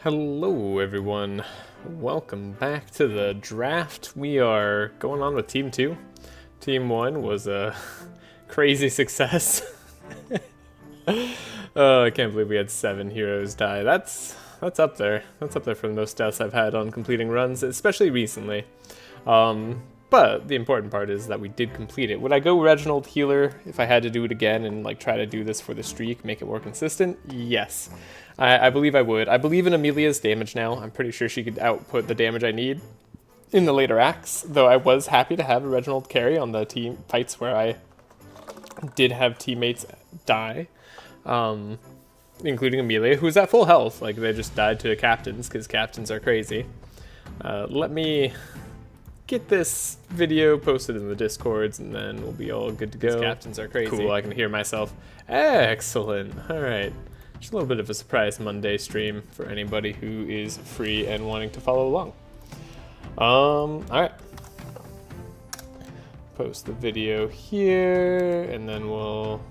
Hello everyone, welcome back to the draft. We are going on with Team 2. Team 1 was a crazy success. Oh, I can't believe we had 7 heroes die. That's up there. That's up there for the most deaths I've had on completing runs, especially recently. But the important part is that we did complete it. Would I go Reginald Healer if I had to do it again and like try to do this for the streak, make it more consistent? Yes. I believe I would. I believe in Amelia's damage now. I'm pretty sure she could output the damage I need in the later acts, though I was happy to have a Reginald carry on the team fights where I did have teammates die, including Amelia, who's at full health. Like, they just died to captains, because captains are crazy. Let me get this video posted in the Discords, and then we'll be all good to go. These captains are crazy. Cool, I can hear myself. Excellent. All right. Just a little bit of a surprise Monday stream for anybody who is free and wanting to follow along. All right. Post the video here, and then we'll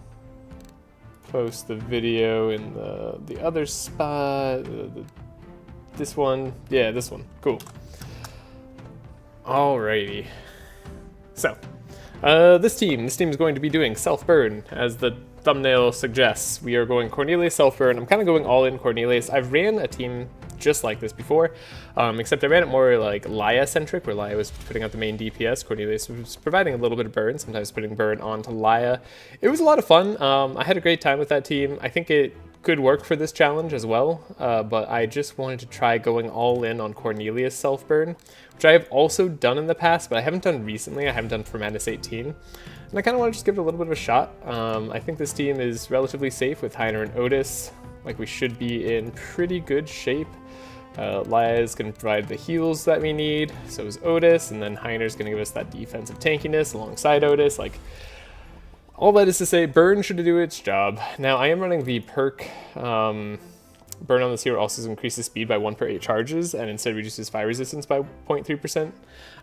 post the video in the other spot. This one, yeah, this one. Cool. Alrighty. So, this team is going to be doing self-burn, as the thumbnail suggests. We are going Cornelius self-burn. I'm kind of going all in Cornelius. I've ran a team just like this before, except I ran it more like Laia-centric, where Laia was putting out the main DPS. Cornelius was providing a little bit of burn, sometimes putting burn onto Laia. It was a lot of fun. I had a great time with that team. I think it could work for this challenge as well, but I just wanted to try going all in on Cornelius self-burn, which I have also done in the past, but I haven't done recently. I haven't done for Madness 18. And I kind of want to just give it a little bit of a shot. I think this team is relatively safe with Heiner and Otis. Like, we should be in pretty good shape. Laia is going to provide the heals that we need, so is Otis, and then Heiner's going to give us that defensive tankiness alongside Otis. Like, all that is to say, burn should do its job. Now, I am running the perk. Burn on this hero also increases speed by 1 per 8 charges, and instead reduces fire resistance by 0.3%.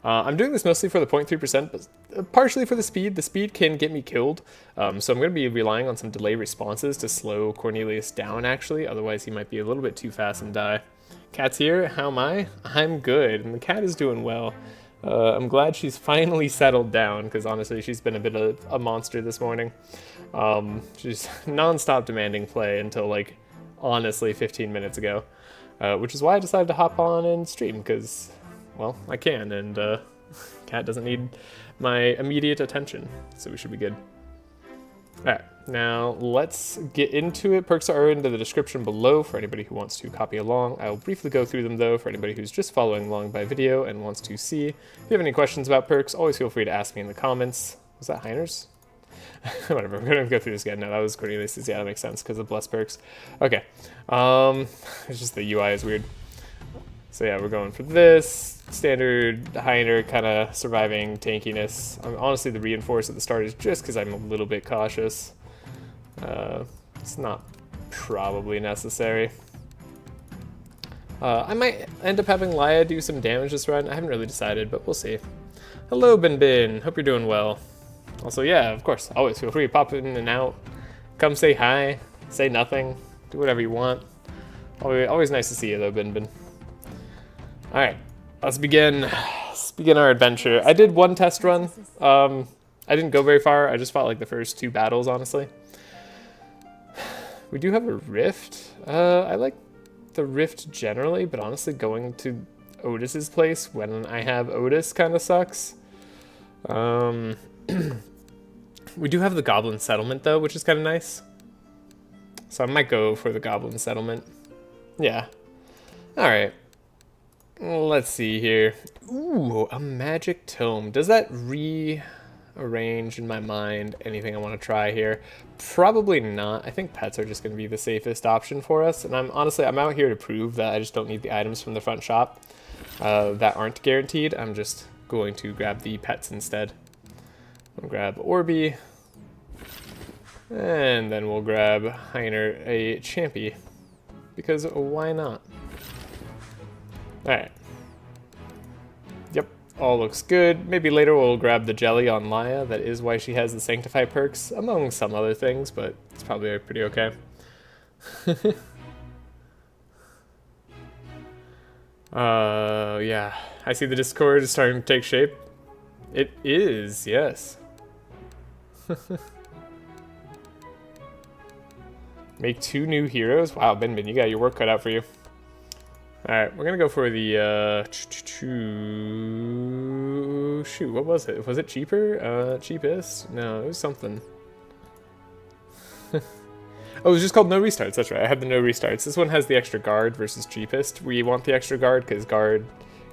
I'm doing this mostly for the 0.3%, but partially for the speed. The speed can get me killed, so I'm going to be relying on some delay responses to slow Cornelius down, actually. Otherwise, he might be a little bit too fast and die. Cat's here. How am I? I'm good, and the cat is doing well. I'm glad she's finally settled down, because honestly, she's been a bit of a monster this morning. She's non-stop demanding play until, like, honestly 15 minutes ago, which is why I decided to hop on and stream, because, well, I can, and cat doesn't need my immediate attention, so we should be good. Alright, now let's get into it. Perks are in the description below for anybody who wants to copy along. I will briefly go through them, though, for anybody who's just following along by video and wants to see. If you have any questions about perks, always feel free to ask me in the comments. Was that Heiner's? Whatever, we're going to go through this again. No, that was Cornelius's. Yeah, that makes sense, because of Bless perks. Okay, it's just the UI is weird. So yeah, we're going for this. Standard Heiner kind of surviving tankiness. Honestly, the reinforce at the start is just because I'm a little bit cautious. It's not probably necessary. I might end up having Laia do some damage this run. I haven't really decided, but we'll see. Hello, Bin. Hope you're doing well. Also, yeah, of course, always feel free to pop in and out. Come say hi, say nothing, do whatever you want. Always nice to see you, though, Bin. Alright, let's begin our adventure. I did one test run. I didn't go very far. I just fought like the first 2 battles, honestly. We do have a rift. I like the rift generally, but honestly going to Otis's place when I have Otis kind of sucks. We do have the Goblin Settlement, though, which is kind of nice. So I might go for the Goblin Settlement. Yeah. Alright. Let's see here. Ooh, a magic tome. Does that rearrange in my mind anything I want to try here? Probably not. I think pets are just going to be the safest option for us. And I'm out here to prove that I just don't need the items from the front shop that aren't guaranteed. I'm just going to grab the pets instead. We'll grab Orby, and then we'll grab Heiner a Champy, because why not? Alright. Yep, all looks good. Maybe later we'll grab the jelly on Laia. That is why she has the Sanctify perks, among some other things, but it's probably pretty okay. Yeah. I see the Discord is starting to take shape. It is, yes. Make 2 new heroes? Wow, Bin, you got your work cut out for you. Alright, we're gonna go for the, shoot, what was it? Was it cheaper? Cheapest? No, it was something. Oh, it was just called no restarts, that's right. I had the no restarts. This one has the extra guard versus cheapest. We want the extra guard because guard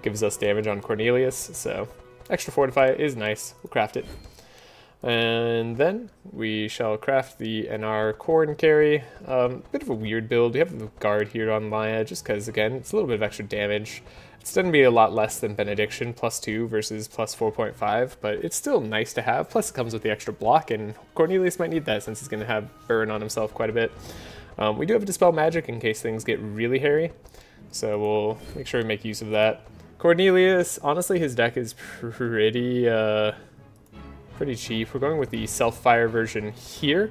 gives us damage on Cornelius, so extra fortify is nice. We'll craft it. And then we shall craft the NR Corn Carry. Bit of a weird build. We have the guard here on Laia just because, again, it's a little bit of extra damage. It's going to be a lot less than Benediction, +2 versus +4.5, but it's still nice to have. Plus, it comes with the extra block, and Cornelius might need that since he's going to have burn on himself quite a bit. We do have Dispel Magic in case things get really hairy, so we'll make sure we make use of that. Cornelius, honestly, his deck is pretty cheap. We're going with the self-fire version here.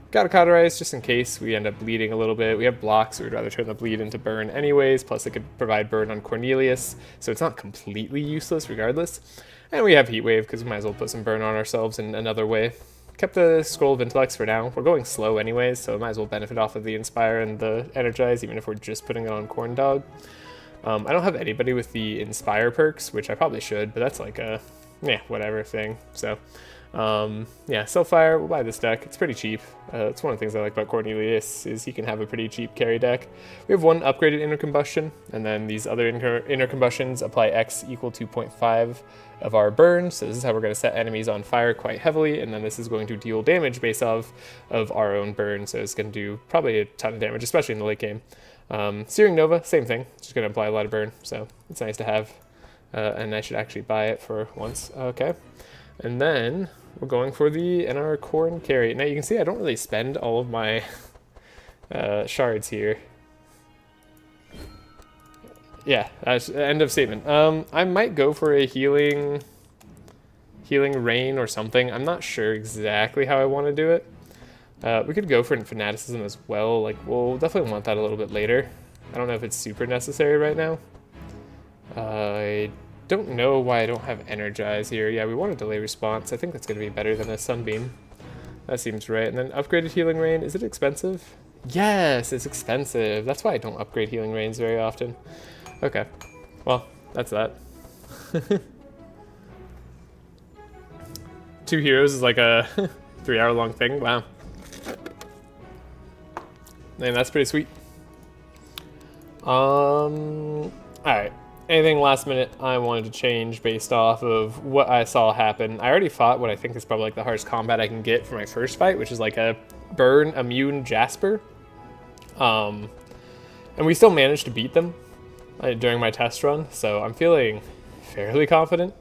Gotta cauterize just in case we end up bleeding a little bit. We have blocks, so we'd rather turn the bleed into burn anyways, plus it could provide burn on Cornelius, so it's not completely useless regardless. And we have Heat Wave, because we might as well put some burn on ourselves in another way. Kept the Scroll of Intellect for now. We're going slow anyways, so we might as well benefit off of the Inspire and the Energize, even if we're just putting it on Corn Dog. I don't have anybody with the Inspire perks, which I probably should, but that's like a yeah, whatever thing. So, yeah, Self-Fire, we'll buy this deck. It's pretty cheap. It's one of the things I like about Cornelius, is he can have a pretty cheap carry deck. We have 1 upgraded Inner Combustion, and then these other Inner Combustions apply X equal to 0.5 of our burn. So this is how we're going to set enemies on fire quite heavily, and then this is going to deal damage based off of our own burn. So it's going to do probably a ton of damage, especially in the late game. Searing Nova, same thing. Just going to apply a lot of burn, so it's nice to have. And I should actually buy it for once. Okay. And then we're going for the NR Corn Carry. Now you can see I don't really spend all of my shards here. Yeah, end of statement. I might go for a healing rain or something. I'm not sure exactly how I want to do it. We could go for fanaticism as well. Like, we'll definitely want that a little bit later. I don't know if it's super necessary right now. I don't know why I don't have Energize here. Yeah, we want a delay response. I think that's going to be better than a Sunbeam. That seems right. And then upgraded Healing Rain. Is it expensive? Yes, it's expensive. That's why I don't upgrade Healing Rains very often. Okay. Well, that's that. 2 heroes is like a 3-hour long thing. Wow. Man, that's pretty sweet. Alright. Anything last minute I wanted to change based off of what I saw happen. I already fought what I think is probably like the hardest combat I can get for my first fight, which is like a burn immune Jasper. And we still managed to beat them during my test run, so I'm feeling fairly confident.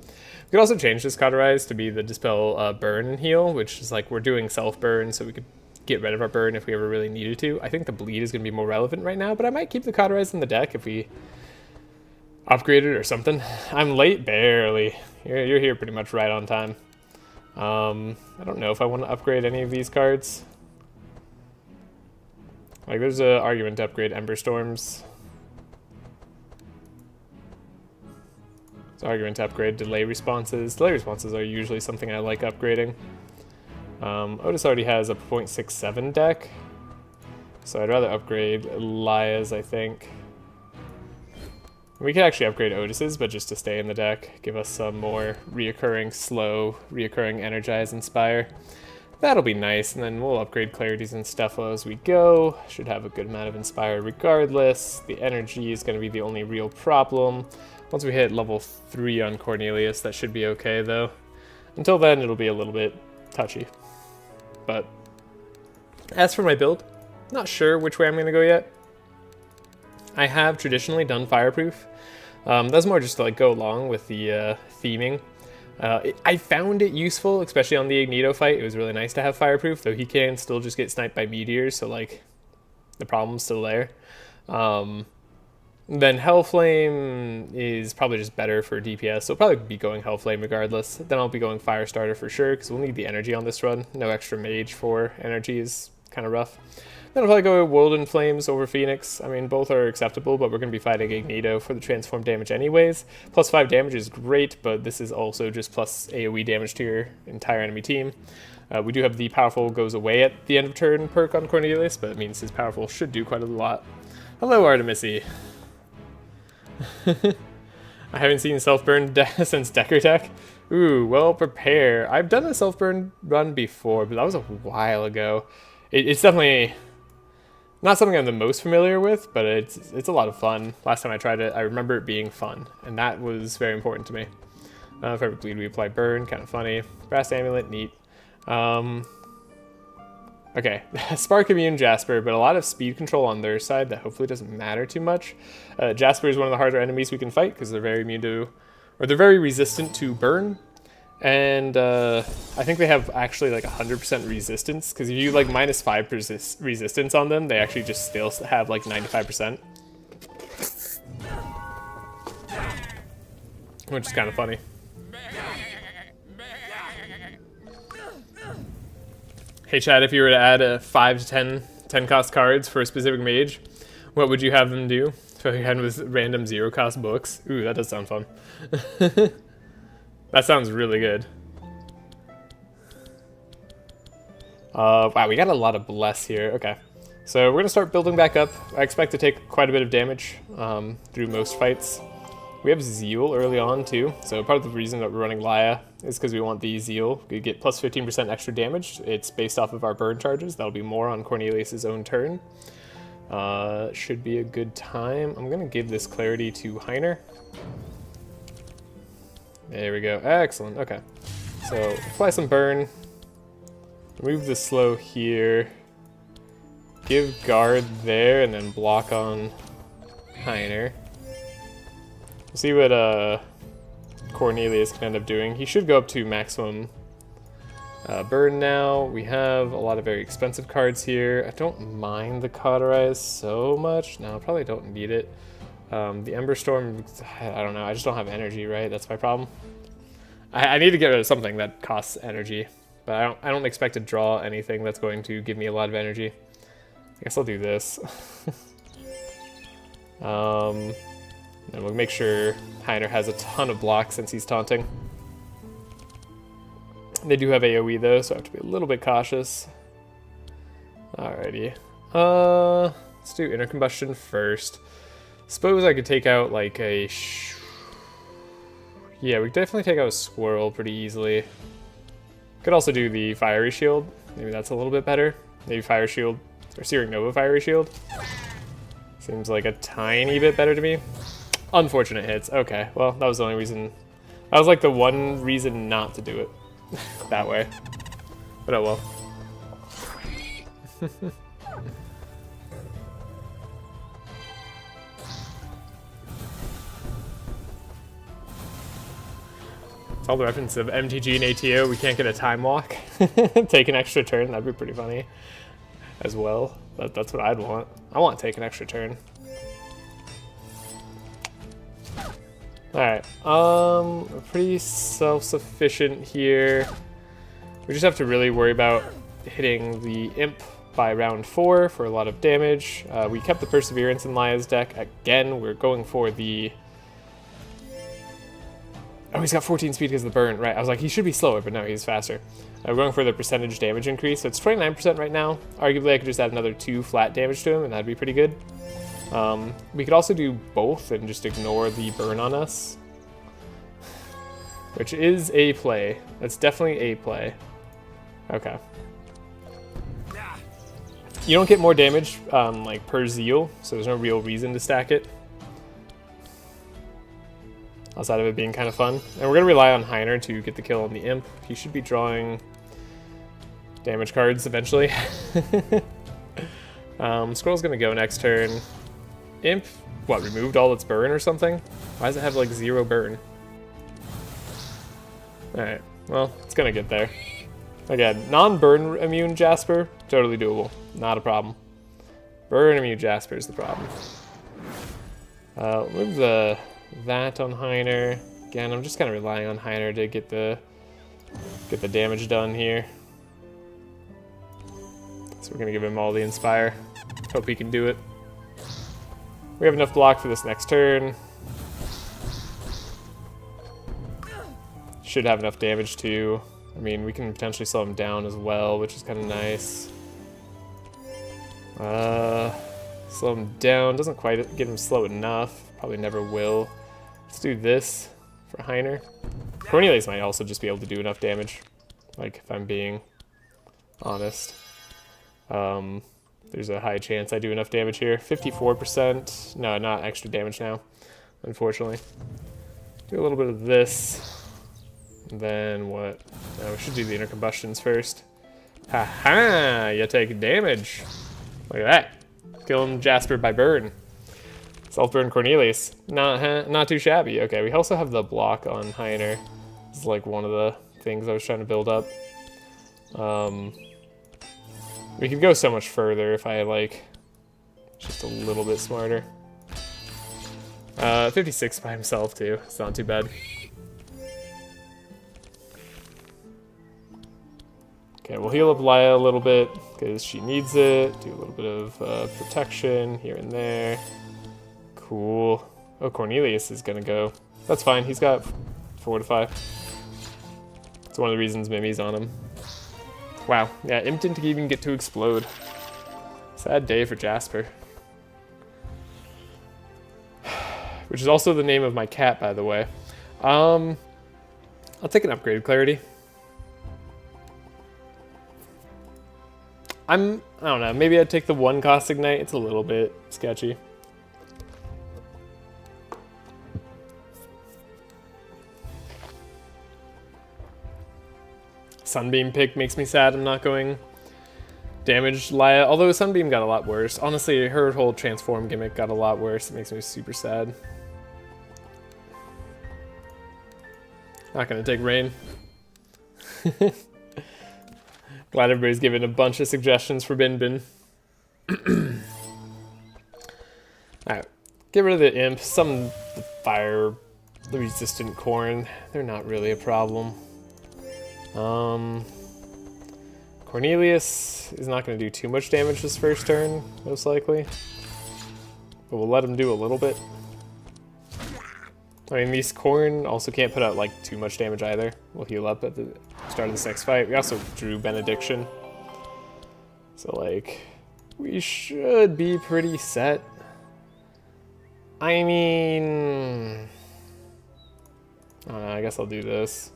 We could also change this Cauterize to be the Dispel Burn and Heal, which is like we're doing self-burn, so we could get rid of our burn if we ever really needed to. I think the bleed is going to be more relevant right now, but I might keep the Cauterize in the deck if we upgrade it or something. I'm late, barely. You're here pretty much right on time. I don't know if I want to upgrade any of these cards. Like, there's an argument to upgrade Ember Storms. There's an argument to upgrade Delay Responses. Delay Responses are usually something I like upgrading. Otis already has a 0.67 deck, so I'd rather upgrade Laia's, I think. We could actually upgrade Otis's, but just to stay in the deck, give us some more reoccurring Energize, Inspire. That'll be nice, and then we'll upgrade Clarities and Steffo as we go. Should have a good amount of Inspire regardless. The energy is going to be the only real problem. Once we hit level 3 on Cornelius, that should be okay, though. Until then, it'll be a little bit touchy. But as for my build, not sure which way I'm going to go yet. I have traditionally done Fireproof. That's more just to like go along with the theming. I found it useful, especially on the Ignito fight. It was really nice to have Fireproof, though he can still just get sniped by meteors, so like the problem's still there. Then Hellflame is probably just better for DPS, so I'll probably be going Hellflame regardless. Then I'll be going Firestarter for sure, because we'll need the energy on this run. No extra mage for energy is kind of rough. Then I'll probably go World in Flames over Phoenix. I mean, both are acceptable, but we're going to be fighting Ignito for the transform damage anyways. Plus 5 damage is great, but this is also just plus AoE damage to your entire enemy team. We do have the Powerful goes away at the end of turn perk on Cornelius, but it means his Powerful should do quite a lot. Hello, Artemisi. I haven't seen self-burn since Decker Tech. Ooh, well, prepare. I've done a self-burn run before, but that was a while ago. It's definitely not something I'm the most familiar with, but it's a lot of fun. Last time I tried it, I remember it being fun, and that was very important to me. Forever Bleed, we apply Burn, kind of funny. Brass Amulet, neat. Okay, Spark Immune Jasper, but a lot of speed control on their side that hopefully doesn't matter too much. Jasper is one of the harder enemies we can fight because they're very immune to, or they're very resistant to burn. And I think they have actually like 100% resistance, because if you like minus 5 resistance on them, they actually just still have like 95%. Which is kind of funny. Hey Chad, if you were to add a 5 to 10 cost cards for a specific mage, what would you have them do? Fill your head with random 0 cost books. Ooh, that does sound fun. That sounds really good. Wow, we got a lot of bless here. Okay, so we're gonna start building back up. I expect to take quite a bit of damage through most fights. We have Zeal early on too, so part of the reason that we're running Laia is because we want the Zeal. We get plus 15% extra damage. It's based off of our burn charges. That'll be more on Cornelius' own turn. Should be a good time. I'm gonna give this clarity to Heiner. There we go. Excellent. Okay. So apply some burn. Remove the slow here. Give guard there, and then block on Heiner. We'll see what Cornelius can end up doing. He should go up to maximum burn now. We have a lot of very expensive cards here. I don't mind the Cauterize so much. No, I probably don't need it. The Ember Storm, I don't know, I just don't have energy, right? That's my problem. I need to get rid of something that costs energy, but I don't expect to draw anything that's going to give me a lot of energy. I guess I'll do this. And we'll make sure Heiner has a ton of blocks since he's taunting. They do have AoE though, so I have to be a little bit cautious. Alrighty. Let's do Inner Combustion first. Suppose I could take out like a... Yeah, we could definitely take out a Squirrel pretty easily. Could also do the Fiery Shield. Maybe that's a little bit better. Maybe Fire Shield, or Searing Nova Fiery Shield. Seems like a tiny bit better to me. Unfortunate hits. Okay, well, that was the only reason. That was like the one reason not to do it that way. But oh well. It's all the reference of MTG and ATO. We can't get a time walk. Take an extra turn. That'd be pretty funny as well. That's what I'd want. I want to take an extra turn. Alright. We're pretty self-sufficient here. We just have to really worry about hitting the Imp by round 4 for a lot of damage. We kept the Perseverance in Laia's deck. Again, we're going for the... Oh, he's got 14 speed because of the burn. Right, I was like, he should be slower, but no, he's faster. We're going for the percentage damage increase, so it's 29% right now. Arguably, I could just add another 2 flat damage to him, and that'd be pretty good. We could also do both and just ignore the burn on us. Which is a play. That's definitely a play. Okay. You don't get more damage like per Zeal, so there's no real reason to stack it. Outside of it being kind of fun. And we're going to rely on Heiner to get the kill on the Imp. He should be drawing damage cards eventually. Squirrel's going to go next turn. Imp, what, removed all its burn or something? Why does it have like 0 burn? Alright, well, it's going to get there. Again, non-burn immune Jasper, totally doable. Not a problem. Burn immune Jasper is the problem. Move that on Heiner. Again, I'm just kind of relying on Heiner to get the damage done here. So we're gonna give him all the Inspire. Hope he can do it. We have enough block for this next turn. Should have enough damage too. I mean, we can potentially slow him down as well, which is kind of nice. Slow him down. Doesn't quite get him slow enough. Probably never will. Let's do this for Heiner. Cornelius might also just be able to do enough damage, like, if I'm being honest. There's a high chance I do enough damage here. 54%. No, not extra damage now, unfortunately. Do a little bit of this. And then what? No, we should do the intercombustions first. Haha! You take damage. Look at that. Kill him, Jasper, by burn. Self-burn Cornelius. Not too shabby. Okay, we also have the block on Heiner. This is like one of the things I was trying to build up. We could go so much further if I, like, just a little bit smarter. 56 by himself, too. It's not too bad. Okay, we'll heal up Laia a little bit, because she needs it. Do a little bit of protection here and there. Cool. Oh, Cornelius is gonna go. That's fine, he's got Fortify. It's one of the reasons Mimi's on him. Wow, yeah, Imp didn't even get to explode. Sad day for Jasper. Which is also the name of my cat, by the way. I'll take an upgraded clarity. I don't know, maybe I'd take the 1 cost ignite. It's a little bit sketchy. Sunbeam pick makes me sad I'm not going damage Laia, although Sunbeam got a lot worse. Honestly, her whole transform gimmick got a lot worse. It makes me super sad. Not gonna take rain. Glad everybody's given a bunch of suggestions for Bin Bin. Alright, get rid of the imp. Some fire resistant corn, they're not really a problem. Cornelius is not going to do too much damage this first turn, most likely. But we'll let him do a little bit. I mean, these corn also can't put out, like, too much damage either. We'll heal up at the start of this next fight. We also drew Benediction. So, like, we should be pretty set. I mean... I don't know, I guess I'll do this.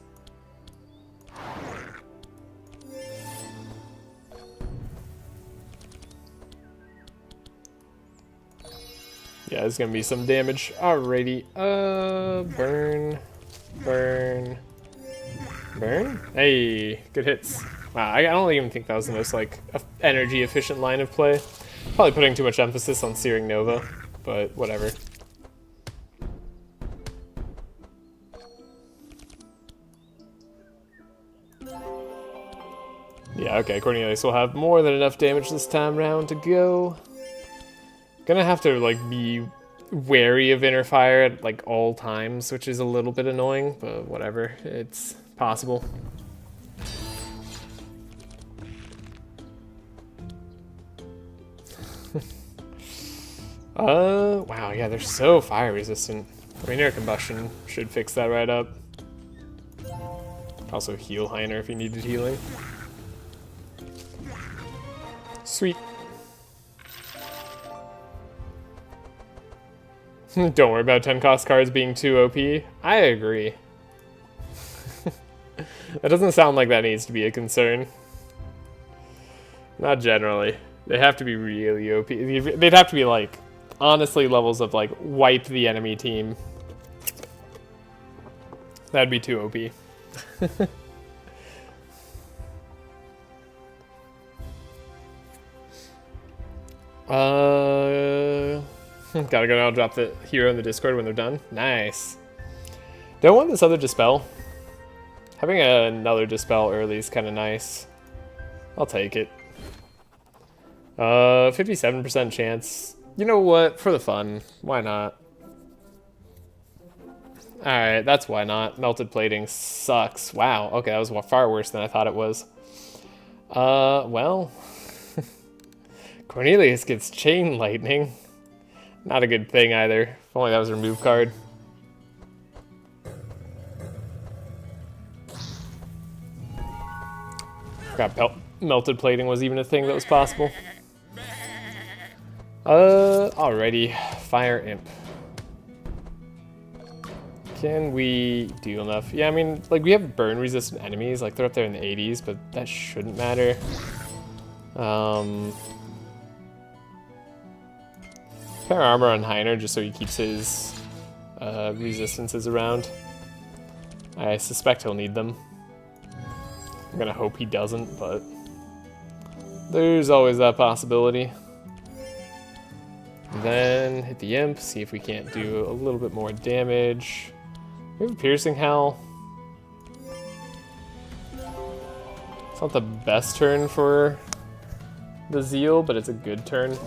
Yeah, there's gonna be some damage. Alrighty. Burn. Burn. Burn? Hey, good hits. Wow, I don't even think that was the most, like, energy efficient line of play. Probably putting too much emphasis on Searing Nova, but whatever. Yeah, okay, Cornelius will have more than enough damage this time round to go. Gonna have to, like, be wary of Inner Fire at, like, all times, which is a little bit annoying, but whatever, it's possible. Wow, yeah, they're so fire resistant. I mean, air combustion should fix that right up. Also heal Heiner if he needed healing. Sweet. Don't worry about 10 cost cards being too OP. I agree. That doesn't sound like that needs to be a concern. Not generally. They have to be really OP. They'd have to be, like, honestly levels of, like, wipe the enemy team. That'd be too OP. Gotta go now and drop the hero in the Discord when they're done. Nice. Don't want this other Dispel. Having another Dispel early is kind of nice. I'll take it. 57% chance. You know what? For the fun. Why not? Alright, that's why not. Melted plating sucks. Wow. Okay, that was far worse than I thought it was. Well... Cornelius gets chain lightning. Not a good thing either. If only that was a remove card. Forgot melted plating was even a thing that was possible. Alrighty. Fire Imp. Can we do enough? Yeah, I mean, like, we have burn resistant enemies, like, they're up there in the 80s, but that shouldn't matter. Pair armor on Heiner just so he keeps his resistances around. I suspect he'll need them. I'm gonna hope he doesn't, but there's always that possibility. Then hit the imp, see if we can't do a little bit more damage. We have a piercing howl. It's not the best turn for the zeal, but it's a good turn.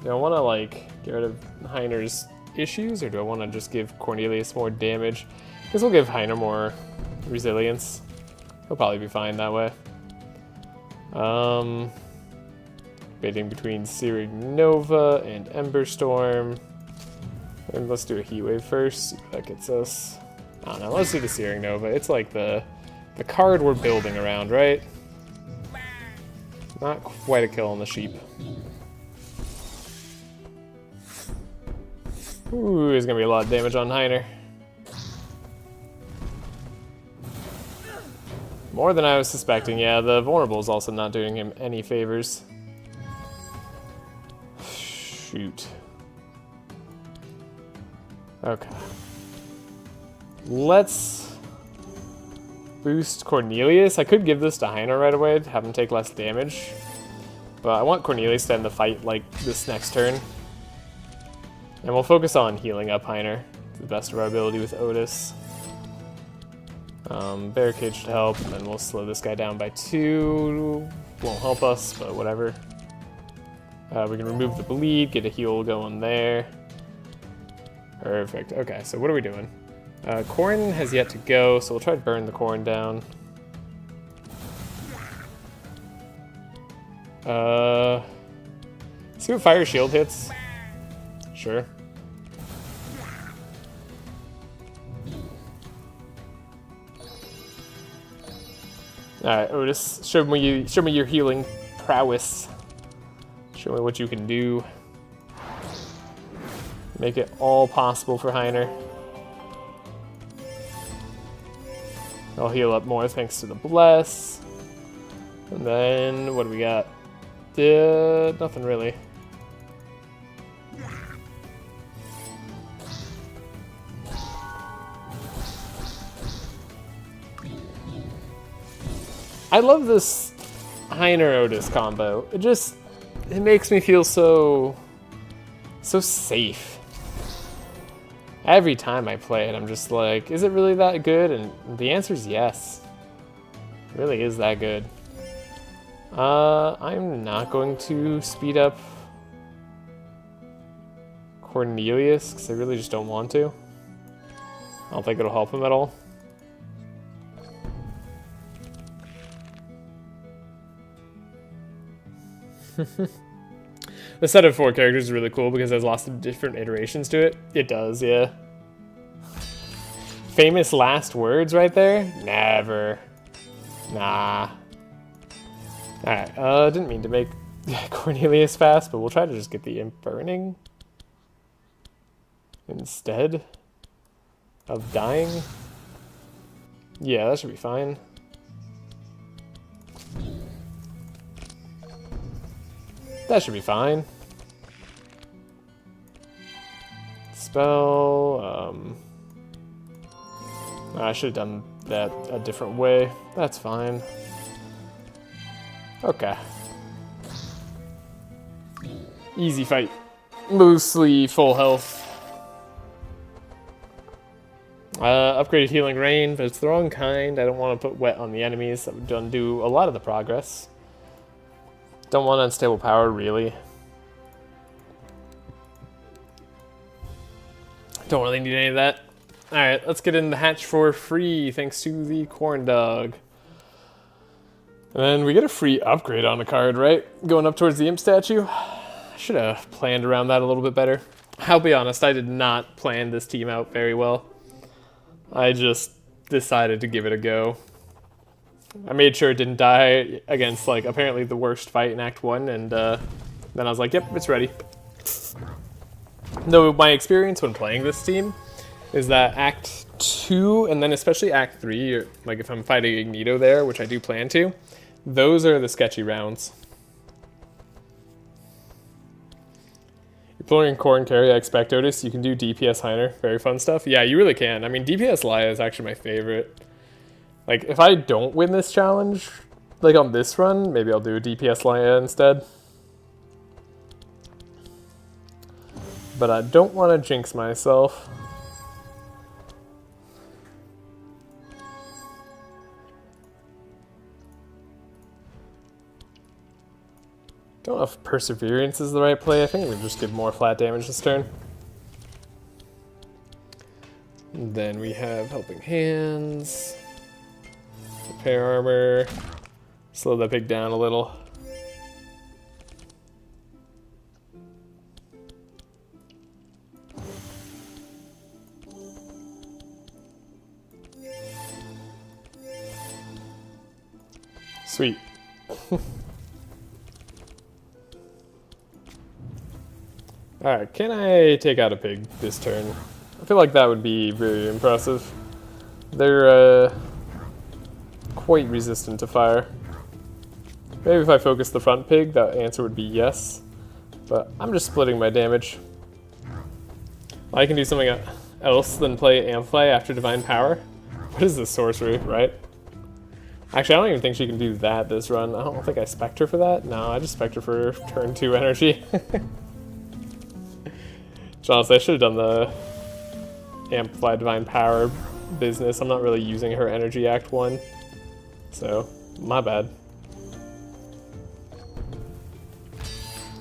Do I want to like get rid of Heiner's issues, or do I want to just give Cornelius more damage? I guess we'll give Heiner more resilience. He'll probably be fine that way. Debating between Searing Nova and Ember Storm. And let's do a Heat Wave first, see what that gets us. I don't know, let's do the Searing Nova. It's like the card we're building around, right? Not quite a kill on the sheep. Ooh, there's gonna be a lot of damage on Heiner. More than I was suspecting, yeah. The vulnerable is also not doing him any favors. Shoot. Okay. Let's boost Cornelius. I could give this to Heiner right away to have him take less damage. But I want Cornelius to end the fight like this next turn. And we'll focus on healing up Heiner to the best of our ability with Otis. Barricade should help, and then we'll slow this guy down by 2. Won't help us, but whatever. We can remove the bleed, get a heal going there. Perfect. Okay, so what are we doing? Corn has yet to go, so we'll try to burn the corn down. See what fire shield hits. Sure. Alright, Otis, show me your healing prowess. Show me what you can do. Make it all possible for Heiner. I'll heal up more thanks to the bless. And then, what do we got? Nothing really. I love this Heiner Otis combo. It makes me feel so safe. Every time I play it, I'm just like, is it really that good? And the answer is yes. It really is that good. I'm not going to speed up Cornelius, because I really just don't want to. I don't think it'll help him at all. The set of 4 characters is really cool because there's lots of different iterations to it. It does, yeah. Famous last words right there? Never. Nah. Alright, didn't mean to make Cornelius fast, but we'll try to just get the imp burning instead of dying. Yeah, that should be fine. That should be fine. Spell, I should have done that a different way. That's fine. Okay. Easy fight. Mostly full health. Upgraded healing rain, but it's the wrong kind. I don't want to put wet on the enemies. That would undo a lot of the progress. Don't want unstable power, really. Don't really need any of that. Alright, let's get in the hatch for free, thanks to the corn dog. And then we get a free upgrade on a card, right? Going up towards the imp statue. I should have planned around that a little bit better. I'll be honest, I did not plan this team out very well. I just decided to give it a go. I made sure it didn't die against, like, apparently the worst fight in Act 1, and then I was like, yep, it's ready. Though my experience when playing this team is that Act 2, and then especially Act 3, like if I'm fighting Igneto there, which I do plan to, those are the sketchy rounds. You're pulling core and carry, I expect, Otis. You can do DPS Heiner. Very fun stuff. Yeah, you really can. I mean, DPS Laia is actually my favorite. Like, if I don't win this challenge, like on this run, maybe I'll do a DPS Laia instead. But I don't want to jinx myself. Don't know if Perseverance is the right play. I think we just give more flat damage this turn. And then we have Helping Hands. Repair Armor. Slow that pig down a little. Sweet. Alright, can I take out a pig this turn? I feel like that would be very impressive. They're quite resistant to fire. Maybe if I focus the front pig, that answer would be yes. But I'm just splitting my damage. I can do something else than play Amplify after Divine Power. What is this sorcery, right? Actually, I don't even think she can do that this run. I don't think I spec'd her for that. No, I just spec'd her for turn 2 energy. Honestly, I should have done the Amplify Divine Power business. I'm not really using her energy Act 1. So, my bad.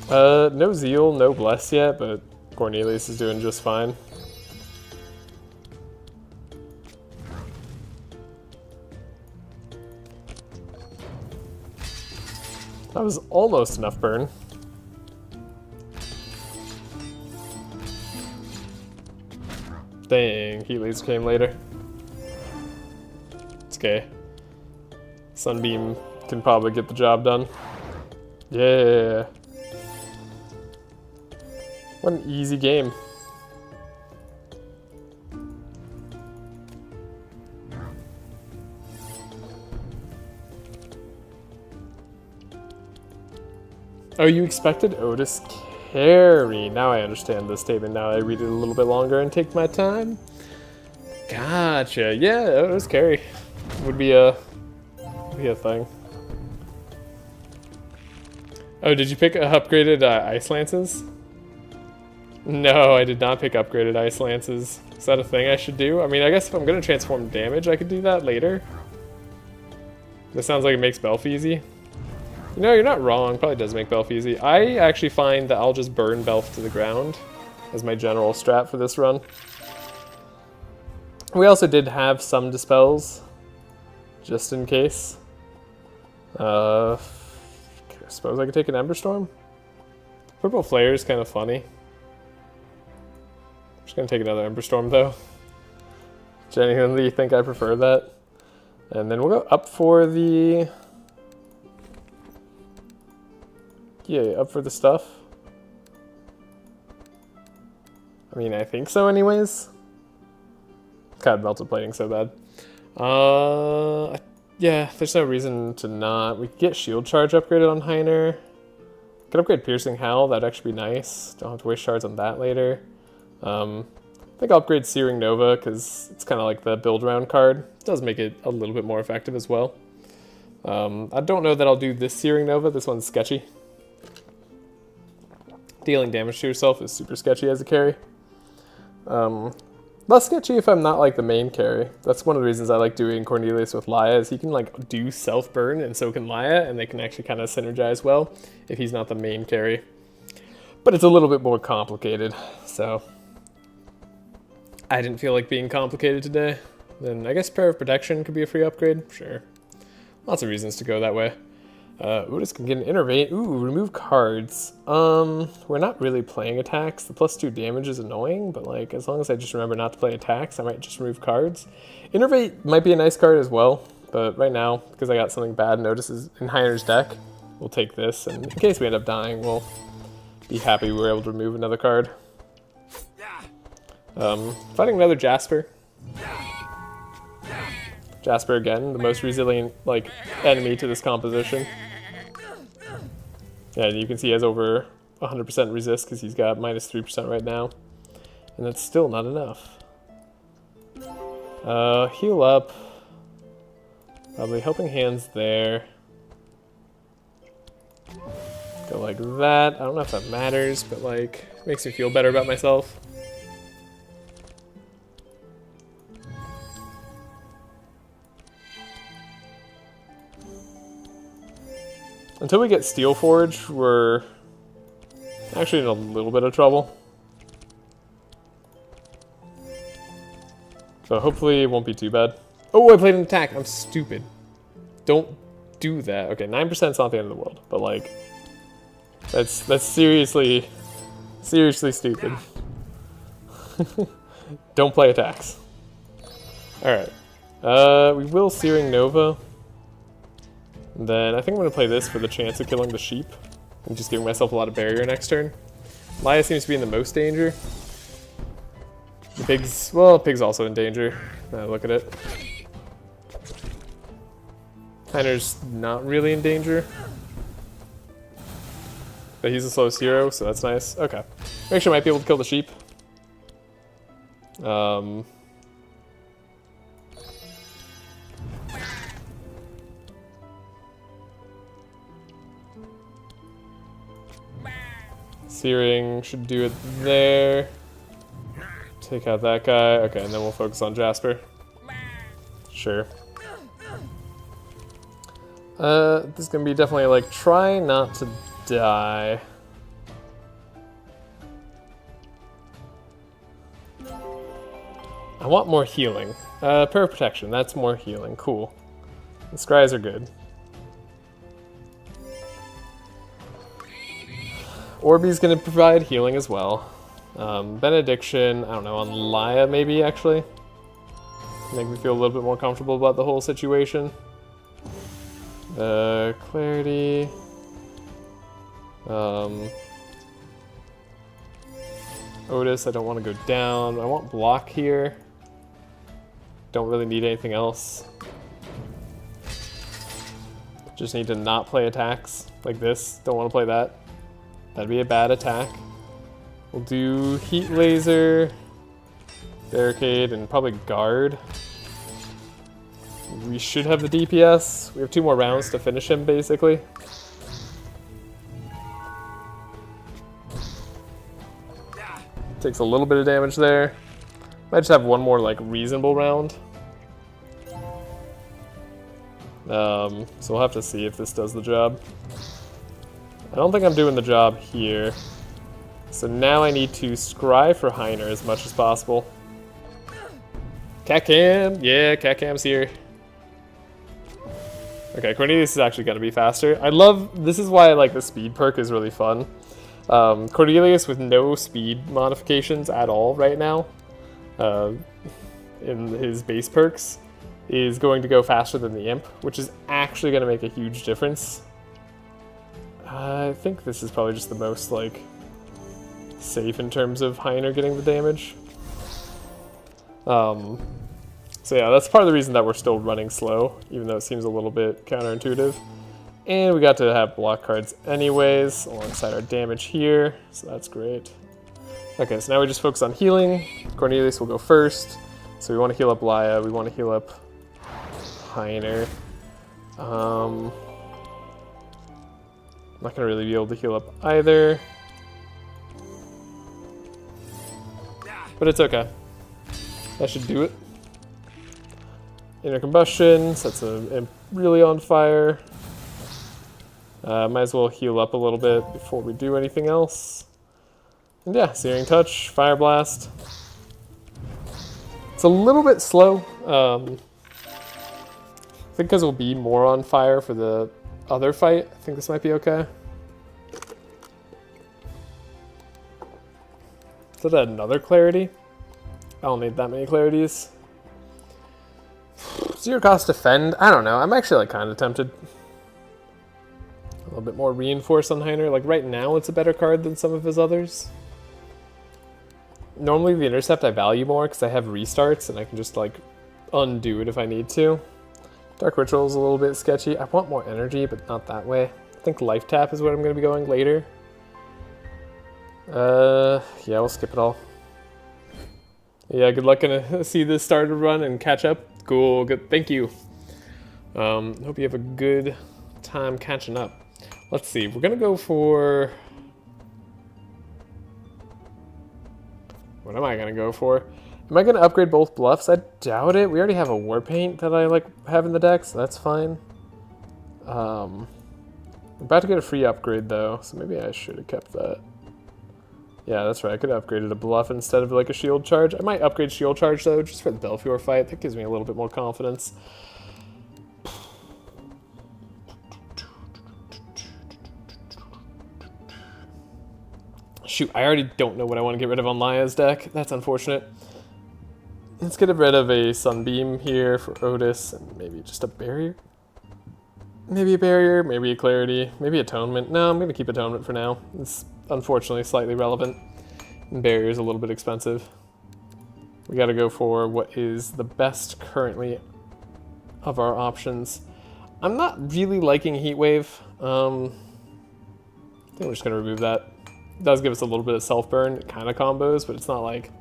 No Zeal, no Bless yet, but Cornelius is doing just fine. That was almost enough burn. Dang, Healy's came later. It's okay. Sunbeam can probably get the job done. Yeah. What an easy game. Oh, you expected Otis carry. Now I understand the statement. Now I read it a little bit longer and take my time. Gotcha. Yeah, Otis carry would be a thing. Oh, did you pick upgraded Ice Lances? No, I did not pick upgraded Ice Lances. Is that a thing I should do? I mean, I guess if I'm going to transform damage, I could do that later. This sounds like it makes Belf easy. You know, you're not wrong. Probably does make Belf easy. I actually find that I'll just burn Belf to the ground as my general strat for this run. We also did have some dispels, just in case. I suppose I could take an Emberstorm. Purple Flare is kind of funny. I'm just gonna take another Emberstorm though. Genuinely think I prefer that. And then we'll go up for the... Yeah, up for the stuff. I mean, I think so anyways. God, melted plating so bad. Yeah, there's no reason to not. We could get shield charge upgraded on Heiner. Could upgrade Piercing Hell, that'd actually be nice. Don't have to waste shards on that later. I think I'll upgrade Searing Nova because it's kind of like the build round card. It does make it a little bit more effective as well. I don't know that I'll do this Searing Nova. This one's sketchy. Dealing damage to yourself is super sketchy as a carry. Less sketchy if I'm not like the main carry. That's one of the reasons I like doing Cornelius with Laia, is he can like do self-burn and so can Laia, and they can actually kind of synergize well if he's not the main carry. But it's a little bit more complicated, so I didn't feel like being complicated today. Then I guess Prayer of Protection could be a free upgrade, sure. Lots of reasons to go that way. Obelisk can get an innervate. Ooh, remove cards. We're not really playing attacks. The +2 damage is annoying, but like as long as I just remember not to play attacks, I might just remove cards. Innervate might be a nice card as well, but right now, because I got something bad notices in Heiner's deck, we'll take this, and in case we end up dying, we'll be happy we were able to remove another card. Fighting another Jasper. Jasper again, the most resilient like enemy to this composition. Yeah, and you can see he has over 100% resist because he's got -3% right now. And that's still not enough. Heal up. Probably helping hands there. Go like that. I don't know if that matters, but like makes me feel better about myself. Until we get Steel Forge, we're actually in a little bit of trouble. So hopefully it won't be too bad. Oh, I played an attack. I'm stupid. Don't do that. Okay, 9% is not the end of the world, but like, that's seriously stupid. Don't play attacks. All right. We will Searing Nova. Then I think I'm going to play this for the chance of killing the sheep. I'm just giving myself a lot of barrier next turn. Laia seems to be in the most danger. The pig's, well, pig's also in danger. Look at it. Heiner's not really in danger. But he's the slowest hero, so that's nice. Okay. Actually, I might be able to kill the sheep. Searing should do it there. Take out that guy. Okay, and then we'll focus on Jasper. Sure. This is gonna be definitely like try not to die. I want more healing. Prayer of Protection, that's more healing. Cool. The scries are good. Orbeez gonna provide healing as well. Benediction, I don't know, on Laia maybe actually. Make me feel a little bit more comfortable about the whole situation. Clarity. Otis, I don't want to go down. I want block here. Don't really need anything else. Just need to not play attacks like this. Don't want to play that. That'd be a bad attack. We'll do Heat Laser, Barricade, and probably Guard. We should have the DPS. We have 2 more rounds to finish him, basically. Takes a little bit of damage there. Might just have 1 more, like, reasonable round. So we'll have to see if this does the job. I don't think I'm doing the job here. So now I need to scry for Heiner as much as possible. Catcam! Yeah, Catcam's here. Okay, Cornelius is actually going to be faster. I love, this is why I like the speed perk is really fun. Cornelius with no speed modifications at all right now in his base perks is going to go faster than the Imp, which is actually going to make a huge difference. I think this is probably just the most, like, safe in terms of Heiner getting the damage. So yeah, that's part of the reason that we're still running slow, even though it seems a little bit counterintuitive. And we got to have block cards anyways, alongside our damage here, so that's great. Okay, so now we just focus on healing. Cornelius will go first. So we want to heal up Laia, we want to heal up Heiner. I'm not going to really be able to heal up either. But it's okay. That should do it. Inner Combustion sets him really on fire. Might as well heal up a little bit before we do anything else. And yeah, Searing Touch, Fire Blast. It's a little bit slow. think because we'll be more on fire for the other fight, I think this might be okay. Is that another clarity? I don't need that many clarities. Zero cost defend? I don't know. I'm actually like kind of tempted. A little bit more reinforce on Heiner. Like right now it's a better card than some of his others. Normally the intercept I value more because I have restarts and I can just like undo it if I need to. Dark Ritual is a little bit sketchy. I want more energy, but not that way. I think Life Tap is what I'm going to be going later. Yeah, we'll skip it all. Yeah, good luck gonna see this starter run and catch up. Cool, good, thank you. Hope you have a good time catching up. Let's see, we're gonna go for... What am I gonna go for? Am I gonna upgrade both bluffs? I doubt it. We already have a war paint that I like have in the deck, so that's fine. I'm about to get a free upgrade though, so maybe I should have kept that. Yeah, that's right. I could have upgraded a bluff instead of like a shield charge. I might upgrade shield charge though, just for the Belfior fight. That gives me a little bit more confidence. Shoot, I already don't know what I want to get rid of on Laia's deck. That's unfortunate. Let's get rid of a Sunbeam here for Otis and maybe just a barrier. Maybe a barrier, maybe a clarity, maybe atonement. No, I'm going to keep atonement for now. It's unfortunately slightly relevant. And barrier's a little bit expensive. We got to go for what is the best currently of our options. I'm not really liking Heat Wave. I think we're just going to remove that. It does give us a little bit of self-burn, kind of combos, but it's not like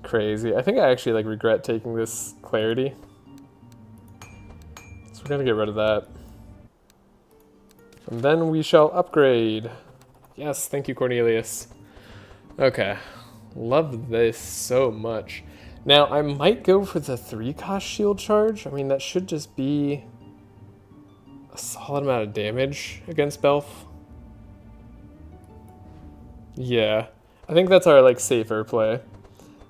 crazy. I think I actually like regret taking this clarity. So we're going to get rid of that. And then we shall upgrade. Yes, thank you, Cornelius. Okay, love this so much. Now, I might go for the 3-cost shield charge. I mean, that should just be a solid amount of damage against Belf. Yeah, I think that's our like safer play.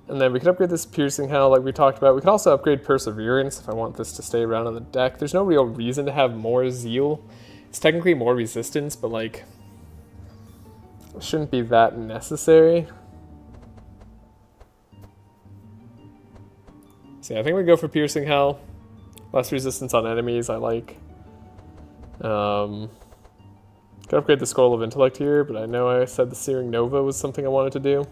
And then we could upgrade this Piercing Hell like we talked about. We could also upgrade Perseverance if I want this to stay around on the deck. There's no real reason to have more Zeal. It's technically more resistance, but like, it shouldn't be that necessary. So yeah, I think we go for Piercing Hell. Less resistance on enemies, I like. Could upgrade the Scroll of Intellect here, but I know I said the Searing Nova was something I wanted to do.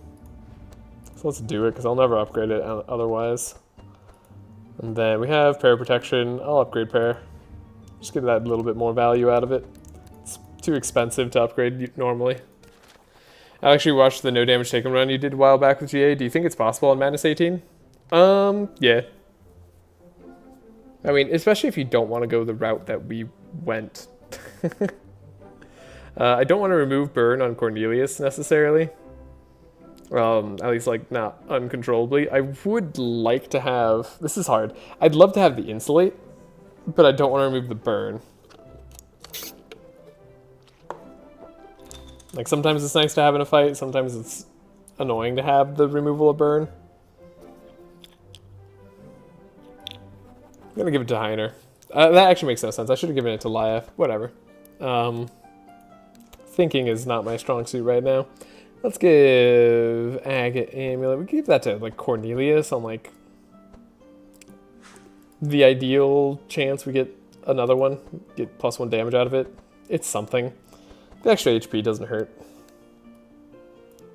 So let's do it, because I'll never upgrade it otherwise. And then we have Prayer Protection. I'll upgrade Prayer. Just get that little bit more value out of it. It's too expensive to upgrade normally. I actually watched the No Damage Taken run you did a while back with GA. Do you think it's possible on Madness 18? Yeah. I mean, especially if you don't want to go the route that we went. I don't want to remove Burn on Cornelius necessarily. At least like not uncontrollably. I would like to have, this is hard. I'd love to have the Insulate, but I don't want to remove the Burn. Like sometimes it's nice to have in a fight, sometimes it's annoying to have the removal of Burn. I'm gonna give it to Heiner. That actually makes no sense. I should have given it to Laia. Whatever. Thinking is not my strong suit right now. Let's give Agate Amulet. We give that to like Cornelius on like the ideal chance we get another one. Get +1 damage out of it. It's something. The extra HP doesn't hurt.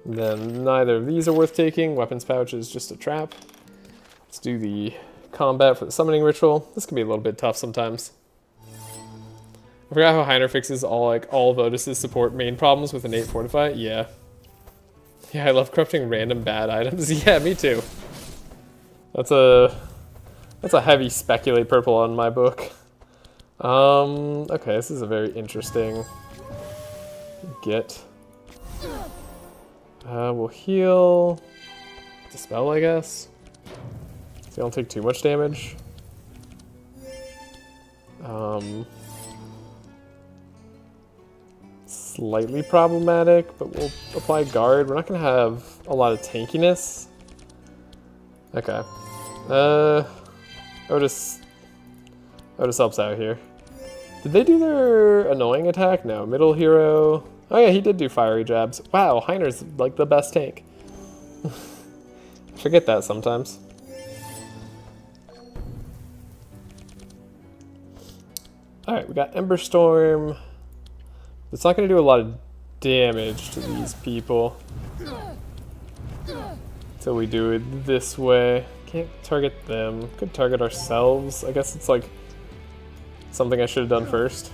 And then neither of these are worth taking. Weapons pouch is just a trap. Let's do the combat for the summoning ritual. This can be a little bit tough sometimes. I forgot how Heiner fixes all of Otis's support main problems with innate fortify. Yeah. Yeah, I love corrupting random bad items. Yeah, me too. That's a heavy speculate purple on my book. Okay, this is a very interesting get. We'll heal. Dispel, I guess. So you don't take too much damage. Slightly problematic, but we'll apply guard. We're not gonna have a lot of tankiness. Okay. Otis Otis helps out here. Did they do their annoying attack? No. Middle hero. Oh yeah, he did do fiery jabs. Wow, Heiner's like the best tank. I forget that sometimes. Alright, we got Ember Storm. It's not going to do a lot of damage to these people. Until we do it this way. Can't target them. Could target ourselves. I guess it's like something I should have done first.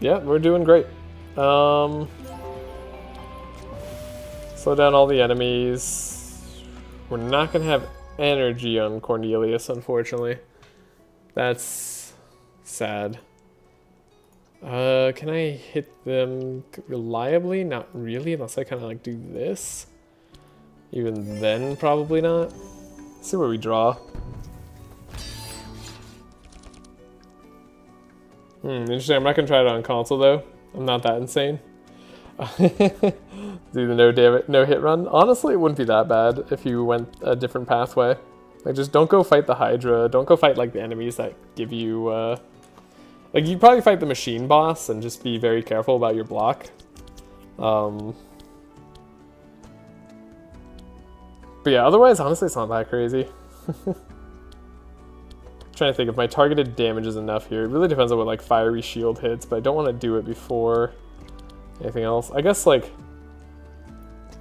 Yeah, we're doing great. Slow down all the enemies. We're not going to have energy on Cornelius, unfortunately. That's sad. Can I hit them reliably? Not really, unless I kind of like do this. Even then, probably not. Let's see where we draw. Interesting. I'm not going to try it on console, though. I'm not that insane. Do the no hit run. Honestly, it wouldn't be that bad if you went a different pathway. Like, just don't go fight the Hydra. Don't go fight, like, the enemies that give you, like, you'd probably fight the machine boss and just be very careful about your block. But yeah, otherwise, honestly, it's not that crazy. Trying to think if my targeted damage is enough here. It really depends on what, like, fiery shield hits, but I don't want to do it before anything else. I guess, like,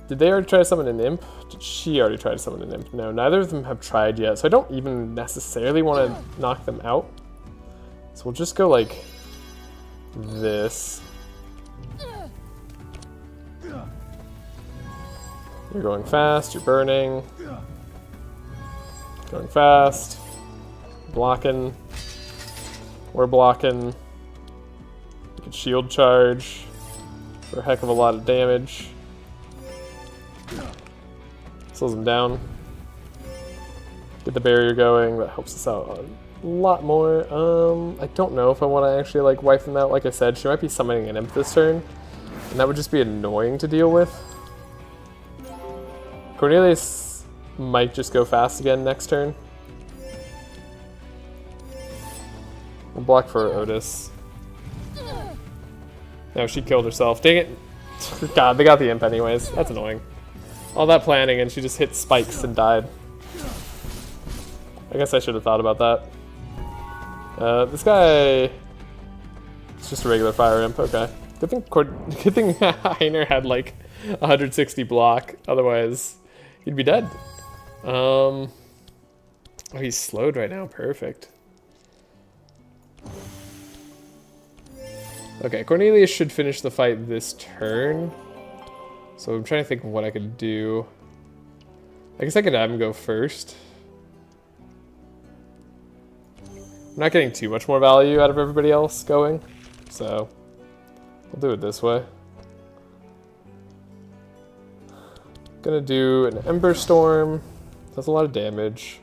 did they already try to summon an imp? Did she already try to summon an imp? No, neither of them have tried yet, so I don't even necessarily want to knock them out. So we'll just go like this. You're going fast, you're burning. Going fast. Blocking. We're blocking. We can shield charge for a heck of a lot of damage. Slows them down. Get the barrier going. That helps us out a lot more. I don't know if I want to actually like wipe them out. Like I said, she might be summoning an imp this turn, and that would just be annoying to deal with. Cornelius might just go fast again next turn. We'll block for Otis. No, she killed herself. Dang it. God, they got the imp anyways. That's annoying. All that planning and she just hit spikes and died. I guess I should have thought about that. This guy... It's just a regular fire imp. Okay. Good thing Heiner had like 160 block. Otherwise, he'd be dead. Oh, he's slowed right now. Perfect. Okay, Cornelius should finish the fight this turn. So I'm trying to think of what I could do. I guess I could have him go first. I'm not getting too much more value out of everybody else going, so I'll do it this way. Gonna do an Ember Storm. Does a lot of damage.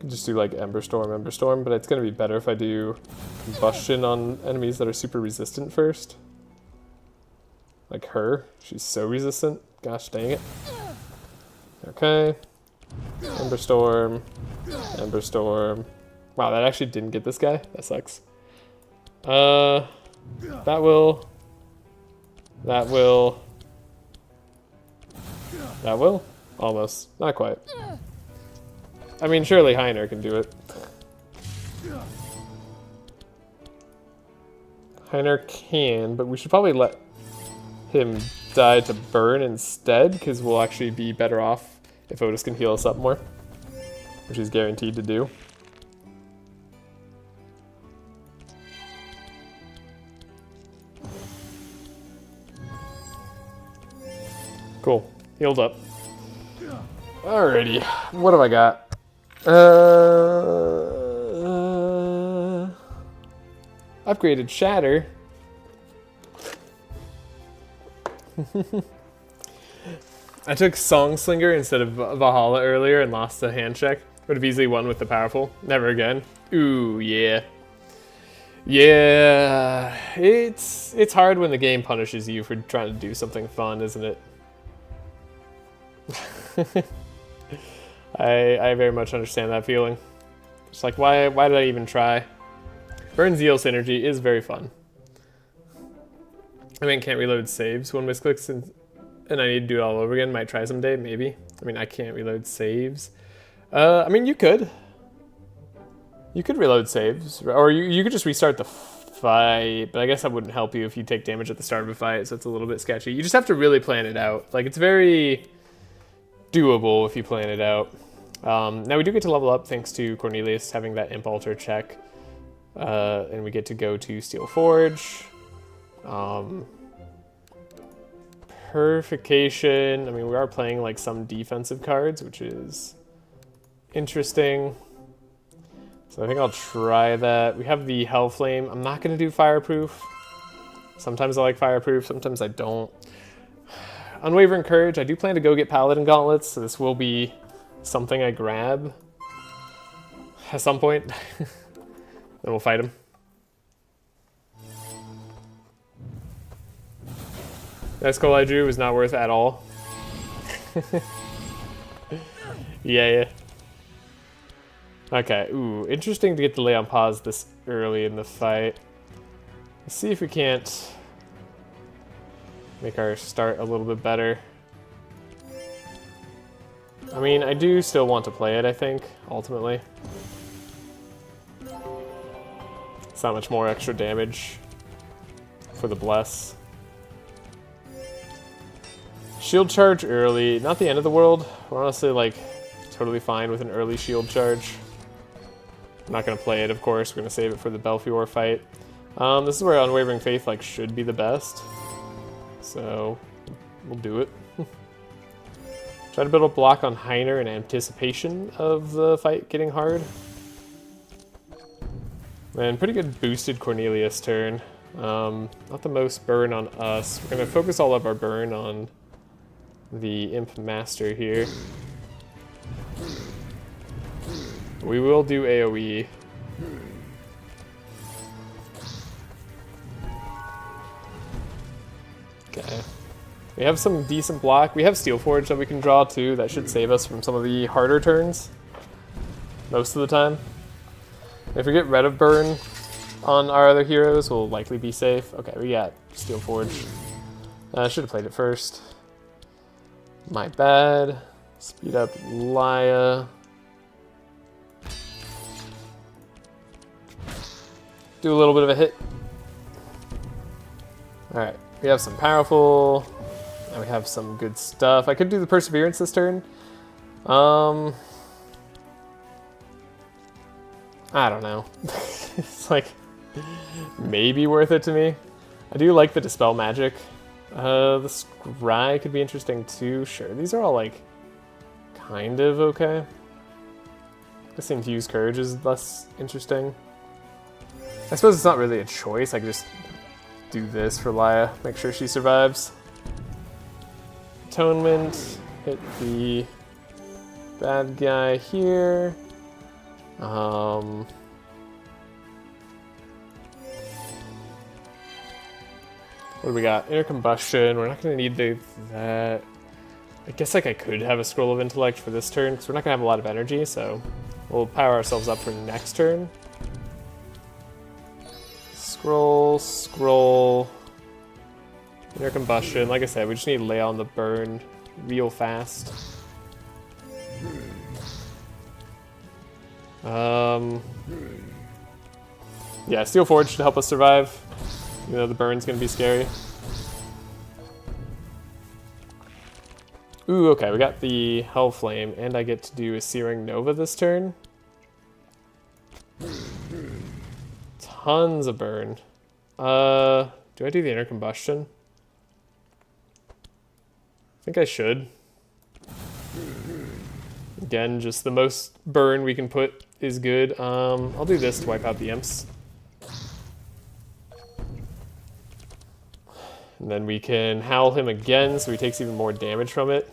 Could just do like Ember Storm, but it's gonna be better if I do Combustion on enemies that are super resistant first. Like her. She's so resistant. Gosh dang it. Okay. Ember Storm. Ember Storm. Wow, that actually didn't get this guy. That sucks. That will. That will. That will? Almost. Not quite. I mean, surely Heiner can do it. Heiner can, but we should probably let him die to burn instead, because we'll actually be better off if Otis can heal us up more, which he's guaranteed to do. Cool. Healed up. Alrighty. What have I got? Upgraded Shatter. I took Songslinger instead of Valhalla earlier and lost a hand check. Would have easily won with the powerful. Never again. Ooh, yeah. Yeah, it's hard when the game punishes you for trying to do something fun, isn't it? I very much understand that feeling. It's like, why did I even try? Burn Zeal Synergy is very fun. I mean, can't reload saves when misclicks and I need to do it all over again. Might try someday, maybe. I mean, I can't reload saves. I mean, you could. You could reload saves, or you could just restart the fight, but I guess that wouldn't help you if you take damage at the start of a fight, so it's a little bit sketchy. You just have to really plan it out. Like, it's very doable if you plan it out. Now we do get to level up thanks to Cornelius having that Imp Altar check, and we get to go to Steel Forge. Purification, I mean, we are playing like some defensive cards, which is interesting. So I think I'll try that. We have the Hellflame. I'm not going to do Fireproof. Sometimes I like Fireproof, sometimes I don't. Unwavering Courage. I do plan to go get Paladin Gauntlets, so this will be something I grab at some point. Then we'll fight him. That skull I drew was not worth it at all. Yeah. Okay, ooh, interesting to get the Lay on Pause this early in the fight. Let's see if we can't make our start a little bit better. I mean, I do still want to play it, I think, ultimately. It's not much more extra damage for the Bless. Shield charge early, not the end of the world. We're honestly, like, totally fine with an early shield charge. I'm not going to play it, of course. We're going to save it for the Belfior fight. This is where Unwavering Faith like should be the best. So, we'll do it. Try to build a block on Heiner in anticipation of the fight getting hard. And pretty good boosted Cornelius turn. Not the most burn on us. We're going to focus all of our burn on the Imp Master here. We will do AoE. Okay. We have some decent block. We have Steel Forge that we can draw too. That should save us from some of the harder turns. Most of the time. If we get rid of burn on our other heroes, we'll likely be safe. Okay, we got Steel Forge. I should have played it first. My bad. Speed up Laia. Do a little bit of a hit. Alright, we have some powerful, and we have some good stuff. I could do the Perseverance this turn. I don't know. It's like, maybe worth it to me. I do like the Dispel Magic. The Scry could be interesting too. Sure, these are all like, kind of okay. I seem to use Courage is less interesting. I suppose it's not really a choice. I could just do this for Laia, make sure she survives. Atonement, hit the bad guy here. What do we got? Inner Combustion. We're not going to need that. I guess like I could have a Scroll of Intellect for this turn, because we're not going to have a lot of energy, so we'll power ourselves up for next turn. Scroll. Inner Combustion. Like I said, we just need to lay on the burn real fast. Yeah, Steel Forge should help us survive. You know, the burn's gonna be scary. Ooh, okay, we got the Hellflame, and I get to do a Searing Nova this turn. Tons of burn. Do I do the Inner Combustion? I think I should. Again, just the most burn we can put is good. I'll do this to wipe out the imps. And then we can howl him again, so he takes even more damage from it.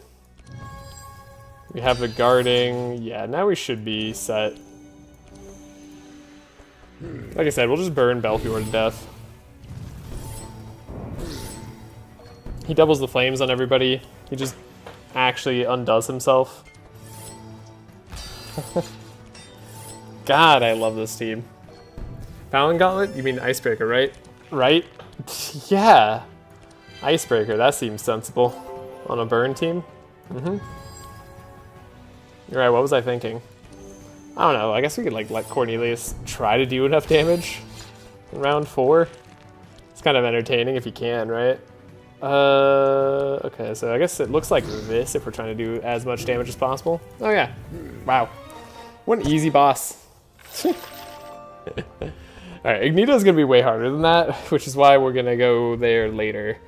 We have the guarding. Yeah, now we should be set. Like I said, we'll just burn Belfior to death. He doubles the flames on everybody. He just actually undoes himself. God, I love this team. Fallon Gauntlet? You mean Icebreaker, right? Right? Yeah. Icebreaker, that seems sensible. On a burn team? Mm-hmm. You're right, what was I thinking? I don't know, I guess we could like let Cornelius try to do enough damage in round 4. It's kind of entertaining if you can, right? Okay, so I guess it looks like this if we're trying to do as much damage as possible. Oh yeah, wow. What an easy boss. Alright, Ignito's gonna be way harder than that, which is why we're gonna go there later.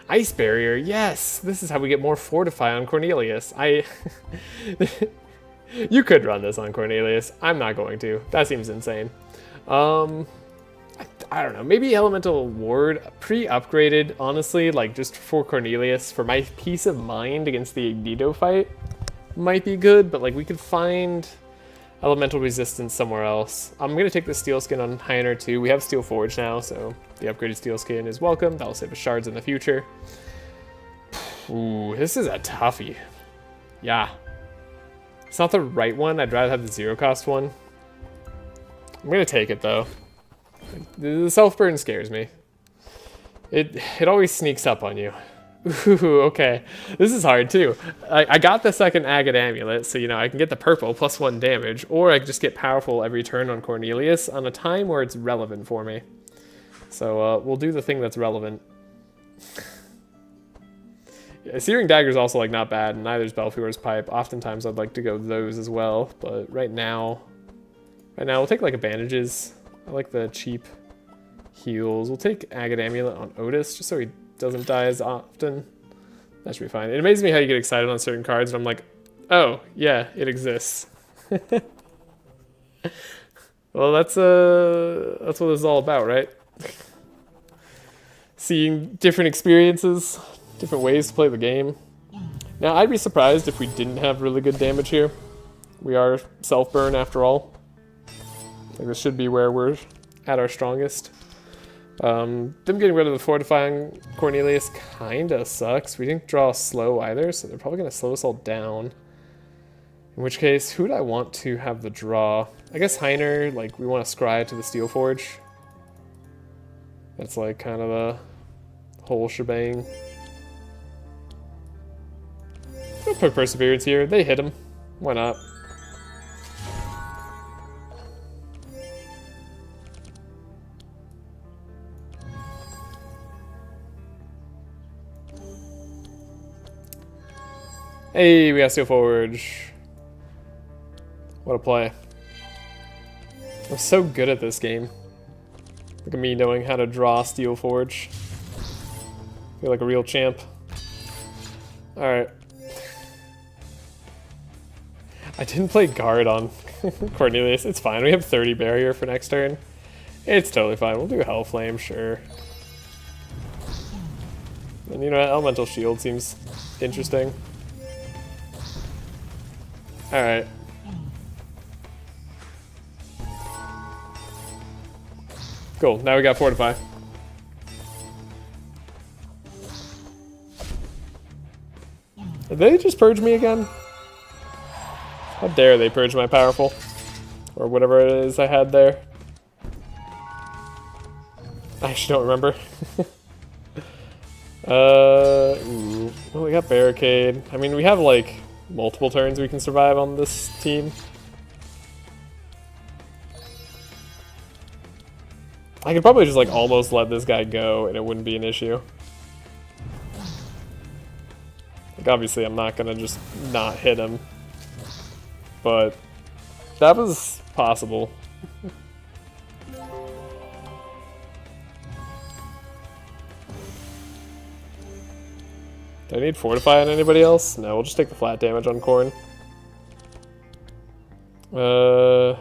Ice Barrier, yes! This is how we get more Fortify on Cornelius. You could run this on Cornelius. I'm not going to. That seems insane. I don't know. Maybe Elemental Ward pre-upgraded, honestly, like just for Cornelius, for my peace of mind against the Ignito fight, might be good, but like we could find Elemental Resistance somewhere else. I'm going to take the Steel Skin on Heiner too. We have Steel Forge now, so the upgraded Steel Skin is welcome. That'll save us shards in the future. Ooh, this is a toughie. Yeah. It's not the right one. I'd rather have the 0-cost one. I'm going to take it though. The self-burn scares me. It always sneaks up on you. Ooh, okay. This is hard too. I got the second Agate Amulet, so you know I can get the purple +1 damage, or I can just get powerful every turn on Cornelius on a time where it's relevant for me. So we'll do the thing that's relevant. Yeah, Searing Dagger is also like not bad, and neither is Belfior's Pipe. Oftentimes I'd like to go those as well, but right now we'll take like a bandages. I like the cheap heals. We'll take Agate Amulet on Otis, just so he doesn't die as often. That should be fine. It amazes me how you get excited on certain cards, and I'm like, oh, yeah, it exists. Well, that's what this is all about, right? Seeing different experiences, different ways to play the game. Now, I'd be surprised if we didn't have really good damage here. We are self-burn after all. Like this should be where we're at our strongest. Them getting rid of the Fortifying Cornelius kinda sucks. We didn't draw slow either, so they're probably gonna slow us all down. In which case, who'd I want to have the draw? I guess Heiner, like we want to scry to the Steel Forge. That's like kind of the whole shebang. I'll put Perseverance here. They hit him. Why not? Hey, we got Steel Forge. What a play. I'm so good at this game. Look at me knowing how to draw Steel Forge. I feel like a real champ. Alright. I didn't play guard on Cornelius. It's fine. We have 30 barrier for next turn. It's totally fine. We'll do Hellflame, sure. And you know what? Elemental Shield seems interesting. Alright. Cool, now we got Fortify. Did they just purge me again? How dare they purge my powerful? Or whatever it is I had there. I actually don't remember. Ooh. Well, we got Barricade. I mean, we have like multiple turns we can survive on this team. I could probably just like almost let this guy go and it wouldn't be an issue. Like obviously I'm not gonna just not hit him. But that was possible. Do I need Fortify on anybody else? No, we'll just take the flat damage on Corn. I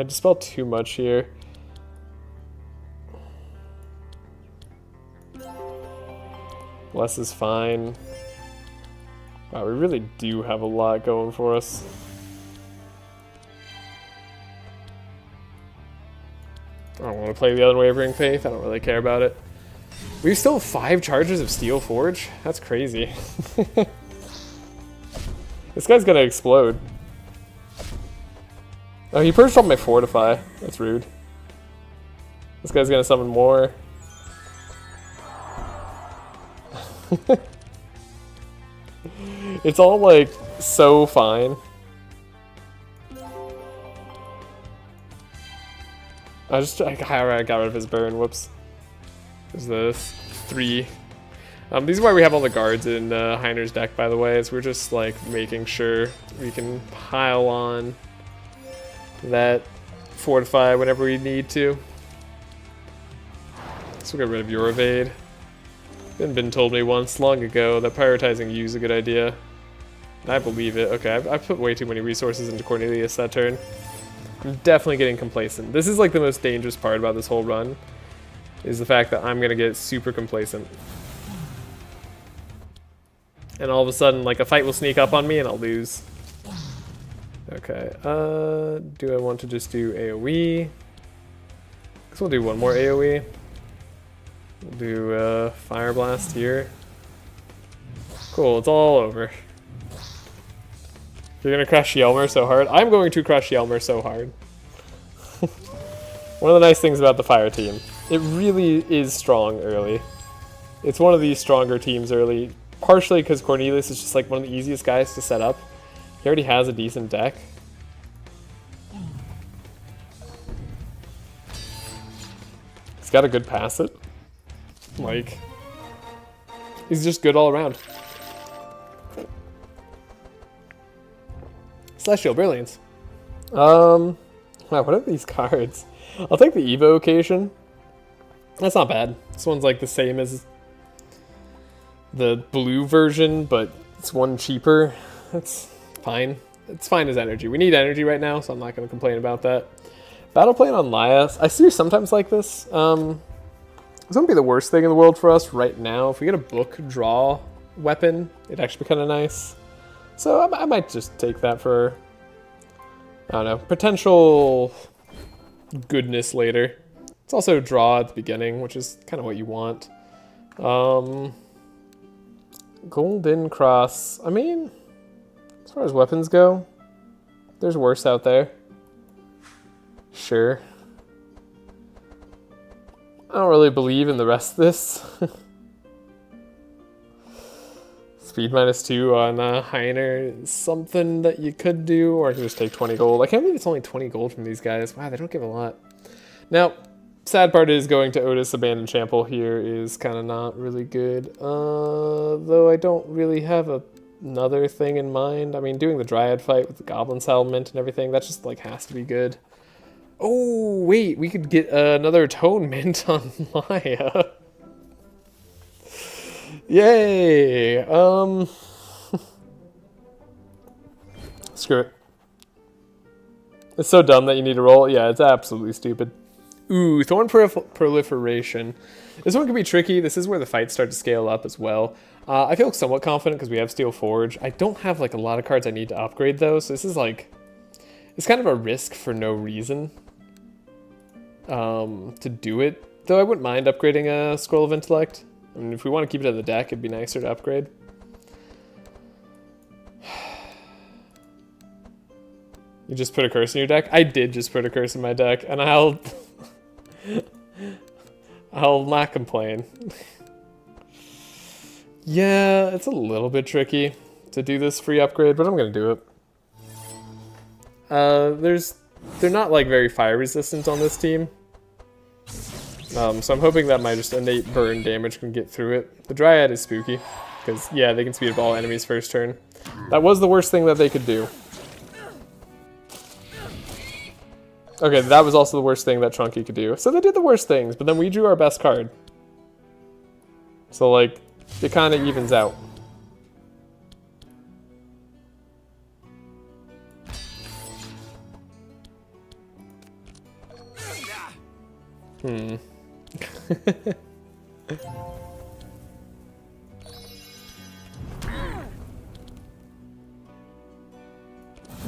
dispel too much here. Less is fine. Wow, we really do have a lot going for us. don't want to play the Unwavering Faith. I don't really care about it. We still have 5 charges of Steel Forge? That's crazy. This guy's gonna explode. Oh, he purged on my Fortify. That's rude. This guy's gonna summon more. It's all like so fine. I got rid of his burn. Whoops. There's this 3. These are why we have all the guards in Heiner's deck, by the way, is we're just like making sure we can pile on that Fortify whenever we need to. So we'll get rid of your evade. Been told me once long ago that prioritizing you is a good idea. And I believe it. Okay, I put way too many resources into Cornelius that turn. I'm definitely getting complacent. This is like the most dangerous part about this whole run, is the fact that I'm gonna get super complacent. And all of a sudden, like, a fight will sneak up on me and I'll lose. Okay, do I want to just do AoE? Guess we'll do one more AoE. We'll do Fire Blast here. Cool, it's all over. You're gonna crush Yelmer so hard? I'm going to crush Yelmer so hard. One of the nice things about the Fire team, it really is strong early. It's one of the stronger teams early, partially because Cornelius is just like one of the easiest guys to set up. He already has a decent deck. He's got a good passive. Like, he's just good all around. Celestial Brilliance. Wow, what are these cards? I'll take the Evocation. That's not bad. This one's like the same as the blue version, but it's one cheaper. That's fine. It's fine as energy. We need energy right now, so I'm not going to complain about that. Battle Plan on Laia. I see sometimes like this. This wouldn't be the worst thing in the world for us right now. If we get a book draw weapon, it'd actually be kind of nice. So I might just take that for, I don't know, potential goodness later. It's also draw at the beginning, which is kind of what you want. Golden Cross. I mean, as far as weapons go, there's worse out there. Sure. I don't really believe in the rest of this. Speed -2 on Heiner is something that you could do, or I can just take 20 gold. I can't believe it's only 20 gold from these guys. Wow, they don't give a lot. Now, sad part is going to Otis Abandoned Chapel here is kind of not really good. Though I don't really have another thing in mind. I mean, doing the Dryad fight with the Goblin Settlement and everything, that just like has to be good. Oh, wait, we could get another Atonement on Laia. Yay! Screw it. It's so dumb that you need to roll. Yeah, it's absolutely stupid. Ooh, Thorn Proliferation. This one could be tricky. This is where the fights start to scale up as well. I feel somewhat confident because we have Steel Forge. I don't have like a lot of cards I need to upgrade though, so this is like, it's kind of a risk for no reason to do it. Though I wouldn't mind upgrading a Scroll of Intellect. I mean, if we want to keep it in the deck, it'd be nicer to upgrade. You just put a curse in your deck? I did just put a curse in my deck, and I'll not complain. Yeah, it's a little bit tricky to do this free upgrade, but I'm gonna do it. They're not like very fire resistant on this team. So I'm hoping that my just innate burn damage can get through it. The Dryad is spooky, because yeah, they can speed up all enemies first turn. That was the worst thing that they could do. Okay, that was also the worst thing that Trunky could do. So they did the worst things, but then we drew our best card. So like, it kind of evens out.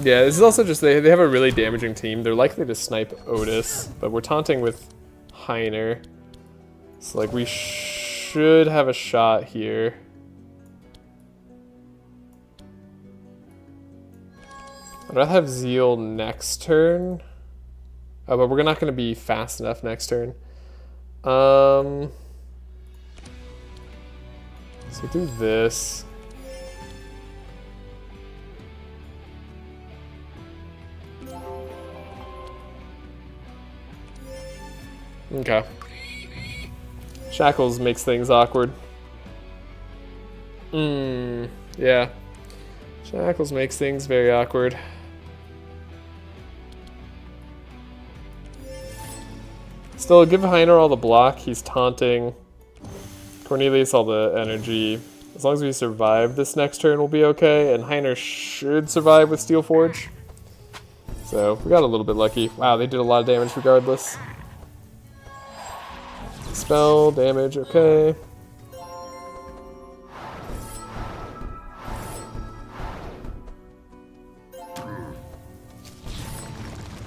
Yeah, this is also just, they have a really damaging team. They're likely to snipe Otis, but we're taunting with Heiner. So like we should have a shot here. I'd rather have Zeal next turn. Oh, but we're not going to be fast enough next turn. So do this. Okay. Shackles makes things awkward. Yeah. Shackles makes things very awkward. Still, give Heiner all the block. He's taunting. Cornelius all the energy. As long as we survive this next turn, we'll be okay. And Heiner should survive with Steel Forge. So, we got a little bit lucky. Wow, they did a lot of damage regardless. Spell, damage, okay.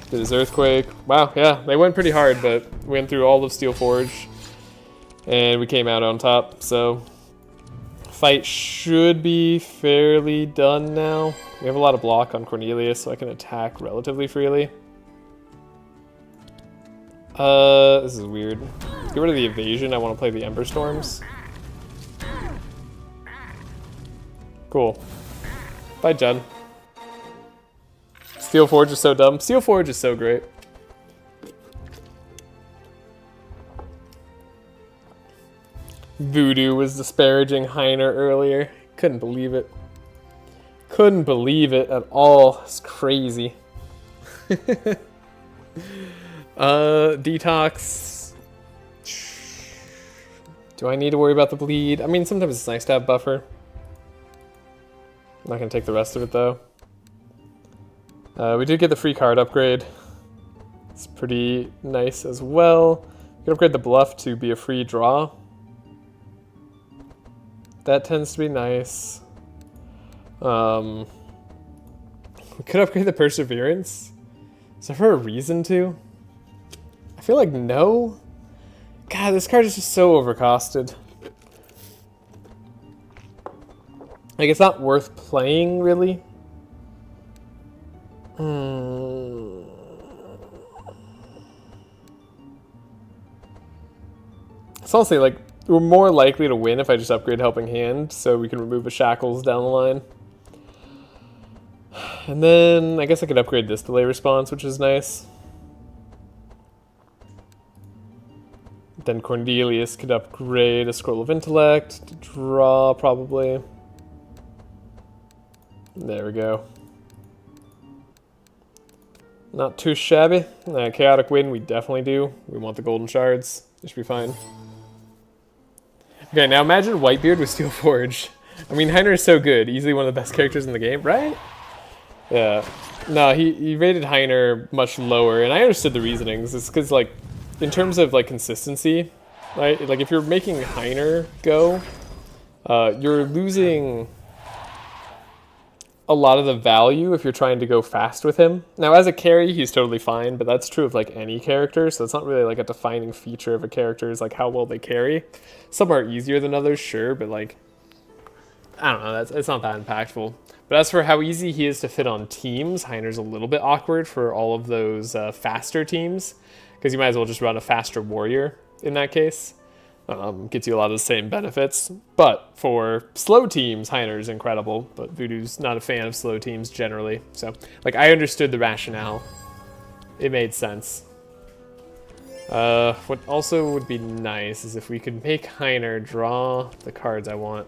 Did his Earthquake. Wow, yeah, they went pretty hard, but we went through all of Steel Forge. And we came out on top, so... Fight should be fairly done now. We have a lot of block on Cornelius, so I can attack relatively freely. This is weird. Get rid of the evasion, I want to play the Ember Storms. Cool. Bye, Jen. Steel Forge is so dumb. Steel Forge is so great. Voodoo was disparaging Heiner earlier. Couldn't believe it. Couldn't believe it at all. It's crazy. Detox. Do I need to worry about the bleed? I mean, sometimes it's nice to have buffer. I'm not going to take the rest of it, though. We did get the free card upgrade. It's pretty nice as well. You can upgrade the bluff to be a free draw. That tends to be nice. We could upgrade the perseverance. Is there for a reason to? I feel like no. God, this card is just so overcosted. Like, it's not worth playing, really. It's honestly like we're more likely to win if I just upgrade Helping Hand, so we can remove the shackles down the line. And then I guess I could upgrade this delay response, which is nice. Then Cornelius could upgrade a Scroll of Intellect to draw, probably. There we go. Not too shabby. Chaotic Wind, we definitely do. We want the golden shards. This should be fine. Okay, now imagine Whitebeard with Steel Forge. I mean, Heiner is so good. Easily one of the best characters in the game, right? Yeah. No, he rated Heiner much lower, and I understood the reasonings. It's because, like, in terms of, like, consistency, right? Like, if you're making Heiner go, you're losing a lot of the value if you're trying to go fast with him. Now, as a carry, he's totally fine, but that's true of like any character, so it's not really like a defining feature of a character is like how well they carry. Some are easier than others, sure, but like, I don't know, it's not that impactful. But as for how easy he is to fit on teams, Heiner's a little bit awkward for all of those faster teams, because you might as well just run a faster warrior in that case. Gets you a lot of the same benefits. But for slow teams, Heiner's incredible, but Voodoo's not a fan of slow teams generally. So, like, I understood the rationale. It made sense. What also would be nice is if we could make Heiner draw the cards I want.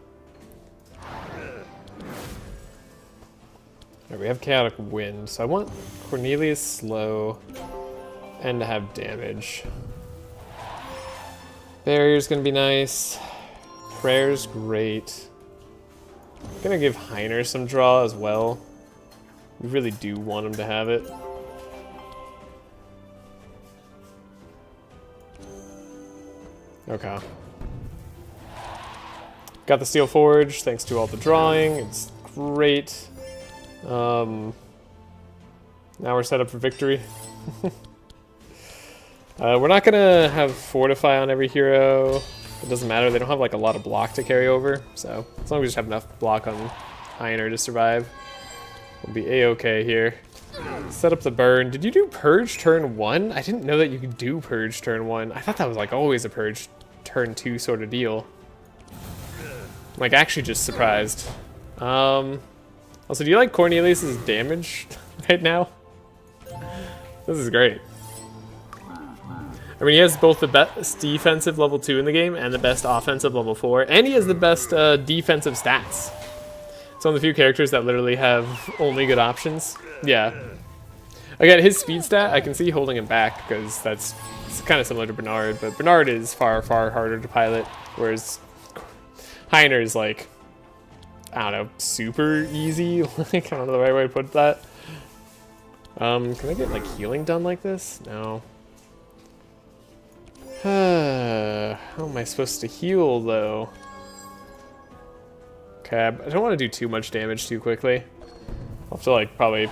Right, we have Chaotic Wind, so I want Cornelius slow and to have damage. Barrier's gonna be nice. Prayer's great. I'm gonna give Heiner some draw as well. We really do want him to have it. Okay. Got the Steel Forge thanks to all the drawing. It's great. Now we're set up for victory. We're not gonna have Fortify on every hero. It doesn't matter, they don't have like a lot of block to carry over, so as long as we just have enough block on Heiner to survive, we'll be a-okay here. Set up the burn. Did you do Purge turn 1? I didn't know that you could do Purge turn 1. I thought that was like always a Purge turn 2 sort of deal. I'm like actually just surprised. Also, do you like Cornelius's damage right now? This is great. I mean, he has both the best defensive level 2 in the game and the best offensive level 4, and he has the best defensive stats. It's one of the few characters that literally have only good options. Yeah. Again, his speed stat, I can see holding him back because that's kind of similar to Bernard, but Bernard is far, far harder to pilot, whereas Heiner is like, I don't know, super easy. Like, I don't know the right way to put that. Can I get like healing done like this? No. How am I supposed to heal though? Okay, I don't want to do too much damage too quickly. I'll have to like probably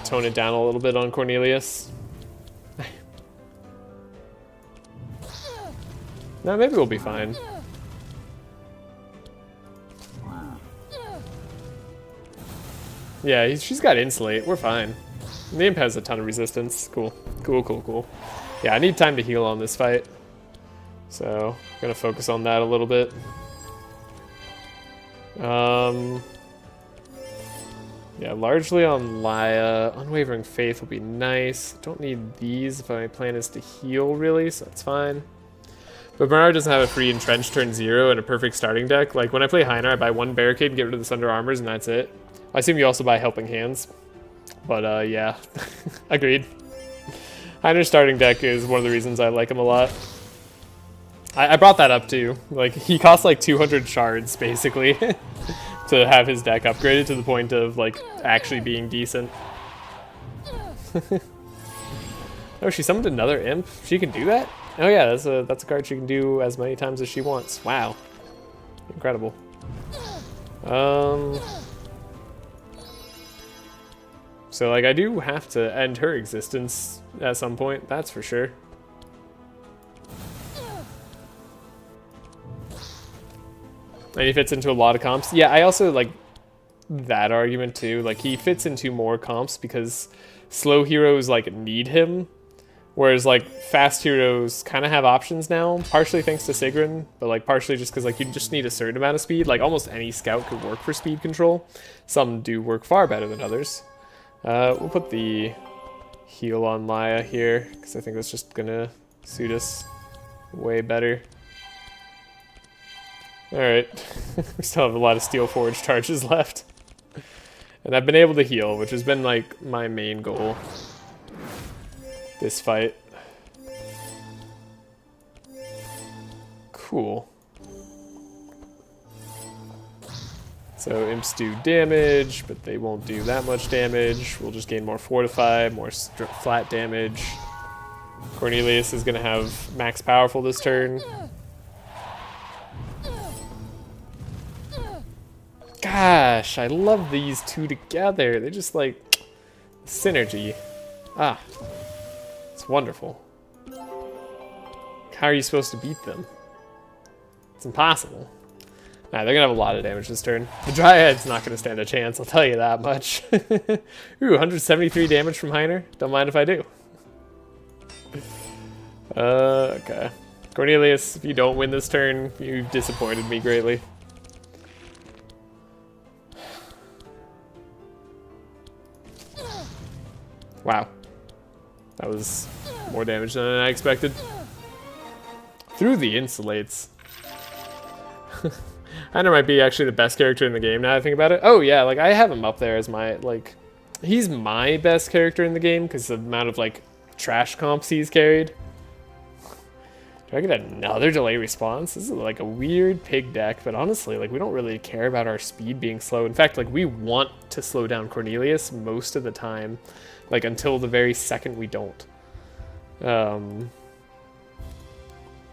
tone it down a little bit on Cornelius. No, maybe we'll be fine. Yeah, she's got Insulate. We're fine. The Imp has a ton of resistance. Cool. Cool, cool, cool. Yeah, I need time to heal on this fight. So, I'm gonna focus on that a little bit. Yeah, largely on Laia. Unwavering Faith will be nice. Don't need these if my plan is to heal, really, so that's fine. But Bernard doesn't have a free Entrenched turn 0 and a perfect starting deck. Like, when I play Heiner, I buy one Barricade and get rid of the Sunder Armors, and that's it. I assume you also buy Helping Hands. But, yeah. Agreed. Heiner's starting deck is one of the reasons I like him a lot. I brought that up too. Like, he costs like 200 shards, basically, to have his deck upgraded to the point of, like, actually being decent. Oh, she summoned another Imp? She can do that? Oh yeah, that's a card she can do as many times as she wants. Wow. Incredible. So, like, I do have to end her existence at some point, that's for sure. And he fits into a lot of comps. Yeah, I also like that argument too. Like, he fits into more comps because slow heroes like need him, whereas like fast heroes kind of have options now, partially thanks to Sigrun, but like partially just because like you just need a certain amount of speed. Like, almost any scout could work for speed control. Some do work far better than others. We'll put the heal on Laia here because I think that's just gonna suit us way better. Alright, we still have a lot of Steel Forge charges left. And I've been able to heal, which has been like my main goal this fight. Cool. So imps do damage, but they won't do that much damage. We'll just gain more Fortify, more flat damage. Cornelius is going to have max powerful this turn. Gosh, I love these two together. They're just like synergy. Ah, it's wonderful. How are you supposed to beat them? It's impossible. Nah, they're gonna have a lot of damage this turn. The Dryad's not gonna stand a chance, I'll tell you that much. Ooh, 173 damage from Heiner. Don't mind if I do. Okay. Cornelius, if you don't win this turn, you've disappointed me greatly. Wow. That was more damage than I expected. Through the insulates. Heiner might be actually the best character in the game now that I think about it. Oh yeah, like I have him up there as my, like, he's my best character in the game because of the amount of, like, trash comps he's carried. Do I get another delay response? This is like a weird pig deck, but honestly, like, we don't really care about our speed being slow. In fact, like, we want to slow down Cornelius most of the time, like, until the very second we don't. So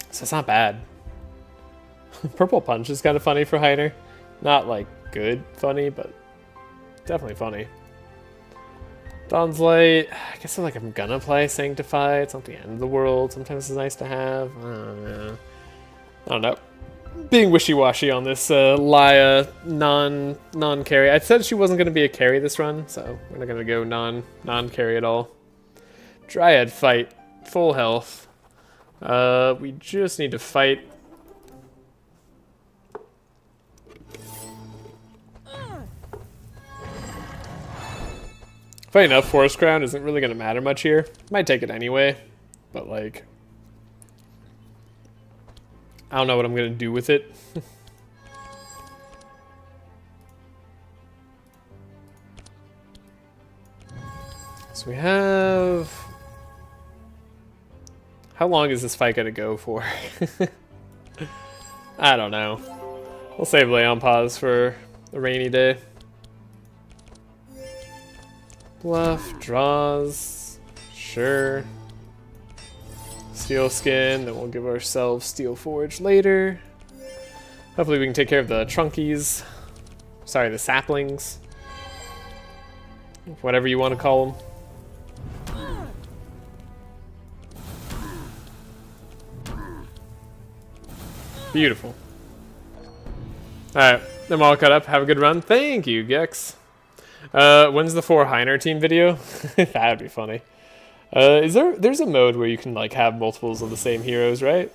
it's not bad. Purple Punch is kind of funny for Heiner. Not, like, good funny, but definitely funny. Dawn's Light. I guess I'm gonna play Sanctify. It's not the end of the world. Sometimes it's nice to have. I don't know. Being wishy-washy on this Laia non-carry. I said she wasn't gonna be a carry this run, so we're not gonna go non-carry at all. Dryad fight. Full health. We just need to fight. Funny enough, Forest Crown isn't really going to matter much here. Might take it anyway, but like, I don't know what I'm going to do with it. So we have... How long is this fight going to go for? I don't know. We'll save Lay on pause for a rainy day. Bluff, draws, sure. Steel Skin, then we'll give ourselves Steel Forge later. Hopefully we can take care of the trunkies. Sorry, the saplings. Whatever you want to call them. Beautiful. Alright, I'm all caught up. Have a good run. Thank you, Gex. When's the 4 Heiner team video? That'd be funny. There's a mode where you can like have multiples of the same heroes, right?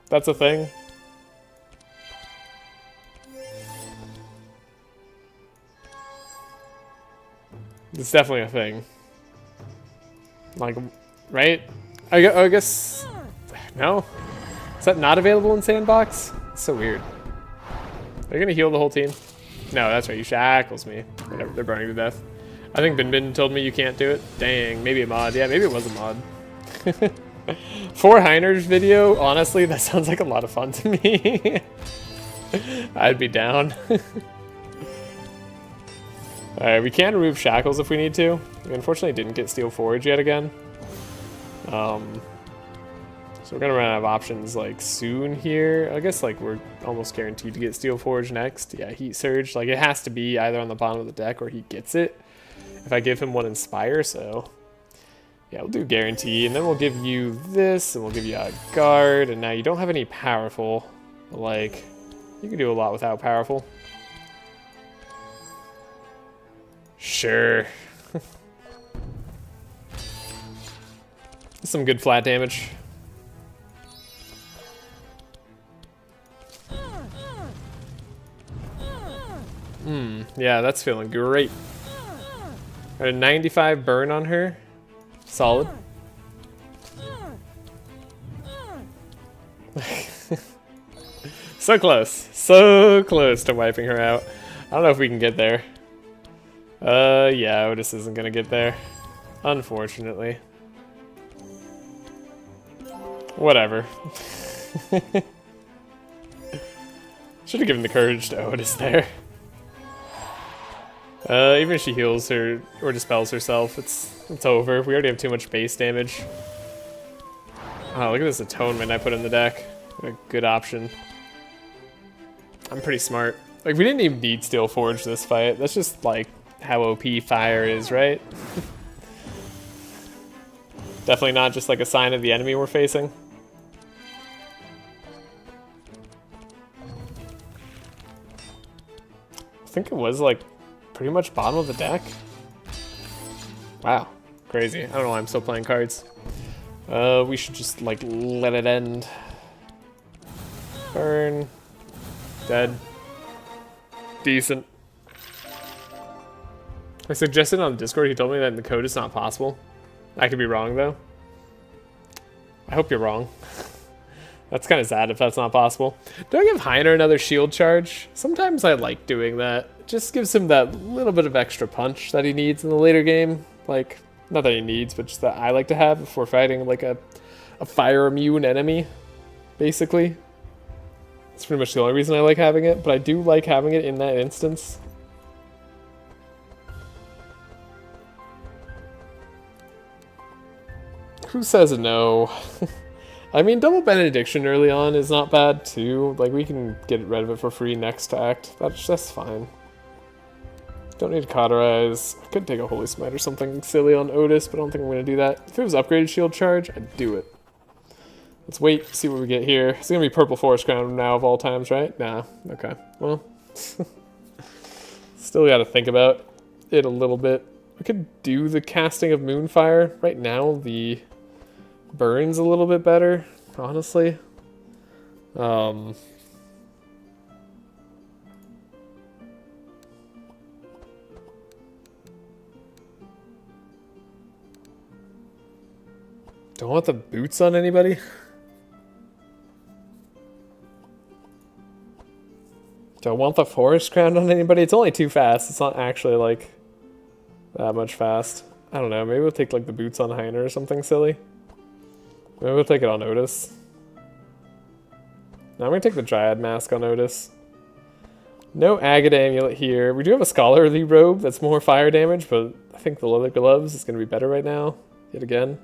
That's a thing. It's definitely a thing. Like, right? I guess... No? Is that not available in Sandbox? It's so weird. Are you gonna heal the whole team? No, that's right, you shackles me. Whatever, they're burning to death. I think Bin told me you can't do it. Dang, maybe a mod. Yeah, maybe it was a mod. 4 Heiner's video, honestly, that sounds like a lot of fun to me. I'd be down. Alright, we can remove shackles if we need to. We unfortunately didn't get Steel Forge yet again. So we're gonna run out of options like soon here. I guess like we're almost guaranteed to get Steel Forge next. Yeah, Heat Surge. Like it has to be either on the bottom of the deck or he gets it. If I give him one Inspire, so yeah, we'll do Guarantee, and then we'll give you this, and we'll give you a Guard, and now you don't have any Powerful. But like, you can do a lot without Powerful. Sure. Some good flat damage. Yeah, that's feeling great. Got a 95 burn on her. Solid. So close. So close to wiping her out. I don't know if we can get there. Yeah, Otis isn't gonna get there. Unfortunately. Whatever. Should have given the courage to Otis there. Even if she heals her or dispels herself, it's over. We already have too much base damage. Oh, look at this atonement I put in the deck. What a good option. I'm pretty smart. Like, we didn't even need Steel Forge this fight. That's just like how OP fire is, right? Definitely not just like a sign of the enemy we're facing. I think it was like pretty much bottom of the deck. Wow, crazy. I don't know why I'm still playing cards. We should just like let it end. Burn. Dead. Decent. I suggested on Discord, he told me that in the code it's not possible. I could be wrong though. I hope you're wrong. That's kind of sad if that's not possible. Do I give Heiner another shield charge? Sometimes I like doing that. It just gives him that little bit of extra punch that he needs in the later game. Like, not that he needs, but just that I like to have if we're fighting like a fire immune enemy, basically. That's pretty much the only reason I like having it, but I do like having it in that instance. Who says no? I mean, Double Benediction early on is not bad too. Like, we can get rid of it for free next act. That's fine. Don't need to cauterize. I could take a Holy Smite or something silly on Otis, but I don't think I'm going to do that. If it was upgraded shield charge, I'd do it. Let's wait, see what we get here. It's going to be Purple Forest Crown now of all times, right? Nah, okay. Well, still got to think about it a little bit. We could do the casting of Moonfire. Right now, the burn's a little bit better, honestly. Don't want the boots on anybody. Do I want the Forest Crown on anybody? It's only 2 fast. It's not actually like that much fast. I don't know. Maybe we'll take like the boots on Heiner or something silly. Maybe we'll take it on Otis. Now I'm going to take the Dryad Mask on Otis. No Agate Amulet here. We do have a Scholarly Robe that's more fire damage, but I think the Leather Gloves is going to be better right now. Yet again.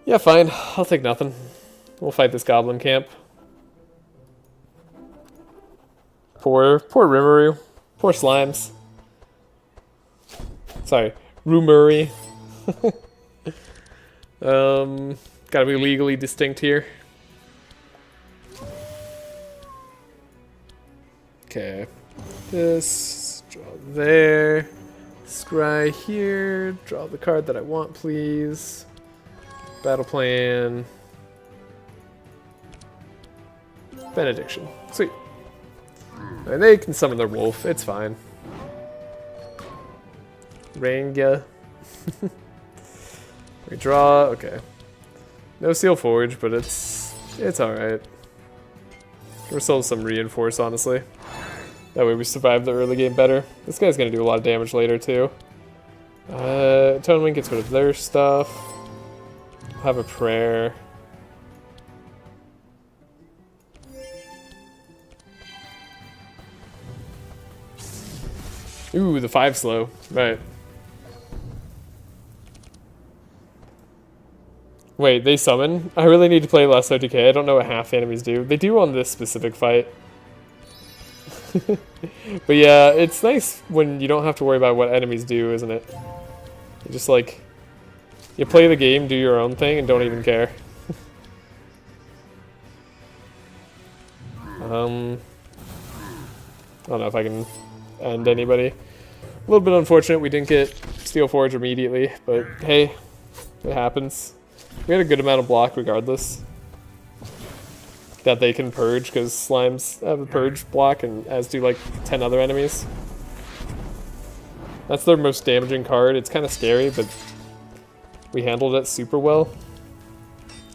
Yeah, fine. I'll take nothing. We'll fight this Goblin Camp. Poor Rimuru. Poor Slimes. Sorry, Rumuri. Gotta be legally distinct here. Okay. This, draw there. Scry here. Draw the card that I want, please. Battle plan. Benediction. Sweet. And they can summon their wolf. It's fine. Ranga. We draw. Okay. No Seal Forge, but it's alright. We're still some reinforce, honestly. That way we survive the early game better. This guy's gonna do a lot of damage later too. Atonement gets rid of their stuff. Have a prayer. Ooh, the 5 slow. Right. Wait, they summon? I really need to play less OTK. I don't know what half enemies do. They do on this specific fight. But yeah, it's nice when you don't have to worry about what enemies do, isn't it? You just like... You play the game, do your own thing, and don't even care. I don't know if I can end anybody. A little bit unfortunate we didn't get Steel Forge immediately, but hey, it happens. We had a good amount of block regardless. That they can purge, because slimes have a purge block, and as do like 10 other enemies. That's their most damaging card. It's kind of scary, but we handled it super well.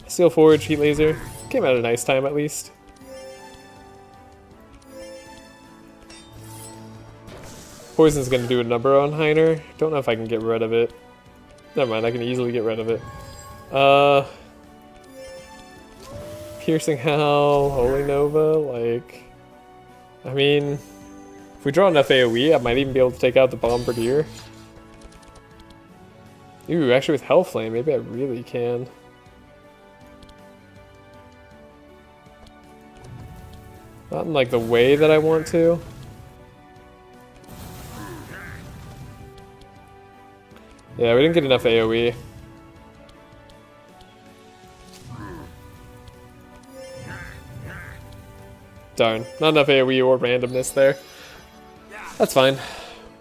Steel Forge, Heat Laser, came out a nice time at least. Poison's gonna do a number on Heiner. Don't know if I can get rid of it. Never mind, I can easily get rid of it. Piercing Hell, Holy Nova, like... I mean... If we draw enough AoE, I might even be able to take out the Bombardier. Ooh, actually with Hellflame, maybe I really can. Not in like the way that I want to. Yeah, we didn't get enough AoE. Darn, not enough AoE or randomness there. That's fine.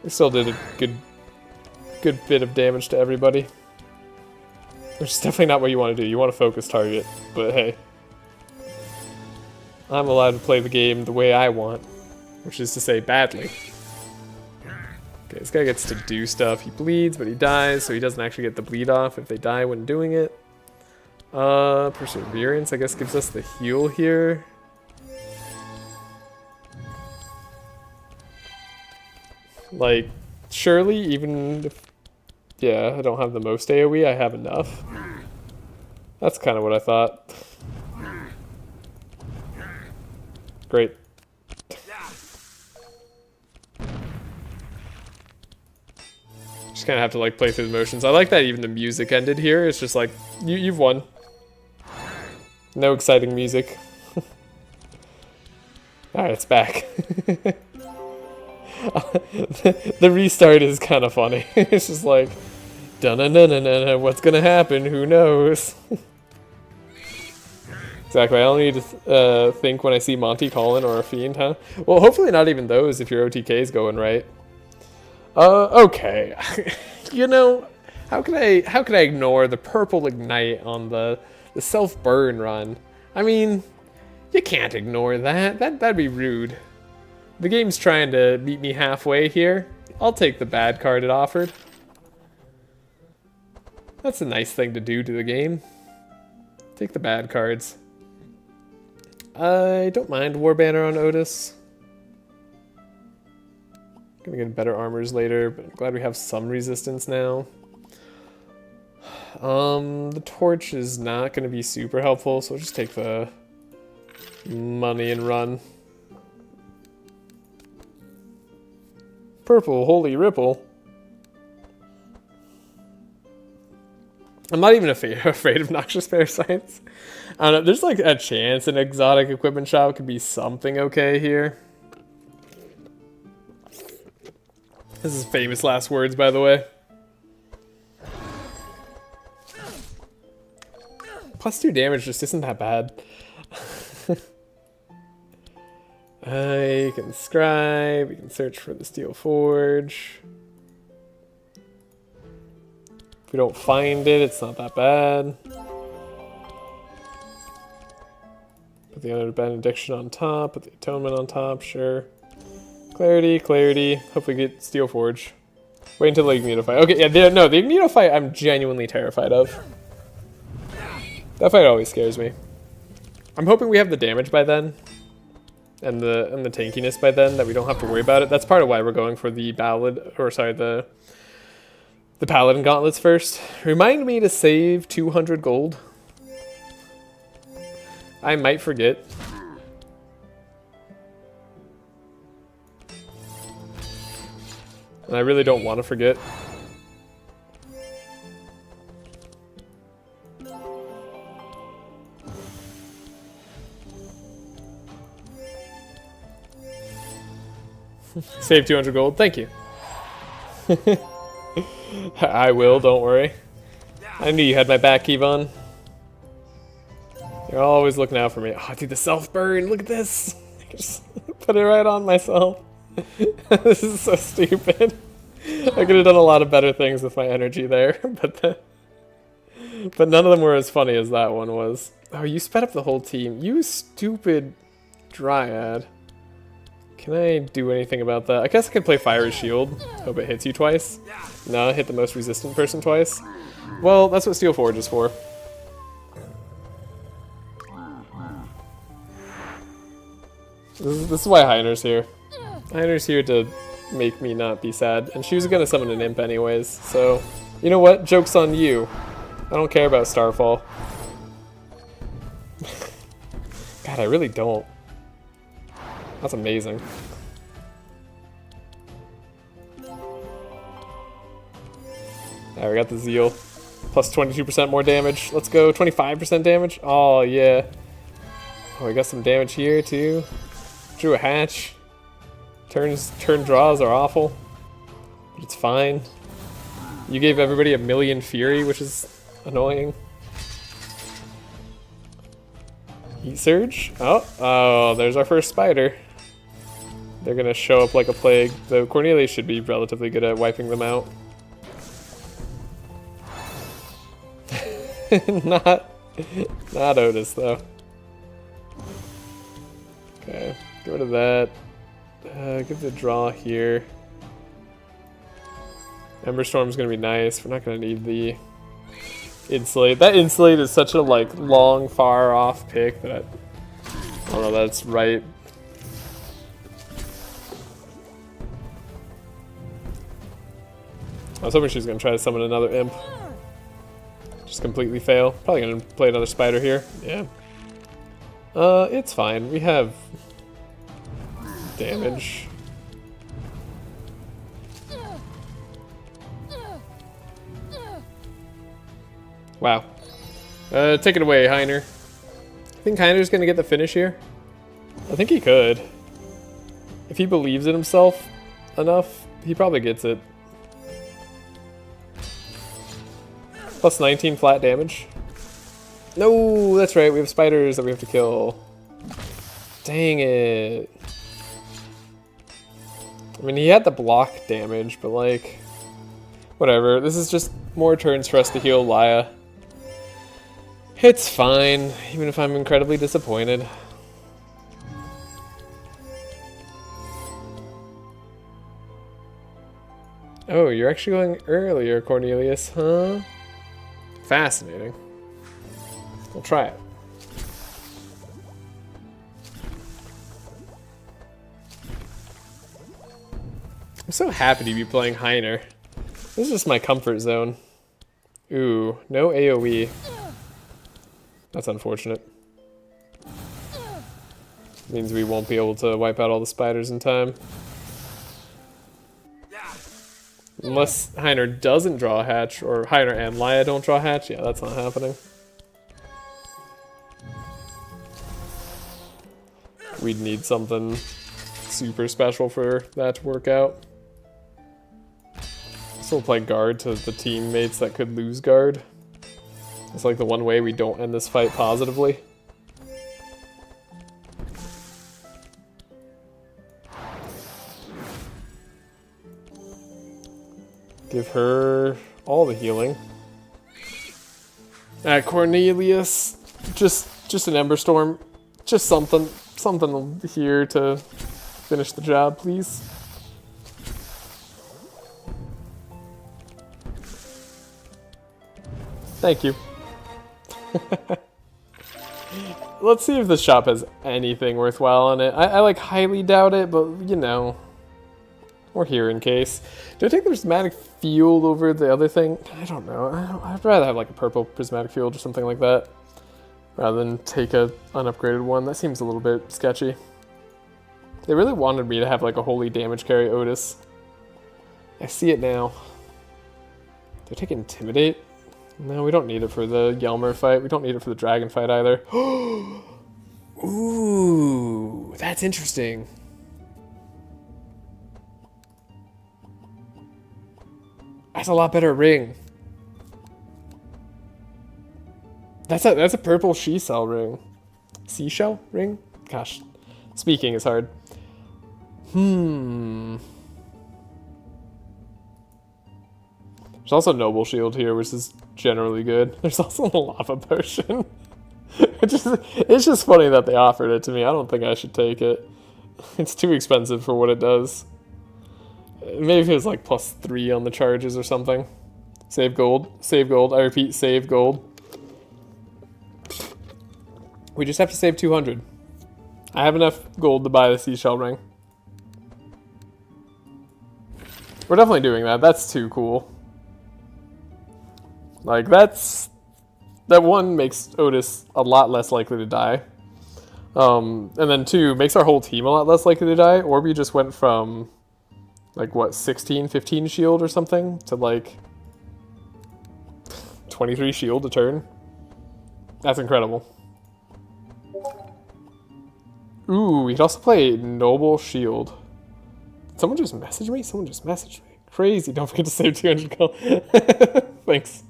We still did a good bit of damage to everybody. Which is definitely not what you want to do. You want to focus target, but hey. I'm allowed to play the game the way I want, which is to say badly. Okay, this guy gets to do stuff. He bleeds, but he dies, so he doesn't actually get the bleed off if they die when doing it. Perseverance, I guess, gives us the heal here. Like, surely, even if, yeah, I don't have the most AoE, I have enough. That's kind of what I thought. Great. Just kind of have to like play through the motions. I like that even the music ended here. It's just like, you've won. No exciting music. Alright, it's back. The restart is kind of funny. It's just like, dun-dun-dun-dun-dun, what's gonna happen? Who knows? Exactly, I only need to think when I see Monty Collin or a Fiend, huh? Well, hopefully not even those if your OTK's going right. Okay. You know, how can I ignore the purple ignite on the self-burn run? I mean, you can't ignore that. That'd be rude. The game's trying to meet me halfway here. I'll take the bad card it offered. That's a nice thing to do to the game. Take the bad cards. I don't mind War Banner on Otis. Gonna get better armors later, but I'm glad we have some resistance now. The torch is not gonna be super helpful, so we'll just take the money and run. Purple, holy ripple. I'm not even afraid of noxious parasites. I don't know, there's like a chance an exotic equipment shop could be something okay here. This is famous last words, by the way. +2 damage just isn't that bad. I can scribe, we can search for the Steel Forge. If we don't find it, it's not that bad. Put the Utter Benediction on top, put the Atonement on top, sure. Clarity, clarity. Hopefully get Steel Forge. Wait until the Ignitofy. Okay, yeah, no, the Ignitofy I'm genuinely terrified of. That fight always scares me. I'm hoping we have the damage by then. And the tankiness by then, that we don't have to worry about it. That's part of why we're going for the Ballad, or sorry, the Paladin Gauntlets first. Remind me to save 200 gold. I might forget. And I really don't want to forget. Save 200 gold, thank you. I will, don't worry. I knew you had my back, Kevon. You're always looking out for me. Oh, dude, the self-burn, look at this. I just put it right on myself. This is so stupid. I could have done a lot of better things with my energy there, but none of them were as funny as that one was. Oh, you sped up the whole team. You stupid Dryad. Can I do anything about that? I guess I could play Fiery Shield. Hope it hits you twice. No, hit the most resistant person twice. Well, that's what Steel Forge is for. This is why Heiner's here. Heiner's here to make me not be sad. And she was gonna summon an imp anyways, so... You know what? Joke's on you. I don't care about Starfall. God, I really don't. That's amazing. Alright, we got the Zeal. Plus 22% more damage. Let's go, 25% damage. Oh, yeah. Oh, we got some damage here, too. Drew a hatch. Turn draws are awful. But it's fine. You gave everybody 1,000,000 Fury, which is annoying. Heat Surge. Oh, there's our first spider. They're gonna show up like a plague, though Cornelius should be relatively good at wiping them out. Not Otis, though. Okay, get rid of that. Give the draw here. Ember Storm's gonna be nice. We're not gonna need the Insulate. That Insulate is such a like long, far off pick that I don't know that's right. I was hoping she was gonna try to summon another imp. Just completely fail. Probably gonna play another spider here. Yeah. It's fine. We have damage. Wow. Take it away, Heiner. I think Heiner's gonna get the finish here. I think he could. If he believes in himself, enough? He probably gets it. Plus 19 flat damage. No, that's right, we have spiders that we have to kill. Dang it. I mean, he had the block damage, but like... Whatever, this is just more turns for us to heal Laia. It's fine, even if I'm incredibly disappointed. Oh, you're actually going earlier, Cornelius, huh? Fascinating. We'll try it. I'm so happy to be playing Heiner. This is just my comfort zone. Ooh, no AoE. That's unfortunate. Means we won't be able to wipe out all the spiders in time. Unless Heiner doesn't draw a hatch, or Heiner and Laia don't draw a hatch. Yeah, that's not happening. We'd need something super special for that to work out. Still play guard to the teammates that could lose guard. It's like the one way we don't end this fight positively. Give her all the healing. Cornelius, just an Ember Storm, just something here to finish the job, please. Thank you. Let's see if this shop has anything worthwhile on it. I like highly doubt it, but you know, we're here in case. Do I take the prismatic field over the other thing? I don't know. I'd rather have like a purple prismatic field or something like that, rather than take a unupgraded one. That seems a little bit sketchy. They really wanted me to have like a holy damage carry Otis. I see it now. Do I take Intimidate? No, we don't need it for the Yelmer fight. We don't need it for the dragon fight either. Ooh, that's interesting. That's a lot better ring. That's a purple she-cell ring. Seashell ring? Gosh, speaking is hard. There's also Noble Shield here, which is generally good. There's also a Lava Potion. It's just funny that they offered it to me. I don't think I should take it. It's too expensive for what it does. Maybe if it was like +3 on the charges or something. Save gold. Save gold. I repeat, save gold. We just have to save 200. I have enough gold to buy the seashell ring. We're definitely doing that. That's too cool. Like, that one makes Otis a lot less likely to die. And then 2, makes our whole team a lot less likely to die. Orby just went from, like, what, 16, 15 shield or something to, like, 23 shield a turn. That's incredible. Ooh, we could also play Noble Shield. Did someone just message me? Someone just messaged me. Crazy. Don't forget to save 200 gold. Thanks.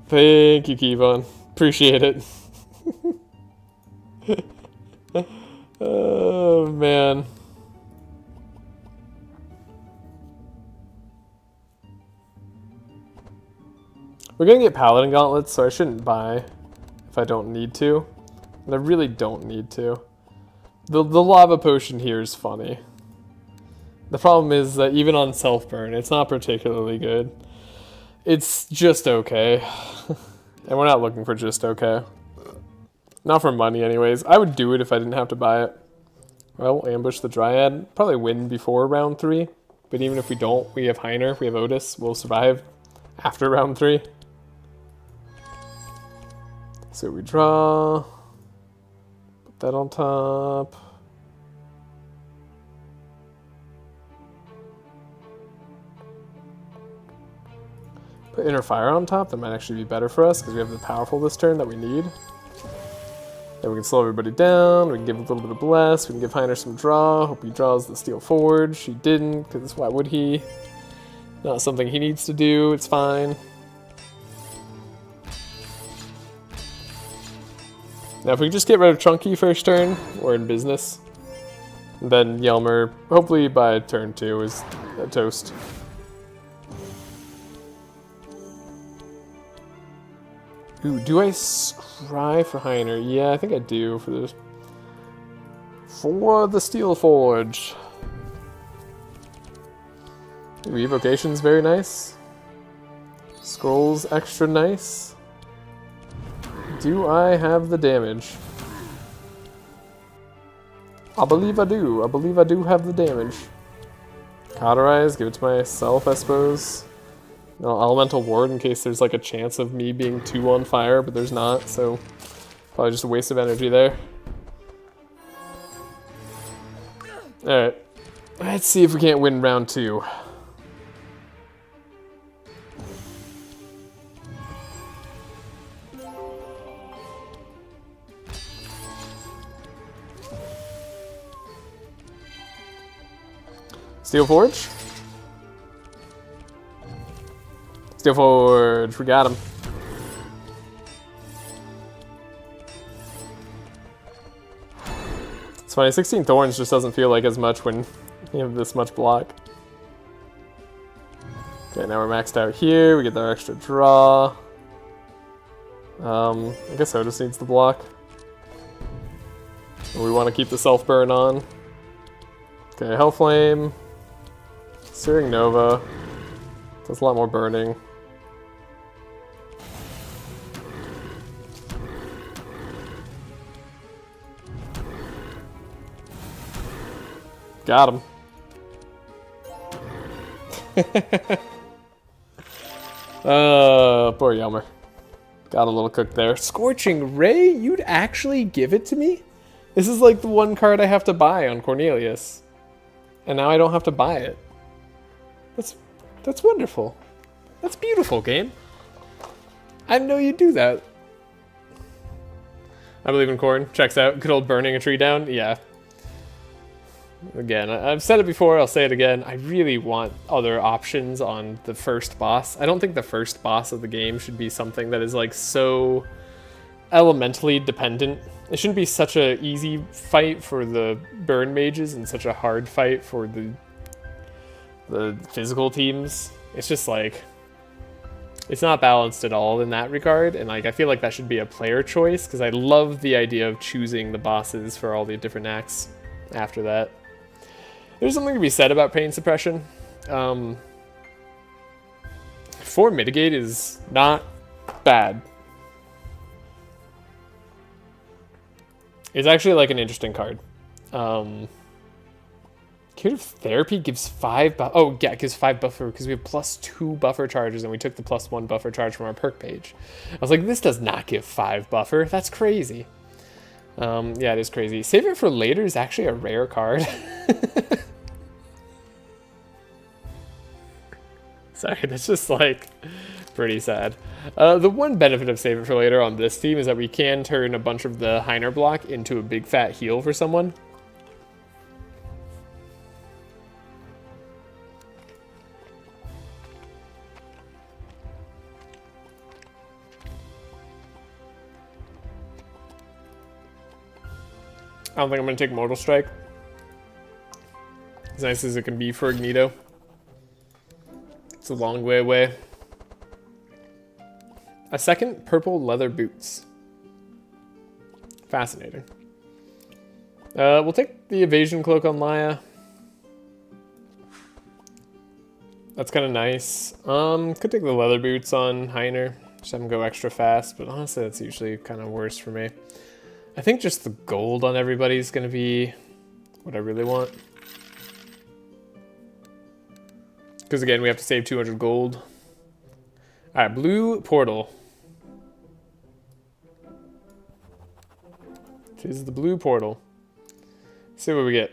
Thank you, Kevon. Appreciate it. Oh, man. We're gonna get Paladin Gauntlets, so I shouldn't buy if I don't need to. And I really don't need to. The Lava Potion here is funny. The problem is that even on self-burn, it's not particularly good. It's just okay. And we're not looking for just okay. Not for money anyways. I would do it if I didn't have to buy it. Well, we'll ambush the Dryad. Probably win before round 3. But even if we don't, we have Heiner, we have Otis. We'll survive after round 3. So we draw. Put that on top. Put Inner Fire on top. That might actually be better for us because we have the powerful this turn that we need. Then we can slow everybody down. We can give a little bit of bless. We can give Heiner some draw. Hope he draws the Steel Forge. He didn't, because why would he? Not something he needs to do. It's fine. Now, if we just get rid of Chunky first turn, we're in business. And then Yelmer, hopefully by turn 2, is a toast. Ooh, do I scry for Heiner? Yeah, I think I do for this. For the Steel Forge. Ooh, Evocation's very nice. Scroll's extra nice. Do I have the damage? I believe I do. I believe I do have the damage. Cauterize, give it to myself, I suppose. No, Elemental Ward in case there's like a chance of me being 2 on fire, but there's not, so probably just a waste of energy there. Alright. Let's see if we can't win round 2. Steel Forge? Steel Forge, we got him. It's funny, 16 Thorns just doesn't feel like as much when you have this much block. Okay, now we're maxed out here, we get our extra draw. I guess Otis needs the block. We want to keep the self-burn on. Okay, Hellflame. Searing Nova. Does a lot more burning. Got him. Poor Yelmer. Got a little cooked there. Scorching Ray? You'd actually give it to me? This is like the one card I have to buy on Cornelius. And now I don't have to buy it. That's wonderful. That's beautiful, game. I didn't know you'd do that. I believe in corn. Checks out. Good old burning a tree down. Yeah. Again, I've said it before, I'll say it again. I really want other options on the first boss. I don't think the first boss of the game should be something that is like so elementally dependent. It shouldn't be such an easy fight for the burn mages and such a hard fight for the physical teams. It's just like, it's not balanced at all in that regard, and like I feel like that should be a player choice, because I love the idea of choosing the bosses for all the different acts after that. There's something to be said about pain suppression. 4 mitigate is not bad. It's actually like an interesting card. Curative Therapy gives 5 oh yeah, it gives 5 buffer because we have +2 buffer charges and we took the +1 buffer charge from our perk page. I was like, this does not give 5 buffer. That's crazy. Yeah, it is crazy. Save It for Later is actually a rare card. Sorry, that's just like pretty sad. The one benefit of Save It for Later on this team is that we can turn a bunch of the Heiner block into a big fat heal for someone. I don't think I'm going to take Mortal Strike. As nice as it can be for Ignito. It's a long way away. A second purple leather boots. Fascinating. We'll take the evasion cloak on Laia. That's kind of nice. Could take the leather boots on Heiner. Just have him go extra fast, but honestly that's usually kind of worse for me. I think just the gold on everybody is going to be what I really want. Because again, we have to save 200 gold. Alright, blue portal. This is the blue portal. Let's see what we get.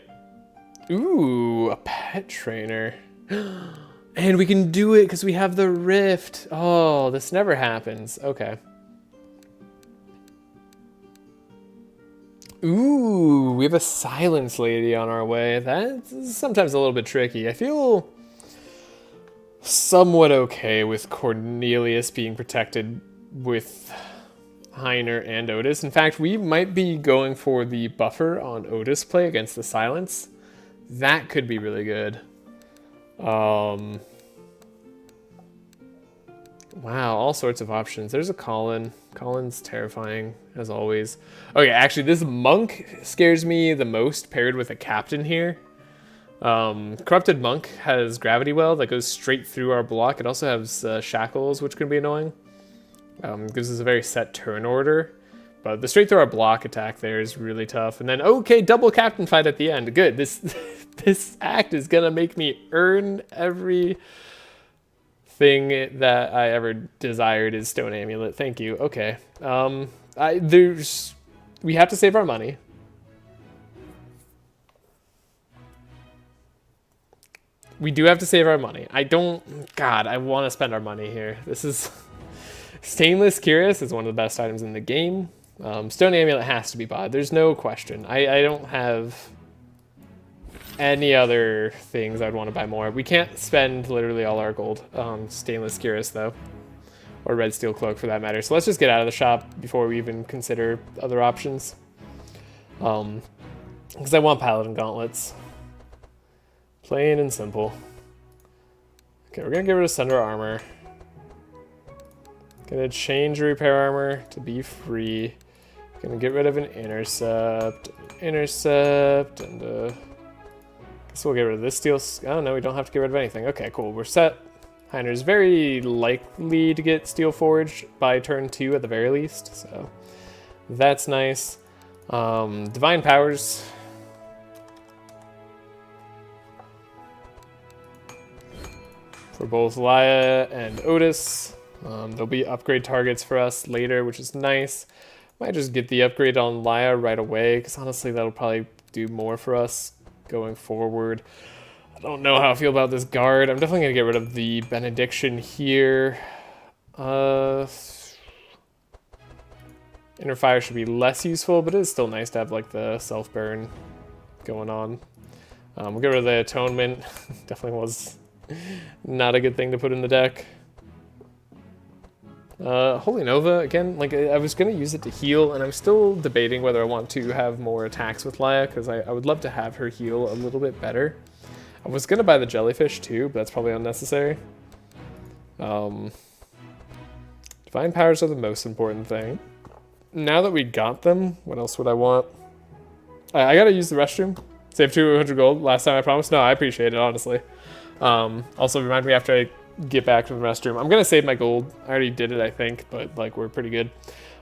Ooh, a pet trainer. And we can do it because we have the rift. Oh, this never happens. Okay. Ooh, we have a silence lady on our way. That's sometimes a little bit tricky. I feel somewhat okay with Cornelius being protected with Heiner and Otis. In fact, we might be going for the buffer on Otis play against the silence. That could be really good. Wow, all sorts of options. There's a Colin. Colin's terrifying, as always. Okay, actually, this monk scares me the most paired with a captain here. Corrupted Monk has Gravity Well that goes straight through our block. It also has Shackles, which can be annoying. Gives us a very set turn order. But the straight through our block attack there is really tough. And then, okay, double captain fight at the end. Good. This act is going to make me earn every thing that I ever desired is Stone Amulet. Thank you. Okay. We have to save our money. We do have to save our money. God, I want to spend our money here. This is... Stainless Cuirass is one of the best items in the game. Stone Amulet has to be bought. There's no question. I don't have any other things I'd want to buy more. We can't spend literally all our gold on Stainless Cuirass, though. Or Red Steel Cloak, for that matter. So let's just get out of the shop before we even consider other options. Because I want Paladin Gauntlets. Plain and simple. Okay, we're gonna get rid of Sunder Armor. Gonna change Repair Armor to be free. Gonna get rid of an Intercept, and guess we'll get rid of this steel. Oh no, we don't have to get rid of anything. Okay, cool, we're set. Heiner's very likely to get Steel Forged by turn 2 at the very least, so that's nice. Divine Powers. For both Laia and Otis. There'll be upgrade targets for us later, which is nice. Might just get the upgrade on Laia right away, because honestly that'll probably do more for us going forward. I don't know how I feel about this guard. I'm definitely going to get rid of the Benediction here. Inner Fire should be less useful, but it is still nice to have like the self-burn going on. We'll get rid of the Atonement. Definitely was not a good thing to put in the deck. Holy Nova, again, like I was going to use it to heal, and I'm still debating whether I want to have more attacks with Laia, because I would love to have her heal a little bit better. I was going to buy the Jellyfish too, but that's probably unnecessary. Divine Powers are the most important thing. Now that we got them, what else would I want? I gotta use the restroom. Save 200 gold last time I promised. No, I appreciate it, honestly. Also, remind me after I get back from the restroom. I'm going to save my gold. I already did it, I think, but like we're pretty good.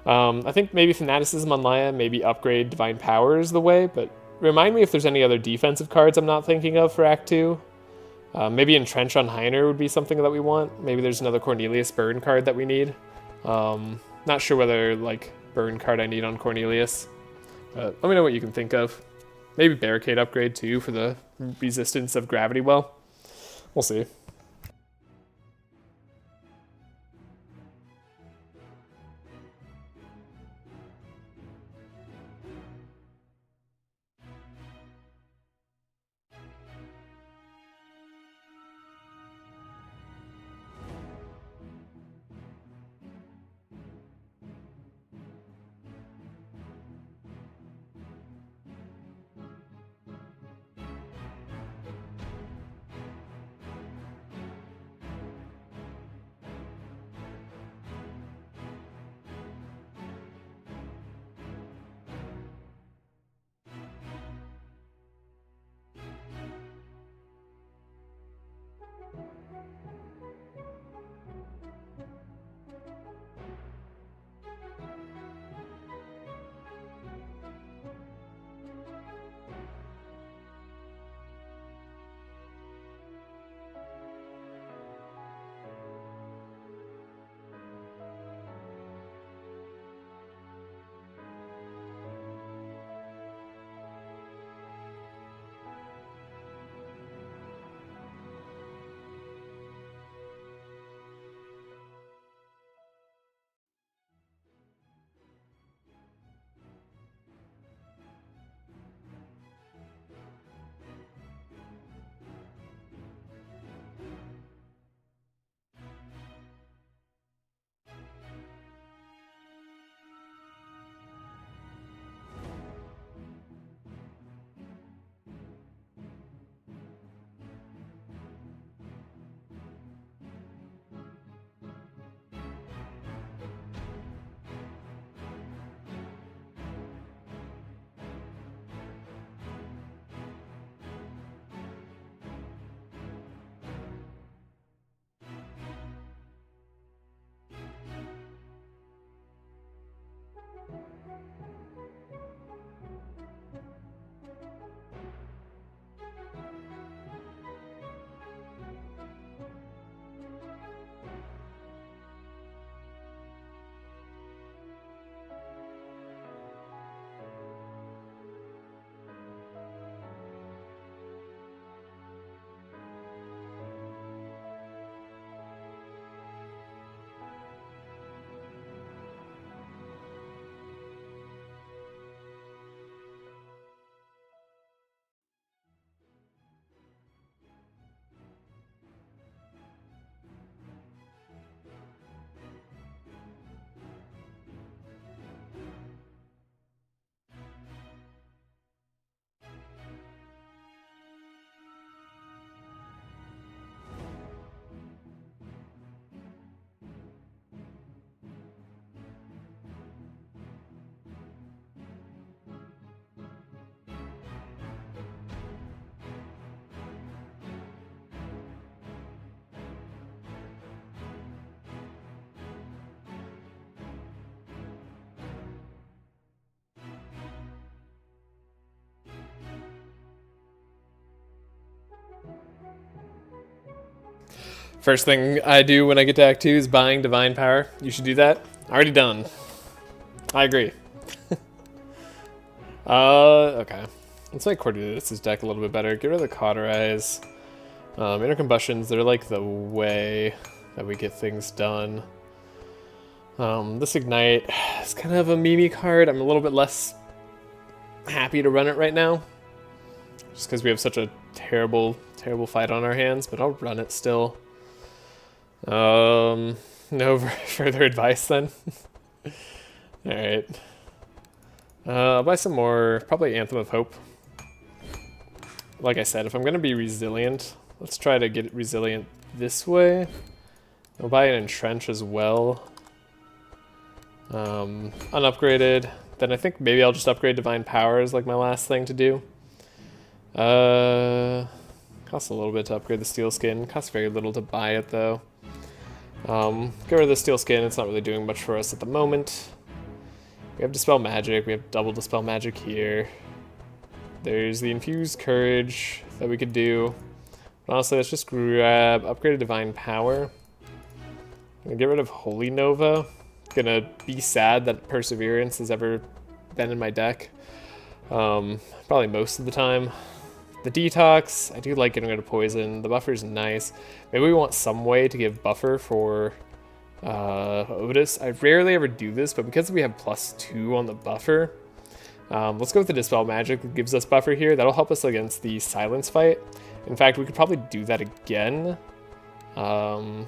I think maybe Fanaticism on Laia, maybe upgrade Divine Power is the way, but remind me if there's any other defensive cards I'm not thinking of for Act 2. Maybe Entrench on Heiner would be something that we want. Maybe there's another Cornelius burn card that we need. Not sure whether like burn card I need on Cornelius. Let me know what you can think of. Maybe Barricade upgrade too for the resistance of Gravity Well. We'll see. First thing I do when I get to Act 2 is buying Divine Power. You should do that. Already done. I agree. Okay. Let's make Cordelis' deck a little bit better. Get rid of the Cauterize. Inner Combustions, they're like the way that we get things done. This Ignite is kind of a meme card. I'm a little bit less happy to run it right now. Just because we have such a terrible, terrible fight on our hands, but I'll run it still. No further advice then. Alright. I'll buy some more, probably Anthem of Hope. Like I said, if I'm going to be resilient, let's try to get resilient this way. I'll buy an Entrench as well. Unupgraded. Then I think maybe I'll just upgrade Divine Power as like my last thing to do. Costs a little bit to upgrade the Steel Skin. Costs very little to buy it though. Get rid of the Steel Skin, it's not really doing much for us at the moment. We have Dispel Magic, we have double Dispel Magic here. There's the Infused Courage that we could do. But honestly, let's just grab Upgraded Divine Power. Gonna get rid of Holy Nova. Gonna be sad that Perseverance has ever been in my deck. Probably most of the time. The Detox, I do like getting rid of Poison. The Buffer's nice. Maybe we want some way to give Buffer for Otis. I rarely ever do this, but because we have +2 on the Buffer, let's go with the Dispel Magic that gives us Buffer here. That'll help us against the Silence fight. In fact, we could probably do that again. Yeah,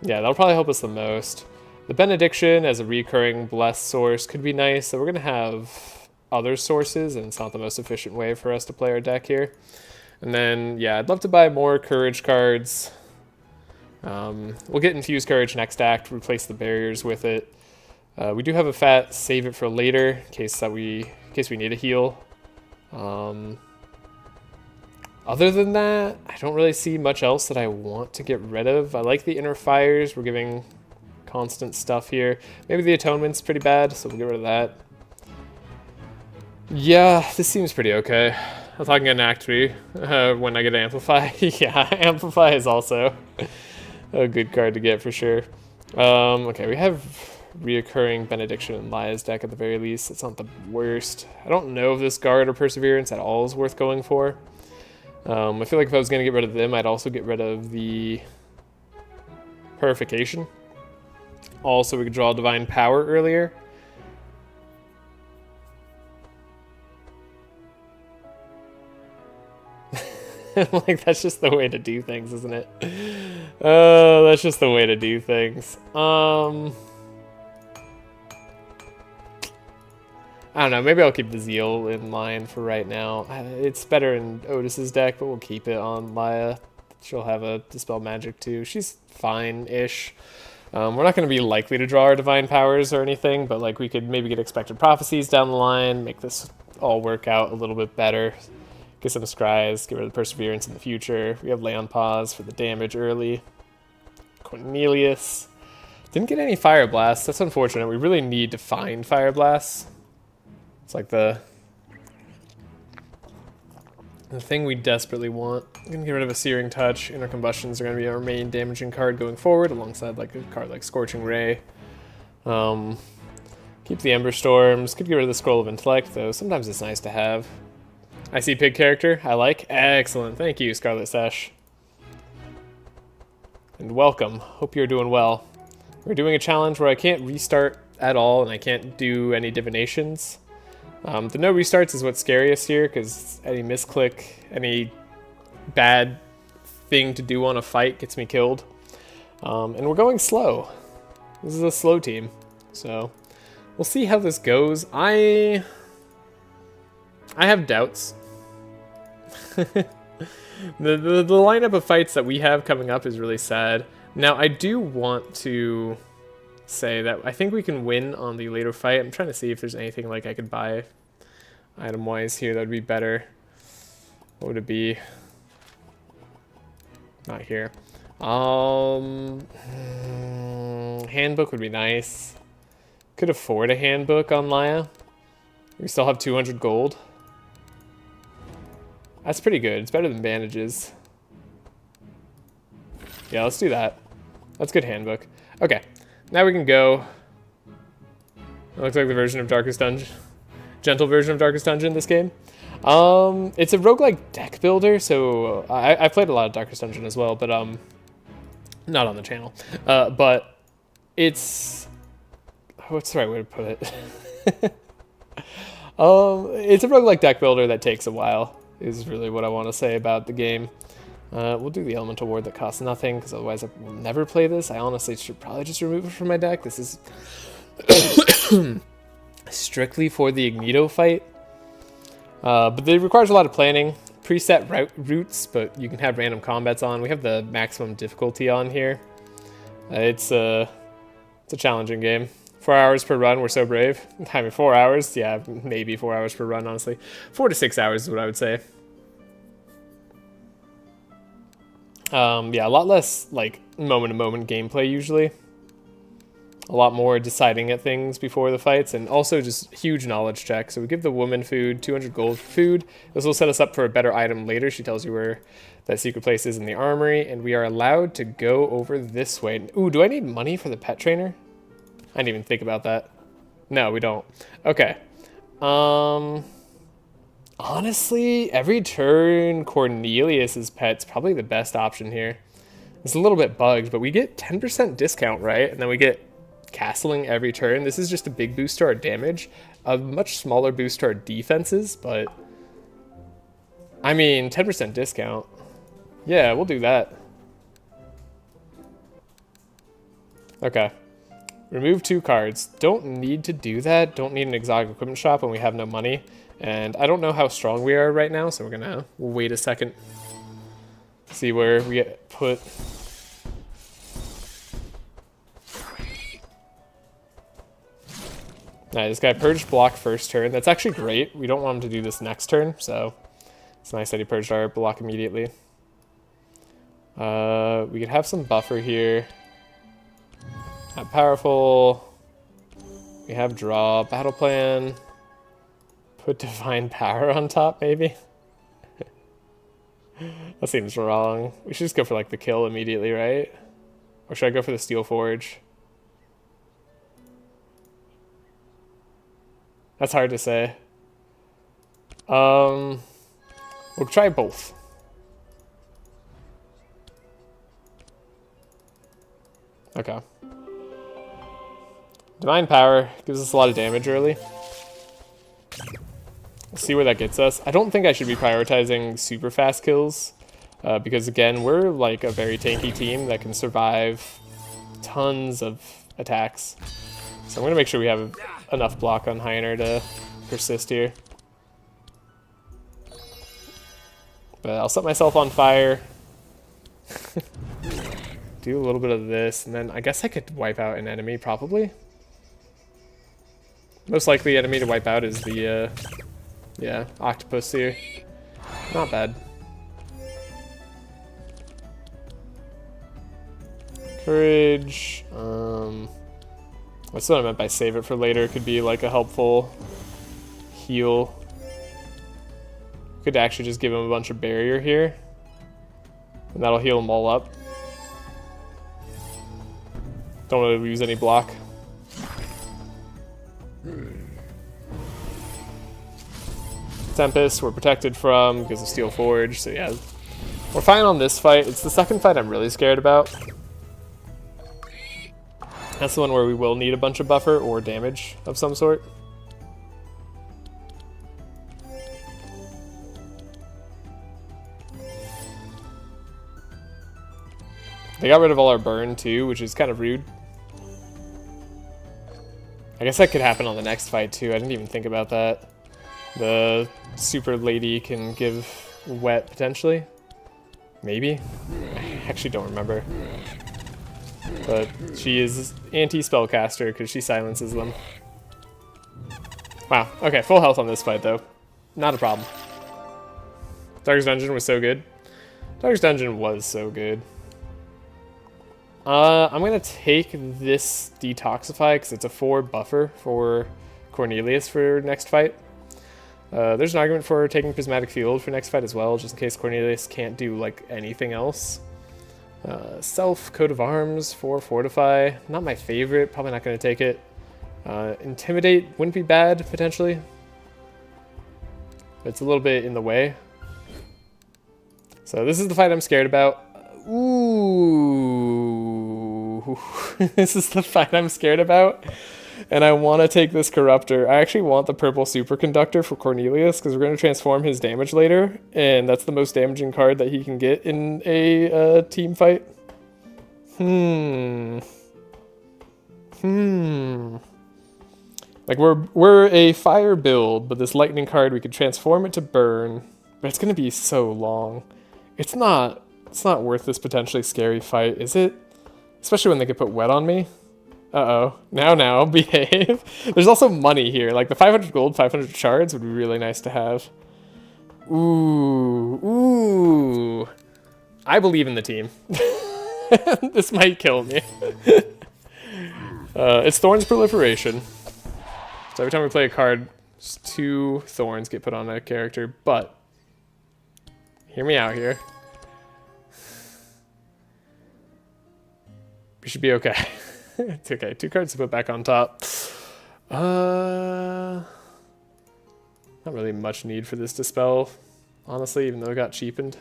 that'll probably help us the most. The Benediction as a recurring Bless source could be nice, so we're going to have other sources, and it's not the most efficient way for us to play our deck here. And then, yeah, I'd love to buy more Courage cards. We'll get Infused Courage next act, replace the barriers with it. We do have a fat save it for later, in case we need a heal. Other than that, I don't really see much else that I want to get rid of. I like the Inner Fires, we're giving constant stuff here. Maybe the Atonement's pretty bad, so we'll get rid of that. Yeah, this seems pretty okay. I'll talk again in Act 3 when I get Amplify. Yeah, Amplify is also a good card to get for sure. Okay, we have reoccurring Benediction in Laia's deck at the very least. It's not the worst. I don't know if this Guard or Perseverance at all is worth going for. I feel like if I was going to get rid of them, I'd also get rid of the Purification. Also, we could draw Divine Power earlier. Like, that's just the way to do things, isn't it? That's just the way to do things. I don't know, maybe I'll keep the Zeal in line for right now. It's better in Otis's deck, but we'll keep it on Laia. She'll have a Dispel Magic too. She's fine-ish. We're not going to be likely to draw our Divine Powers or anything, but like we could maybe get Expected Prophecies down the line, make this all work out a little bit better. Get some Scries, get rid of the Perseverance in the future. We have Lay on Pause for the damage early. Cornelius. Didn't get any Fire Blasts. That's unfortunate. We really need to find Fire Blasts. It's like the thing we desperately want. I'm going to get rid of a Searing Touch. Inner Combustions are going to be our main damaging card going forward, alongside like a card like Scorching Ray. Keep the Ember Storms. Could get rid of the Scroll of Intellect, though sometimes it's nice to have. I see Pig character. I like. Excellent. Thank you, Scarlet Sash. And welcome. Hope you're doing well. We're doing a challenge where I can't restart at all, and I can't do any divinations. The no restarts is what's scariest here, because any misclick, any bad thing to do on a fight gets me killed. And we're going slow. This is a slow team, so we'll see how this goes. I have doubts. the lineup of fights that we have coming up is really sad. Now, I do want to say that I think we can win on the later fight. I'm trying to see if there's anything like I could buy item-wise here that would be better. What would it be? Not here. Handbook would be nice. Could afford a handbook on Laia. We still have 200 gold. That's pretty good. It's better than bandages. Yeah, let's do that. That's good handbook. Okay, now we can go. It looks like the version of Darkest Dungeon. Gentle version of Darkest Dungeon in this game. It's a roguelike deck builder, so I played a lot of Darkest Dungeon as well, but not on the channel. But it's... What's the right way to put it? It's a roguelike deck builder that takes a while, is really what I want to say about the game. We'll do the Elemental Ward that costs nothing, because otherwise I will never play this. I honestly should probably just remove it from my deck. This is strictly for the Ignito fight. But it requires a lot of planning. Preset routes, but you can have random combats on. We have the maximum difficulty on here. It's a challenging game. 4 hours per run, we're so brave. I mean, 4 hours? Yeah, maybe 4 hours per run, honestly. 4 to 6 hours is what I would say. Yeah, a lot less, like, moment-to-moment gameplay, usually. A lot more deciding at things before the fights, and also just huge knowledge check. So we give the woman food, 200 gold for food. This will set us up for a better item later. She tells you where that secret place is in the armory, and we are allowed to go over this way. Ooh, do I need money for the pet trainer? I didn't even think about that. No, we don't. Okay. Honestly, every turn Cornelius's pet's probably the best option here. It's a little bit bugged, but we get 10% discount, right? And then we get castling every turn. This is just a big boost to our damage, a much smaller boost to our defenses, but I mean, 10% discount. Yeah, we'll do that. Okay. Remove 2 cards. Don't need to do that. Don't need an exotic equipment shop when we have no money. And I don't know how strong we are right now, so we're gonna wait a second. See where we get put. Alright, this guy purged block first turn. That's actually great. We don't want him to do this next turn, so it's nice that he purged our block immediately. We could have some buffer here. Not powerful. We have draw, battle plan. Put divine power on top, maybe. That seems wrong. We should just go for like the kill immediately, right? Or should I go for the steel forge? That's hard to say. We'll try both. Okay. Divine Power gives us a lot of damage early. Let's see where that gets us. I don't think I should be prioritizing super fast kills, because again, we're like a very tanky team that can survive tons of attacks. So I'm going to make sure we have enough block on Heiner to persist here. But I'll set myself on fire. Do a little bit of this, and then I guess I could wipe out an enemy, probably. Most likely enemy to wipe out is the, yeah, octopus here. Not bad. Courage. That's what I meant by save it for later. Could be like a helpful heal. Could actually just give him a bunch of barrier here. And that'll heal them all up. Don't want to use any block. Tempest, we're protected from because of Steel Forge, so yeah. We're fine on this fight. It's the second fight I'm really scared about. That's the one where we will need a bunch of buffer or damage of some sort. They got rid of all our burn too, which is kind of rude. I guess that could happen on the next fight too. I didn't even think about that. The super lady can give wet potentially. Maybe? I actually don't remember. But she is anti-spellcaster because she silences them. Wow, okay, full health on this fight though. Not a problem. Darkest Dungeon was so good. Darkest Dungeon was so good. I'm gonna take this Detoxify because it's a 4 buffer for Cornelius for next fight. There's an argument for taking Prismatic Field for next fight as well, just in case Cornelius can't do like anything else. Self, Coat of Arms for Fortify. Not my favorite, probably not going to take it. Intimidate wouldn't be bad, potentially. It's a little bit in the way. So this is the fight I'm scared about. Ooh. This is the fight I'm scared about. And I want to take this Corruptor. I actually want the purple Superconductor for Cornelius because we're going to transform his damage later. And that's the most damaging card that he can get in a team fight. Like we're a fire build, but this lightning card, we could transform it to burn. But it's going to be so long. It's not worth this potentially scary fight, is it? Especially when they could put wet on me. Uh-oh. Now, behave. There's also money here. Like, the 500 gold, 500 shards would be really nice to have. Ooh. I believe in the team. This might kill me. It's Thorns Proliferation. So every time we play a card, 2 Thorns get put on a character, but... hear me out here. We should be okay. It's okay. 2 cards to put back on top. Not really much need for this Dispel, honestly, even though it got cheapened.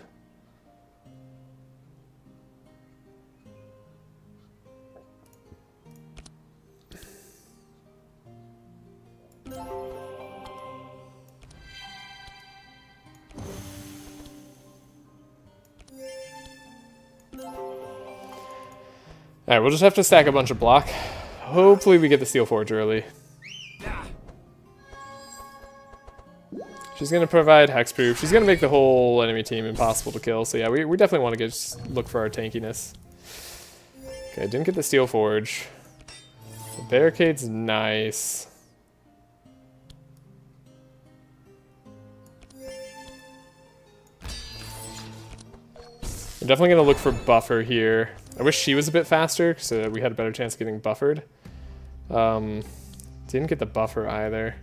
Alright, we'll just have to stack a bunch of block. Hopefully we get the Steel Forge early. She's going to provide hexproof. She's going to make the whole enemy team impossible to kill. So yeah, we definitely want to look for our tankiness. Okay, didn't get the Steel Forge. The barricade's nice. We're definitely going to look for buffer here. I wish she was a bit faster so that we had a better chance of getting buffered. Didn't get the buffer either.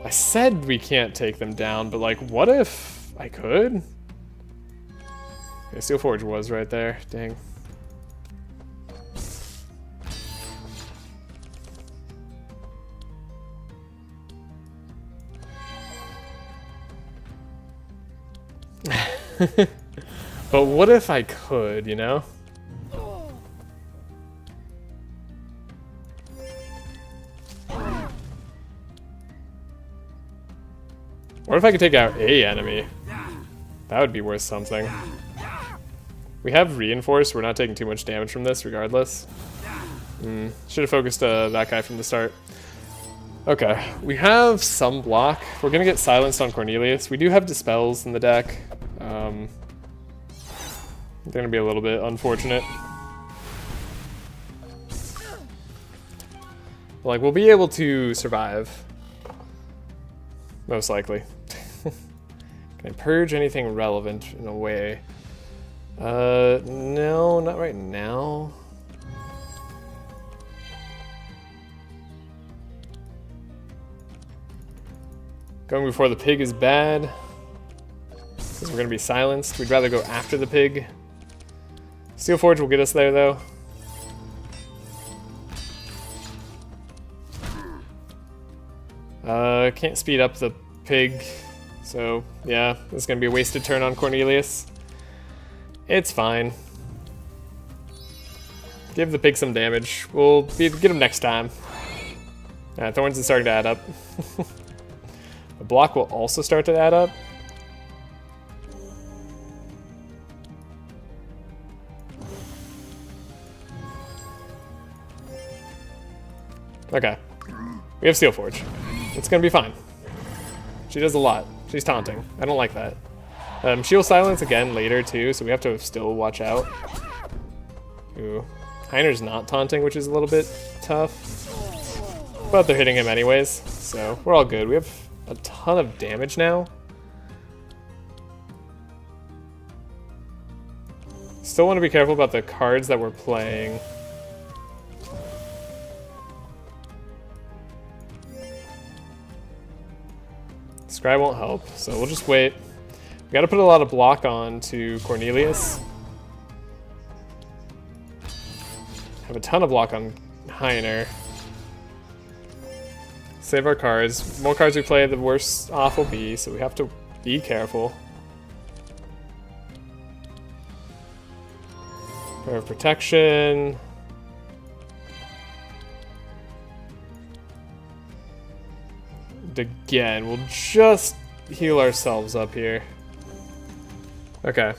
I said we can't take them down, but like, what if I could? Okay, Steel Forge was right there. Dang. But what if I could, you know? What if I could take out a enemy? That would be worth something. We have Reinforce, we're not taking too much damage from this regardless. Should have focused that guy from the start. Okay, we have some block. We're gonna get silenced on Cornelius. We do have Dispels in the deck. They're gonna be a little bit unfortunate. But, like, we'll be able to survive. Most likely. Can I purge anything relevant in a way? No, not right now. Going before the pig is bad. Because we're going to be silenced. We'd rather go after the pig. Steel Forge will get us there, though. Can't speed up the pig. So, yeah, this is going to be a wasted turn on Cornelius. It's fine. Give the pig some damage. We'll get him next time. Thorns is starting to add up. The block will also start to add up. Okay. We have Steel Forge. It's gonna be fine. She does a lot. She's taunting. I don't like that. She'll silence again later too, so we have to still watch out. Ooh. Heiner's not taunting, which is a little bit tough. But they're hitting him anyways, so we're all good. We have a ton of damage now. Still want to be careful about the cards that we're playing. Scry won't help, so we'll just wait. We gotta put a lot of block on to Cornelius. Have a ton of block on Heiner. Save our cards. The more cards we play, the worse off we'll be, so we have to be careful. Prayer of Protection. Again, we'll just heal ourselves up here. Okay.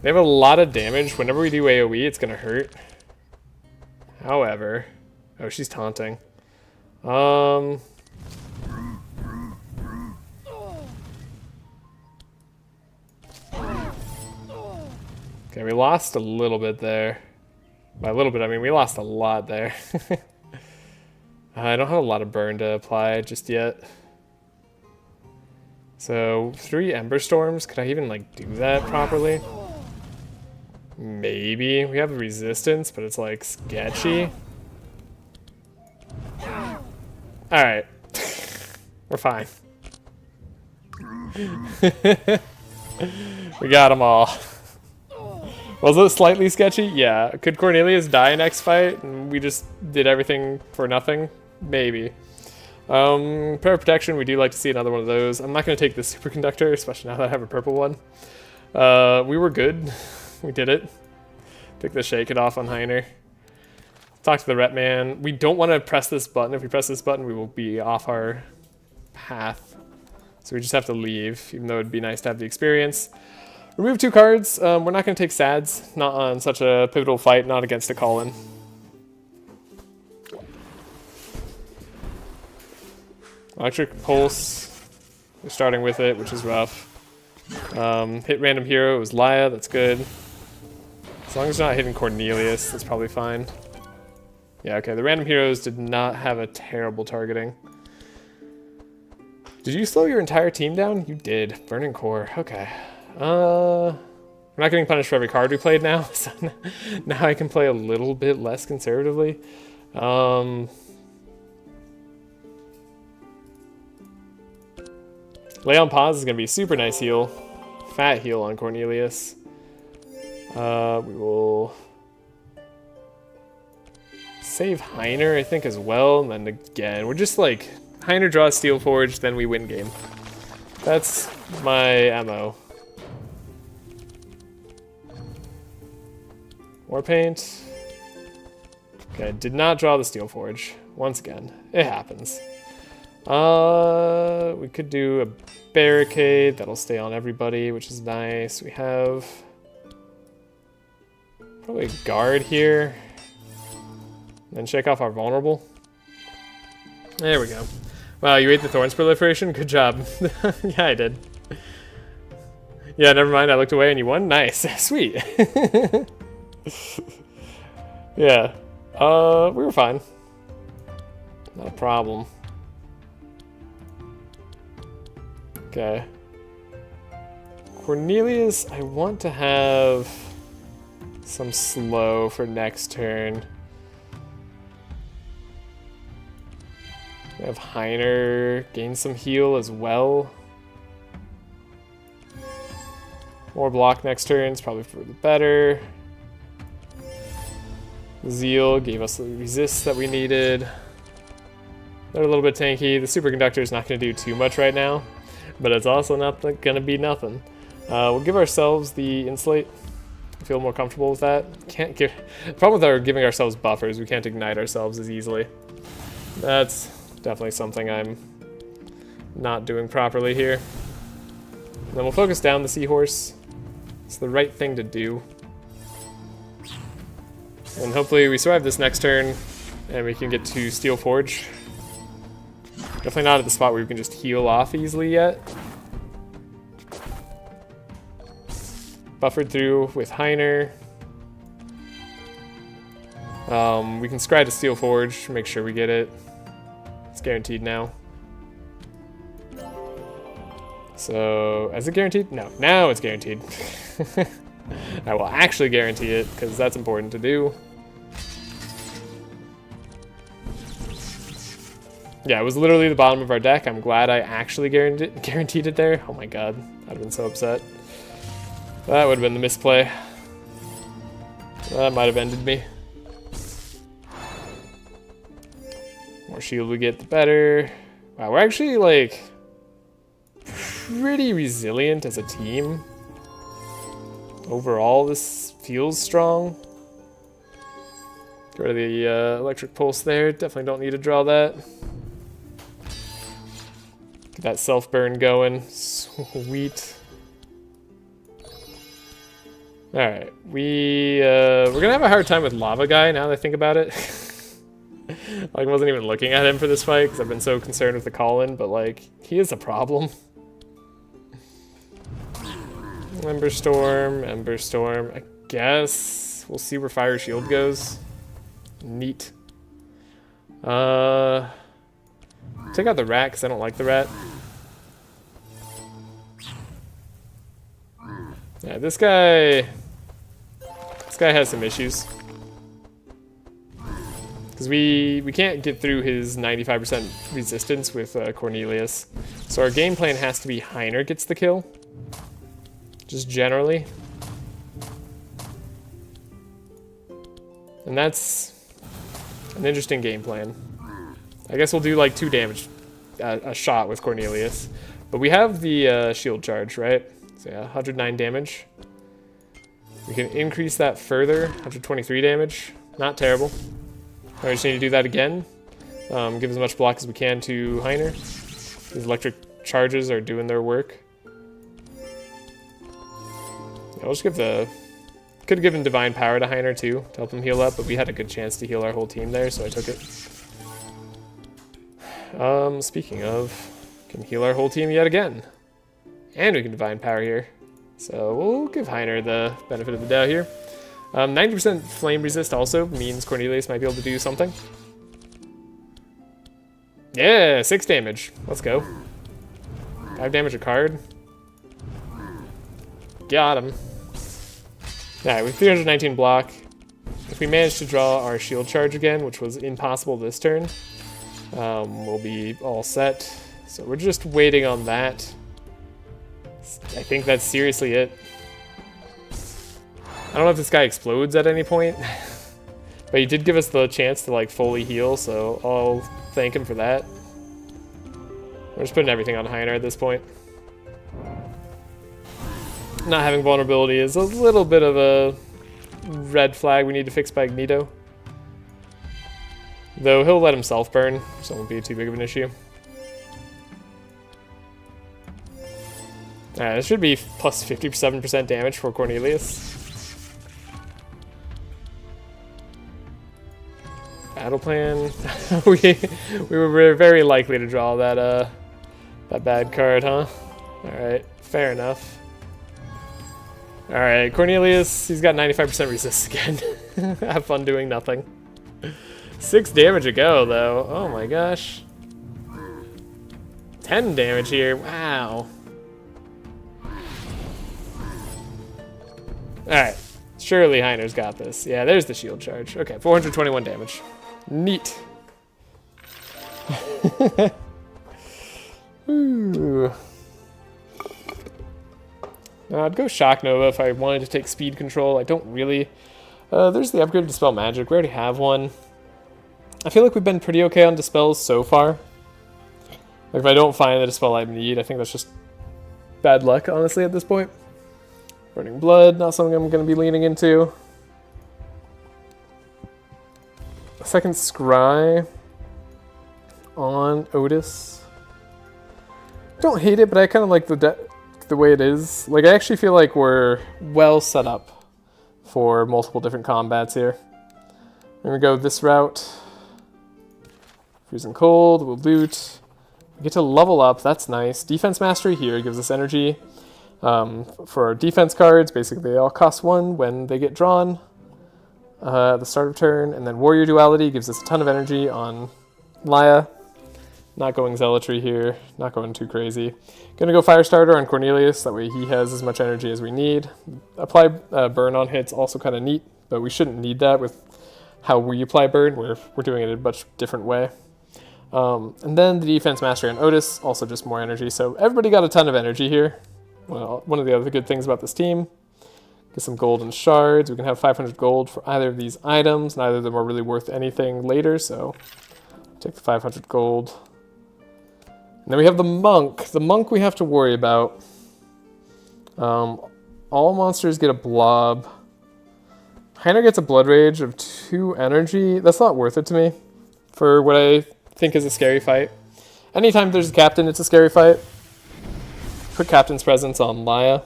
They have a lot of damage. Whenever we do AoE, it's gonna hurt. However... Oh, she's taunting. Okay, we lost a little bit there. By a little bit, I mean we lost a lot there. I don't have a lot of burn to apply just yet. So, 3 Ember Storms, could I even, like, do that properly? Maybe. We have resistance, but it's, like, sketchy. Alright. We're fine. We got them all. Was it slightly sketchy? Yeah. Could Cornelius die next fight and we just did everything for nothing? Maybe. Prayer of Protection, we do like to see another one of those. I'm not going to take the Superconductor, especially now that I have a purple one. We were good. We did it. Take the Shake It Off on Heiner. Talk to the Rep Man. We don't want to press this button. If we press this button, we will be off our path. So we just have to leave, even though it'd be nice to have the experience. Remove 2 cards. We're not going to take Sads. Not on such a pivotal fight, not against a call-in. Electric Pulse, we're starting with it, which is rough. Hit random hero, it was Laia, that's good. As long as it's not hitting Cornelius, that's probably fine. Yeah, okay, the random heroes did not have a terrible targeting. Did you slow your entire team down? You did. Burning Core, okay. We're not getting punished for every card we played now, so now I can play a little bit less conservatively. Lay on Pause is going to be a super nice heal. Fat heal on Cornelius. We will save Heiner, I think, as well. And then again, we're just like, Heiner draws Steel Forge, then we win game. That's my MO. War Paint. Okay, did not draw the Steel Forge. Once again, it happens. We could do a barricade that'll stay on everybody, which is nice. We have probably a guard here. Then shake off our vulnerable. There we go. Wow, you ate the Thorns proliferation? Good job. Yeah, I did. Yeah, never mind. I looked away and you won? Nice. Sweet. Yeah. We were fine. Not a problem. Okay. Cornelius, I want to have some slow for next turn. We have Heiner gain some heal as well. More block next turn is probably for the better. Zeal gave us the resist that we needed. They're a little bit tanky. The Superconductor is not going to do too much right now, but it's also not going to be nothing. We'll give ourselves the Insulate. I feel more comfortable with that. Can't give. The problem with our giving ourselves buffers, we can't ignite ourselves as easily. That's definitely something I'm not doing properly here. And then we'll focus down the Seahorse. It's the right thing to do. And hopefully we survive this next turn and we can get to Steel Forge. Definitely not at the spot where we can just heal off easily yet. Buffered through with Heiner. We can scry to Steel Forge, make sure we get it. It's guaranteed now. So, is it guaranteed? No, now it's guaranteed. I will actually guarantee it, because that's important to do. Yeah, it was literally the bottom of our deck. I'm glad I actually guaranteed it there. Oh my god, I'd have been so upset. That would have been the misplay. That might have ended me. More shield we get, the better. Wow, we're actually, like, pretty resilient as a team. Overall, this feels strong. Get rid of the electric pulse there. Definitely don't need to draw that. Get that self-burn going. Sweet. Alright, we're gonna have a hard time with Lava Guy now that I think about it. Like, I wasn't even looking at him for this fight because I've been so concerned with the call-in, but, like, he is a problem. Ember Storm, I guess. We'll see where Fire Shield goes. Neat. Take out the rat because I don't like the rat. Yeah, this guy has some issues. Because we can't get through his 95% resistance with Cornelius. So our game plan has to be Heiner gets the kill. Just generally. And that's an interesting game plan. I guess we'll do like 2 damage a shot with Cornelius. But we have the shield charge, right? So yeah, 109 damage. We can increase that further, 123 damage. Not terrible. I just need to do that again. Give as much block as we can to Heiner. These electric charges are doing their work. I'll just give could have given Divine Power to Heiner too, to help him heal up, but we had a good chance to heal our whole team there, so I took it. Speaking of, can heal our whole team yet again. And we can Divine Power here. So we'll give Heiner the benefit of the doubt here. 90% flame resist also means Cornelius might be able to do something. Yeah, 6 damage. Let's go. 5 damage a card. Got him. Alright, with 319 block, if we manage to draw our shield charge again, which was impossible this turn, we'll be all set. So we're just waiting on that. I think that's seriously it. I don't know if this guy explodes at any point, but he did give us the chance to like fully heal, so I'll thank him for that. We're just putting everything on Heiner at this point. Not having vulnerability is a little bit of a red flag we need to fix by Magneto. Though he'll let himself burn, so it won't be too big of an issue. Alright, this should be plus 57% damage for Cornelius. Battle plan. we were very likely to draw that that bad card, huh? Alright, fair enough. Alright, Cornelius, he's got 95% resist again. Have fun doing nothing. 6 damage a go, though. Oh my gosh. 10 damage here. Wow. Alright. Surely Heiner's got this. Yeah, there's the shield charge. Okay, 421 damage. Neat. Ooh. I'd go Shock Nova if I wanted to take speed control. I don't really. There's the upgrade to Dispel Magic. We already have one. I feel like we've been pretty okay on Dispels so far. Like if I don't find the Dispel I need, I think that's just bad luck, honestly, at this point. Burning Blood, not something I'm going to be leaning into. A second Scry on Otis. Don't hate it, but I kind of like the way it is. Like, I actually feel like we're well set up for multiple different combats here. We're going to go this route. Freezing Cold, we'll loot. We get to level up, that's nice. Defense Mastery here gives us energy. For our defense cards, basically they all cost 1 when they get drawn at the start of turn. And then Warrior Duality gives us a ton of energy on Laia. Not going Zealotry here. Not going too crazy. Gonna go Firestarter on Cornelius. That way he has as much energy as we need. Apply burn on hits, also kind of neat, but we shouldn't need that with how we apply burn. We're doing it in a much different way. And then the defense mastery on Otis, also just more energy. So everybody got a ton of energy here. Well, one of the other good things about this team. Get some golden shards. We can have 500 gold for either of these items. Neither of them are really worth anything later, so take the 500 gold. And then we have the monk. The monk we have to worry about. All monsters get a blob. Heiner gets a blood rage of 2 energy. That's not worth it to me for what I think is a scary fight. Anytime there's a captain, it's a scary fight. Put captain's presence on Laia.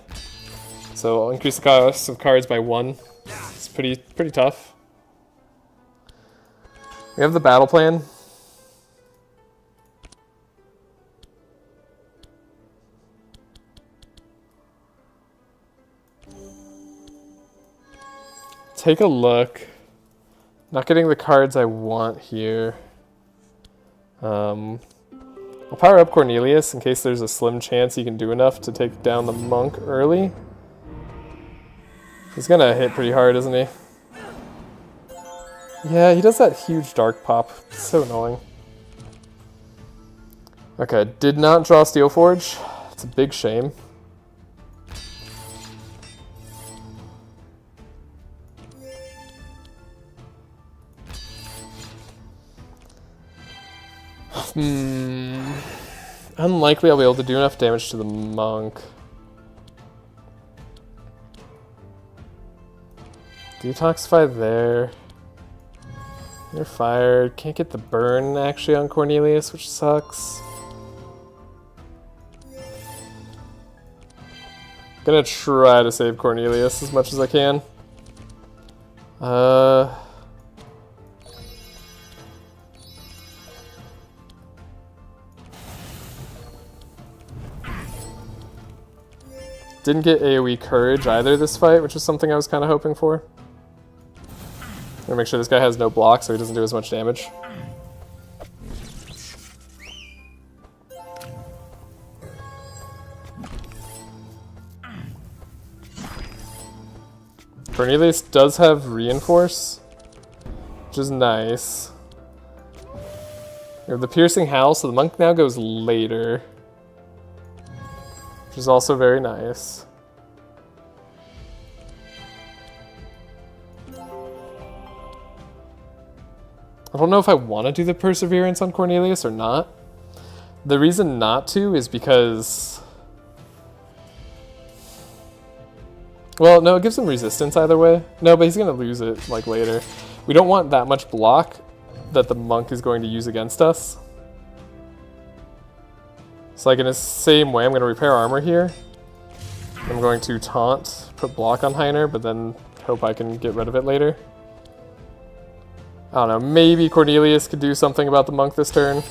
So I'll increase the cost of cards by 1. It's pretty tough. We have the battle plan. Take a look. Not getting the cards I want here. I'll power up Cornelius in case there's a slim chance he can do enough to take down the monk early. He's gonna hit pretty hard, isn't he? Yeah, he does that huge dark pop. It's so annoying. Okay, did not draw Steelforge. It's a big shame. Unlikely I'll be able to do enough damage to the monk. Detoxify there. You're fired. Can't get the burn actually on Cornelius, which sucks. Gonna try to save Cornelius as much as I can. Didn't get AoE courage either this fight, which is something I was kind of hoping for. Gonna make sure this guy has no block so he doesn't do as much damage. Cornelius does have reinforce, which is nice. We have the piercing howl, so the monk now goes later, which is also very nice. I don't know if I want to do the perseverance on Cornelius or not. The reason not to is because... well, no, it gives him resistance either way. No, but he's going to lose it, like, later. We don't want that much block that the monk is going to use against us. So, like, in the same way, I'm going to repair armor here. I'm going to taunt, put block on Heiner, but then hope I can get rid of it later. I don't know, maybe Cornelius could do something about the monk this turn.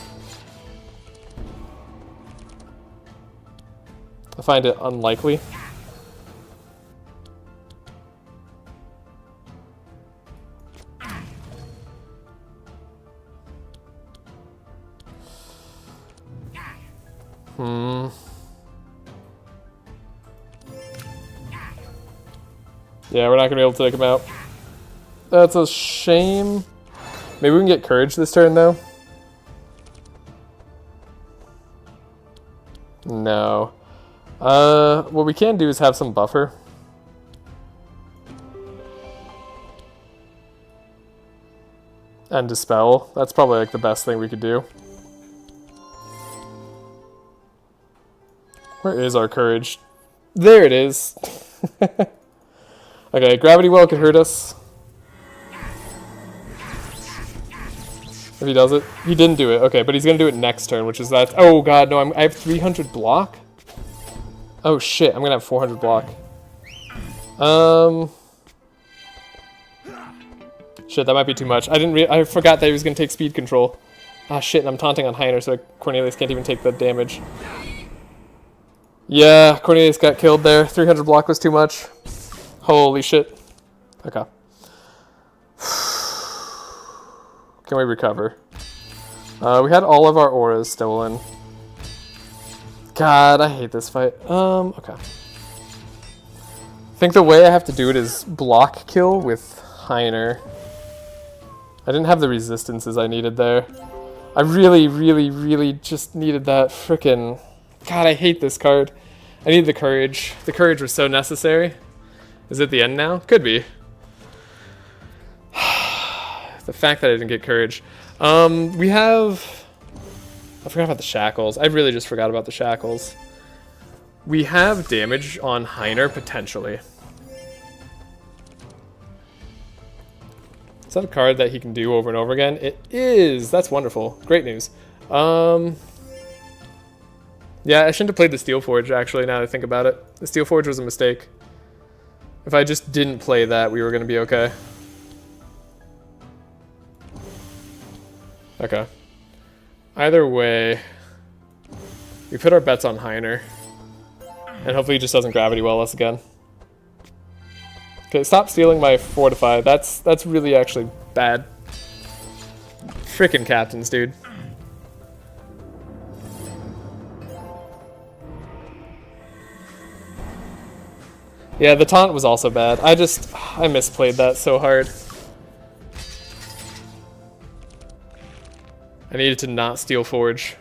I find it unlikely. Yeah, we're not gonna be able to take him out. That's a shame. Maybe we can get courage this turn, though. No. What we can do is have some buffer. And dispel. That's probably like the best thing we could do. Where is our courage? There it is. Okay, gravity well could hurt us. If he does it. He didn't do it. Okay, but he's going to do it next turn, which is that. Oh, God, no. I have 300 block? Oh, shit. I'm going to have 400 block. Shit, that might be too much. I forgot that he was going to take speed control. Ah, shit, and I'm taunting on Heiner, so Cornelius can't even take the damage. Yeah, Cornelius got killed there. 300 block was too much. Holy shit. Okay. Can we recover? We had all of our auras stolen. God, I hate this fight. Okay. I think the way I have to do it is block kill with Heiner. I didn't have the resistances I needed there. I really, really, really just needed that frickin'... God, I hate this card. I need the courage. The courage was so necessary. Is it the end now? Could be. The fact that I didn't get courage. We have... I forgot about the shackles. I really just forgot about the shackles. We have damage on Heiner, potentially. Is that a card that he can do over and over again? It is! That's wonderful. Great news. Yeah, I shouldn't have played the Steel Forge, actually, now that I think about it. The Steel Forge was a mistake. If I just didn't play that, we were going to be okay. Okay. Either way, we put our bets on Heiner. And hopefully he just doesn't gravity well us again. Okay, stop stealing my fortify. That's really actually bad. Frickin' captains, dude. Yeah, the taunt was also bad. I misplayed that so hard. I needed to not steal Forge.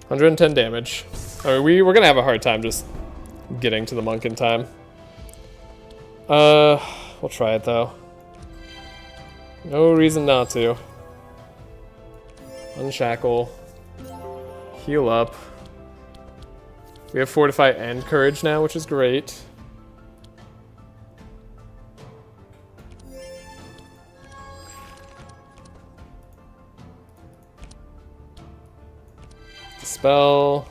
$110 damage. I mean, we're gonna have a hard time just getting to the monk in time. We'll try it though. No reason not to. Unshackle. Heal up. We have Fortify and Courage now, which is great. Spell.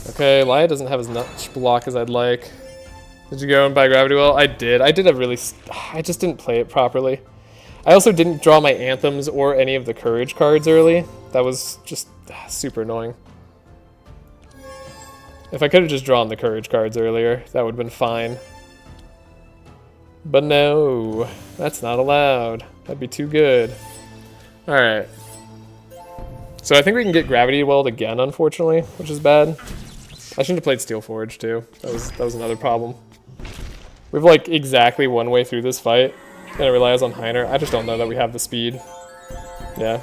Okay, Laia doesn't have as much block as I'd like. Did you go and buy Gravity Well? I did. I just didn't play it properly. I also didn't draw my Anthems or any of the Courage cards early. That was just super annoying. If I could have just drawn the Courage cards earlier, that would have been fine. But no, that's not allowed. That'd be too good. Alright. So I think we can get Gravity Welled again, unfortunately, which is bad. I shouldn't have played Steel Forge, too. That was another problem. We have, like, exactly one way through this fight, and it relies on Heiner. I just don't know that we have the speed. Yeah.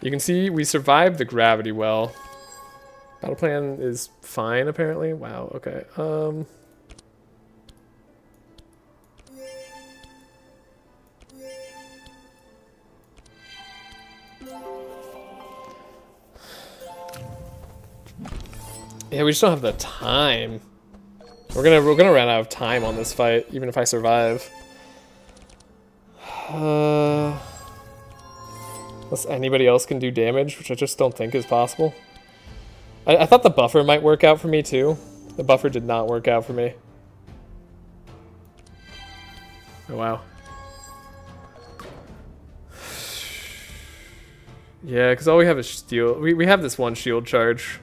You can see we survived the Gravity Well. Battle plan is fine, apparently. Wow, okay. Yeah, we just don't have the time. We're gonna run out of time on this fight, even if I survive. Unless anybody else can do damage, which I just don't think is possible. I thought the buffer might work out for me too. The buffer did not work out for me. Oh wow. Yeah, because all we have is steel. We have this one shield charge.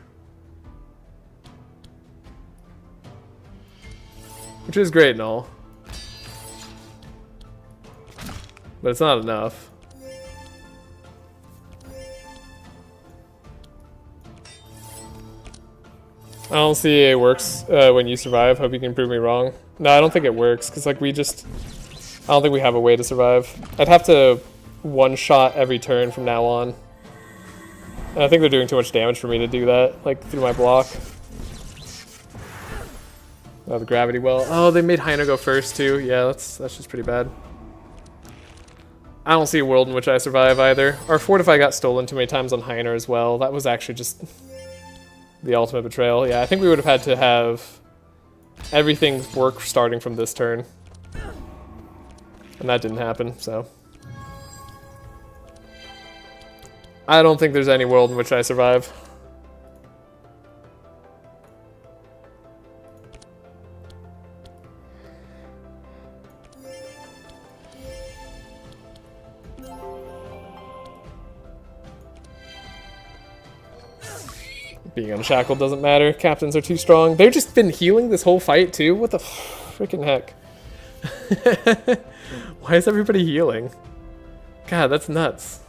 Which is great and all. But it's not enough. I don't see it works when you survive. Hope you can prove me wrong. No, I don't think it works, because like I don't think we have a way to survive. I'd have to one-shot every turn from now on. And I think they're doing too much damage for me to do that, like through my block. Oh, the Gravity Well. Oh, they made Heiner go first too. Yeah, that's just pretty bad. I don't see a world in which I survive either. Our Fortify got stolen too many times on Heiner as well. That was actually just the ultimate betrayal. Yeah, I think we would have had to have everything work starting from this turn. And that didn't happen, so. I don't think there's any world in which I survive. Being unshackled doesn't matter. Captains are too strong. They've just been healing this whole fight too? What the freaking heck? Why is everybody healing? God, that's nuts.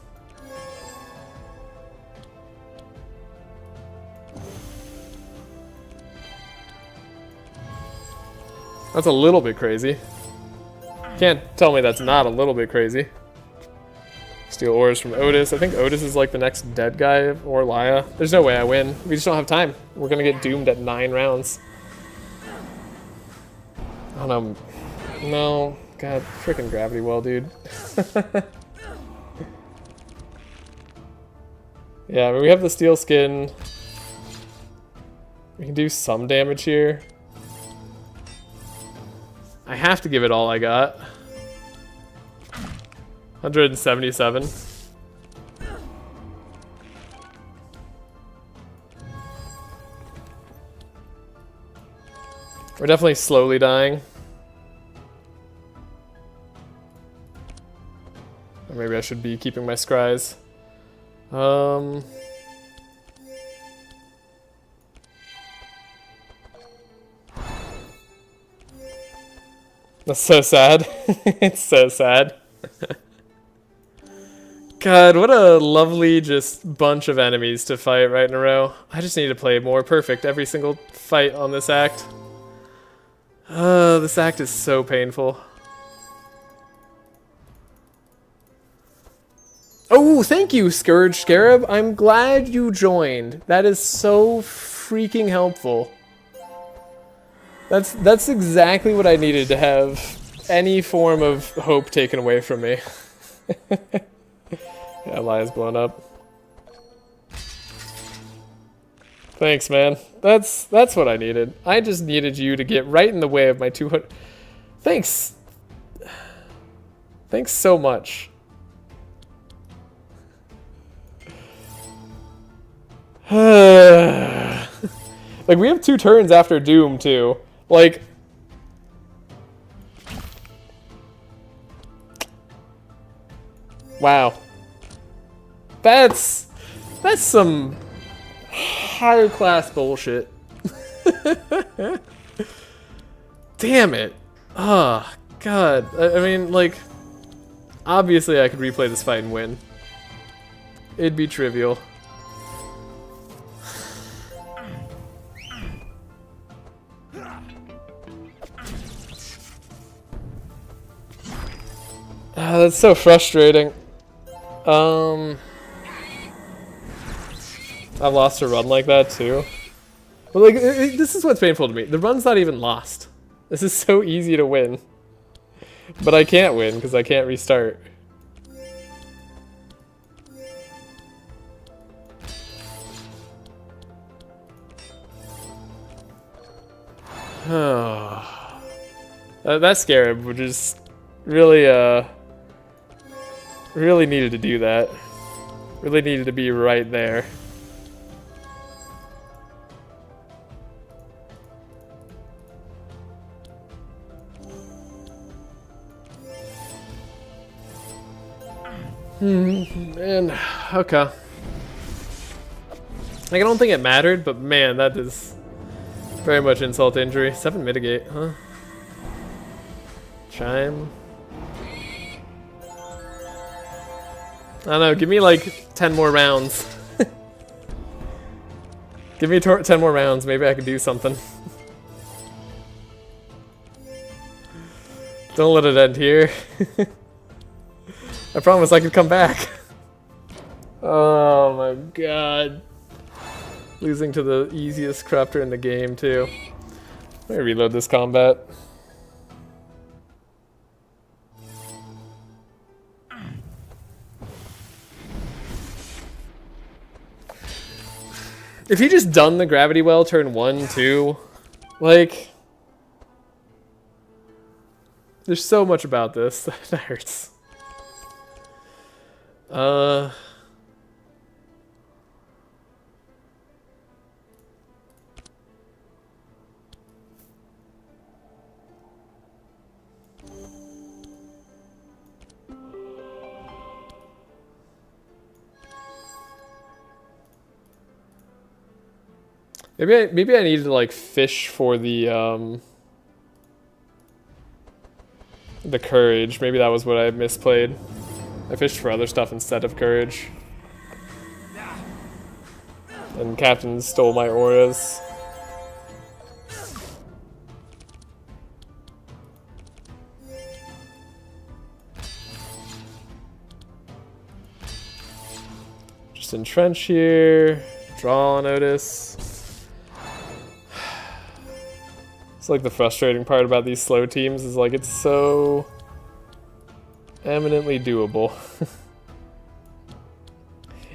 That's a little bit crazy. Can't tell me that's not a little bit crazy. Steal ores from Otis. I think Otis is like the next dead guy, or Laia. There's no way I win. We just don't have time. We're gonna get doomed at 9 rounds. Oh no. No. God, freaking gravity well, dude. Yeah, I mean, we have the steel skin. We can do some damage here. I have to give it all I got. 177. We're definitely slowly dying. Or maybe I should be keeping my scries. That's so sad. It's so sad. God, what a lovely just bunch of enemies to fight right in a row. I just need to play more perfect every single fight on this act. This act is so painful. Oh, thank you, Scourge Scarab. I'm glad you joined. That is so freaking helpful. That's exactly what I needed to have any form of hope taken away from me. Yeah, Laia's blown up. Thanks, man. That's what I needed. I just needed you to get right in the way of my 200. Thanks. Thanks so much. Like, we have 2 turns after Doom, too. Like... Wow. That's some higher class bullshit. Damn it. Oh, God. I mean, like, obviously I could replay this fight and win. It'd be trivial. That's so frustrating. I've lost a run like that too. But like, this is what's painful to me. The run's not even lost. This is so easy to win. But I can't win because I can't restart. That scarab would just really, really needed to do that. Really needed to be right there. Man, okay. Like, I don't think it mattered, but man, that is very much insult to injury. 7 mitigate, huh? Chime. I don't know, give me like 10 more rounds. Give me 10 more rounds, maybe I can do something. Don't let it end here. I promise I could come back. Oh my god. Losing to the easiest corruptor in the game too. Let me reload this combat. If he just done the gravity well turn 1, 2, like, there's so much about this that hurts. Maybe I needed to like fish for the courage. Maybe that was what I misplayed. I fished for other stuff instead of courage. And Captain stole my auras. Just entrench here. Draw on Otis. It's like the frustrating part about these slow teams is like it's so eminently doable.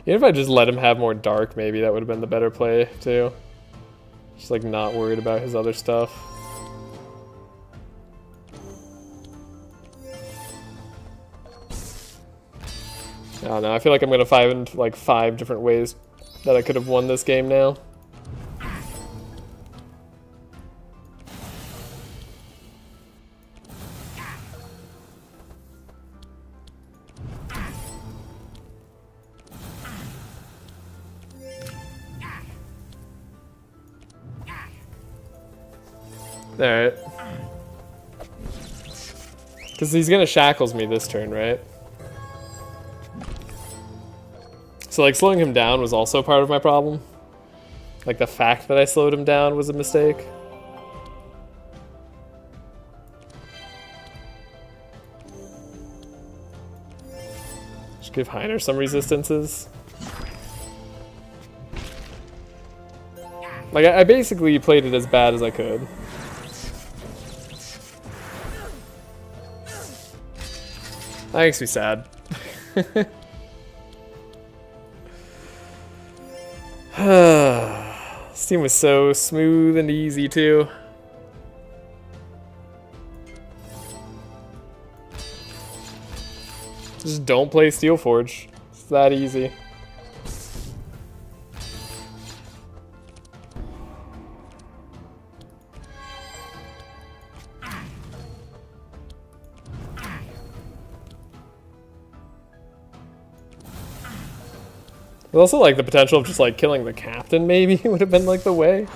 Even if I just let him have more dark, maybe that would have been the better play too. Just like not worried about his other stuff. I don't know, I feel like I'm gonna find like 5 different ways that I could have won this game now. Alright. Because he's gonna shackles me this turn, right? So like slowing him down was also part of my problem. Like the fact that I slowed him down was a mistake. Just give Heiner some resistances. Like I basically played it as bad as I could. That makes me sad. This team was so smooth and easy too. Just don't play Steelforge. It's that easy. There's also like the potential of just like killing the captain maybe would have been like the way.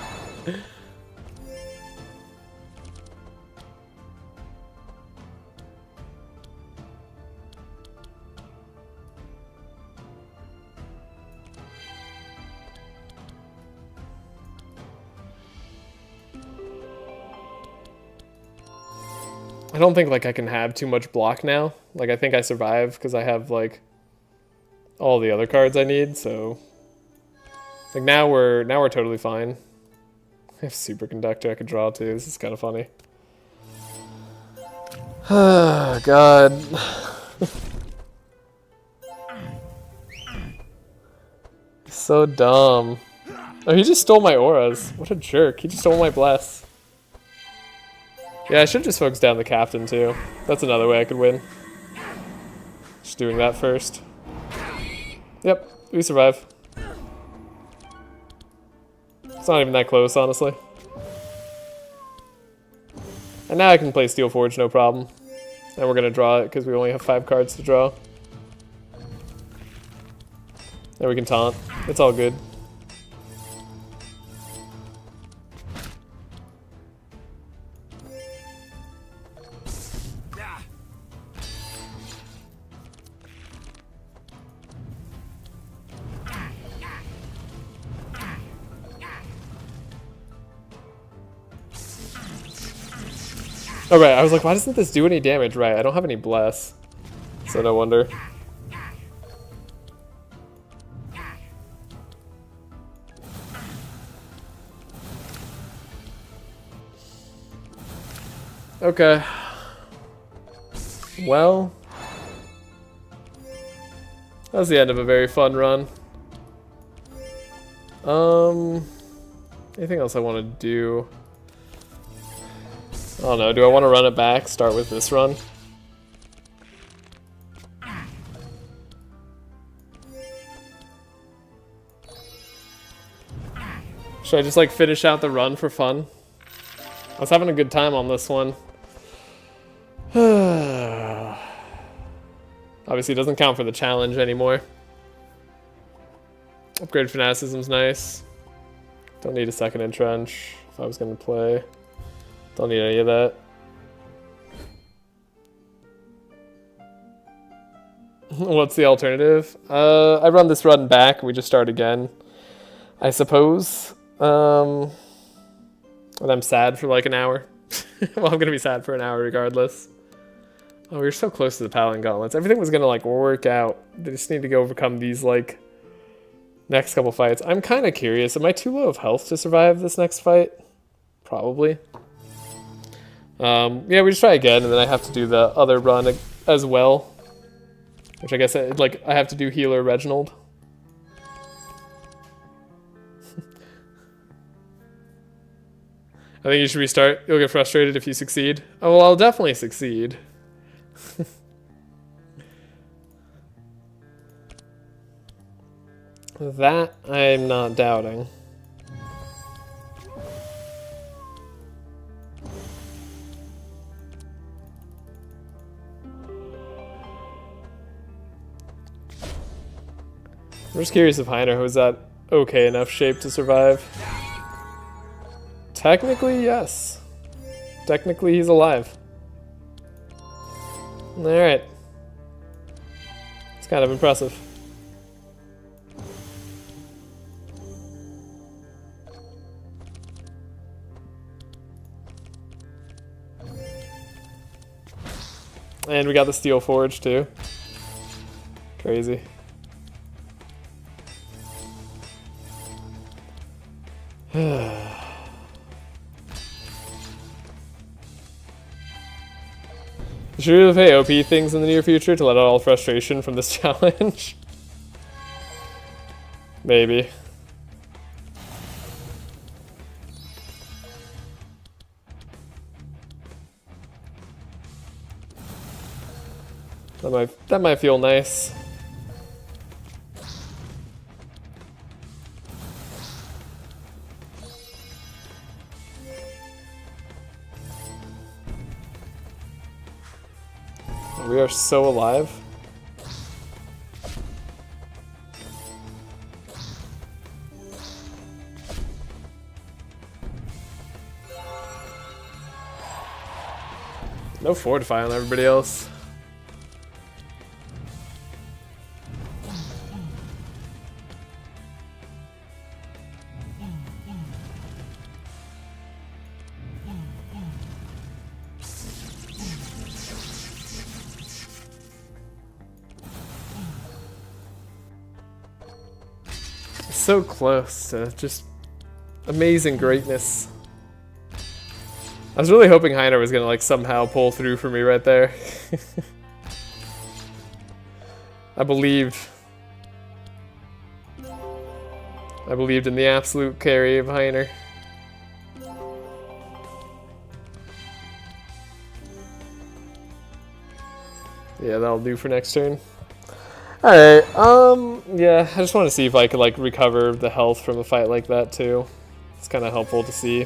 I don't think like I can have too much block now. Like I think I survive because I have like all the other cards I need, so like now we're totally fine. I have Superconductor I could draw too. This is kind of funny. Oh god. So dumb. Oh, he just stole my auras. What a jerk. He just stole my bless. Yeah, I should just focus down the captain too. That's another way I could win. Just doing that first. Yep, we survive. It's not even that close, honestly. And now I can play Steelforge, no problem. And we're gonna draw it because we only have 5 cards to draw. And we can taunt. It's all good. Oh right, I was like, why doesn't this do any damage? Right, I don't have any bless. So no wonder. Okay. Well. That was the end of a very fun run. Anything else I want to do? I don't know, do I want to run it back? Start with this run? Should I just like finish out the run for fun? I was having a good time on this one. Obviously it doesn't count for the challenge anymore. Upgrade fanaticism's nice. Don't need a second entrench if I was going to play. Don't need any of that. What's the alternative? I run this run back and we just start again, I suppose. And I'm sad for like an hour. Well, I'm going to be sad for an hour regardless. Oh, we were so close to the Paladin Gauntlets. Everything was going to like work out. They just need to go overcome these like next couple fights. I'm kind of curious. Am I too low of health to survive this next fight? Probably. Yeah, we just try again, and then I have to do the other run as well. Which I guess I have to do Healer Reginald. I think you should restart. You'll get frustrated if you succeed. Oh, well, I'll definitely succeed. That I'm not doubting. I'm just curious if Heiner was that okay enough shape to survive. Technically, yes. Technically, he's alive. Alright. It's kind of impressive. And we got the Steel Forge, too. Crazy. Should we really play OP things in the near future to let out all frustration from this challenge? Maybe. That might feel nice. We are so alive. No fortify on everybody else. So close to just amazing greatness. I was really hoping Heiner was gonna like somehow pull through for me right there. I believed in the absolute carry of Heiner. Yeah, that'll do for next turn. Alright, yeah, I just want to see if I could, like, recover the health from a fight like that, too. It's kind of helpful to see.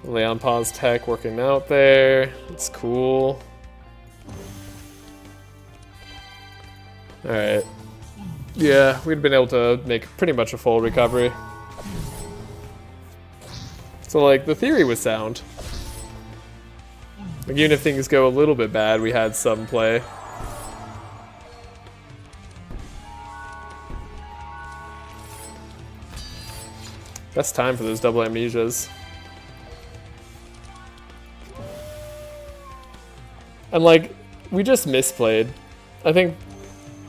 Leon Paw's tech working out there. It's cool. Alright. Yeah, we'd been able to make pretty much a full recovery. So, like, the theory was sound. Like, even if things go a little bit bad, we had some play. Best time for those double amnesias. And like, we just misplayed. I think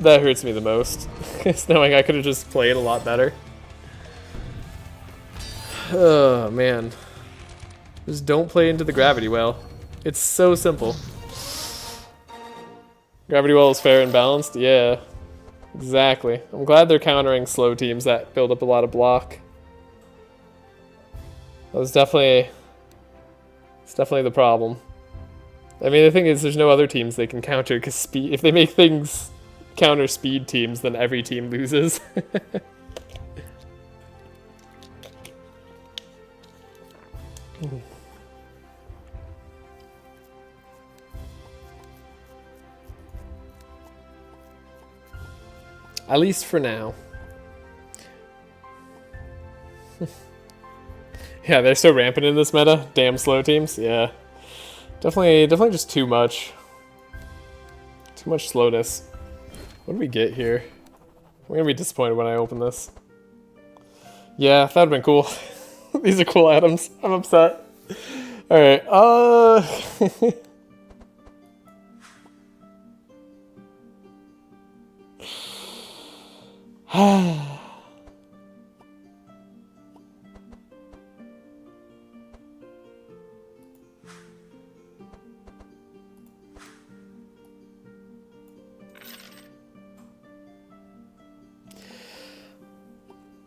that hurts me the most. It's knowing I could have just played a lot better. Oh man. Just don't play into the gravity well. It's so simple. Gravity well is fair and balanced? Yeah. Exactly. I'm glad they're countering slow teams that build up a lot of block. That was definitely the problem. I mean, the thing is, there's no other teams they can counter, because speed, if they make things counter speed teams, then every team loses. At least for now. Yeah, they're so rampant in this meta. Damn slow teams. Yeah. Definitely just too much. Too much slowness. What do we get here? I'm gonna be disappointed when I open this. Yeah, that would've been cool. These are cool items. I'm upset. Alright,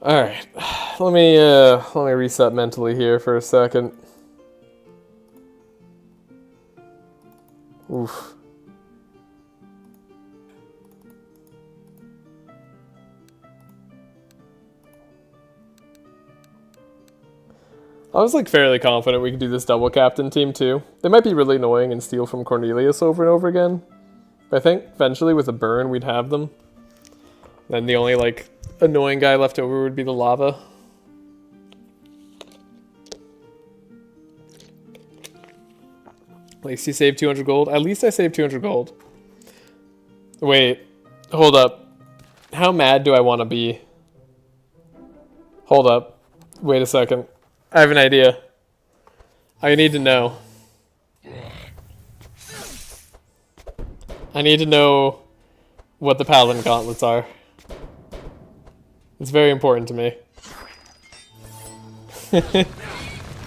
Alright, let me reset mentally here for a second. Oof. I was like fairly confident we could do this double captain team too. They might be really annoying and steal from Cornelius over and over again. But I think eventually with a burn we'd have them. Then the only like annoying guy left over would be the lava. At least you saved 200 gold. At least I saved 200 gold. Wait, hold up. How mad do I want to be? Hold up. Wait a second. I have an idea. I need to know. I need to know what the Paladin gauntlets are. It's very important to me.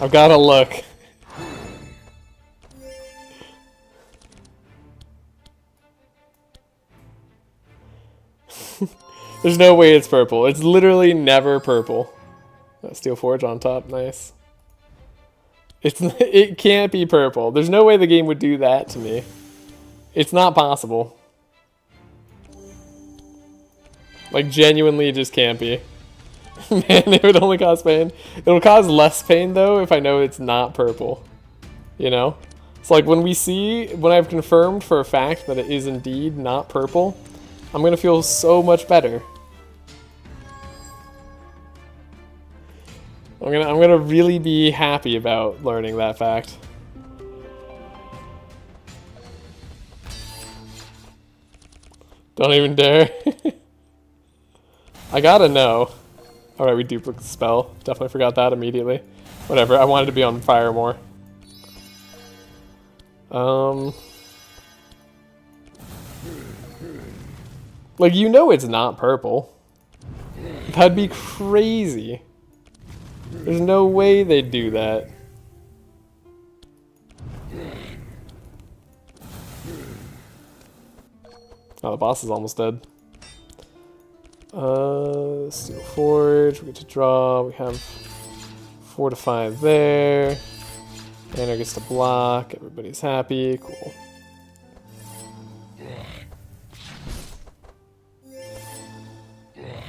I've got to look. There's no way it's purple. It's literally never purple. Steel Forge on top, nice. It can't be purple. There's no way the game would do that to me. It's not possible. Like, genuinely, it just can't be. Man, it would only cause pain. It'll cause less pain, though, if I know it's not purple. You know? It's like, when I've confirmed for a fact that it is indeed not purple, I'm gonna feel so much better. I'm gonna really be happy about learning that fact. Don't even dare. I gotta know. Alright, we duplicate the spell. Definitely forgot that immediately. Whatever, I wanted to be on fire more. Like, you know it's not purple. That'd be crazy. There's no way they'd do that. Oh, the boss is almost dead. Steel Forge, we get to draw, we have 4 to 5 there. Heiner gets to block, everybody's happy, cool.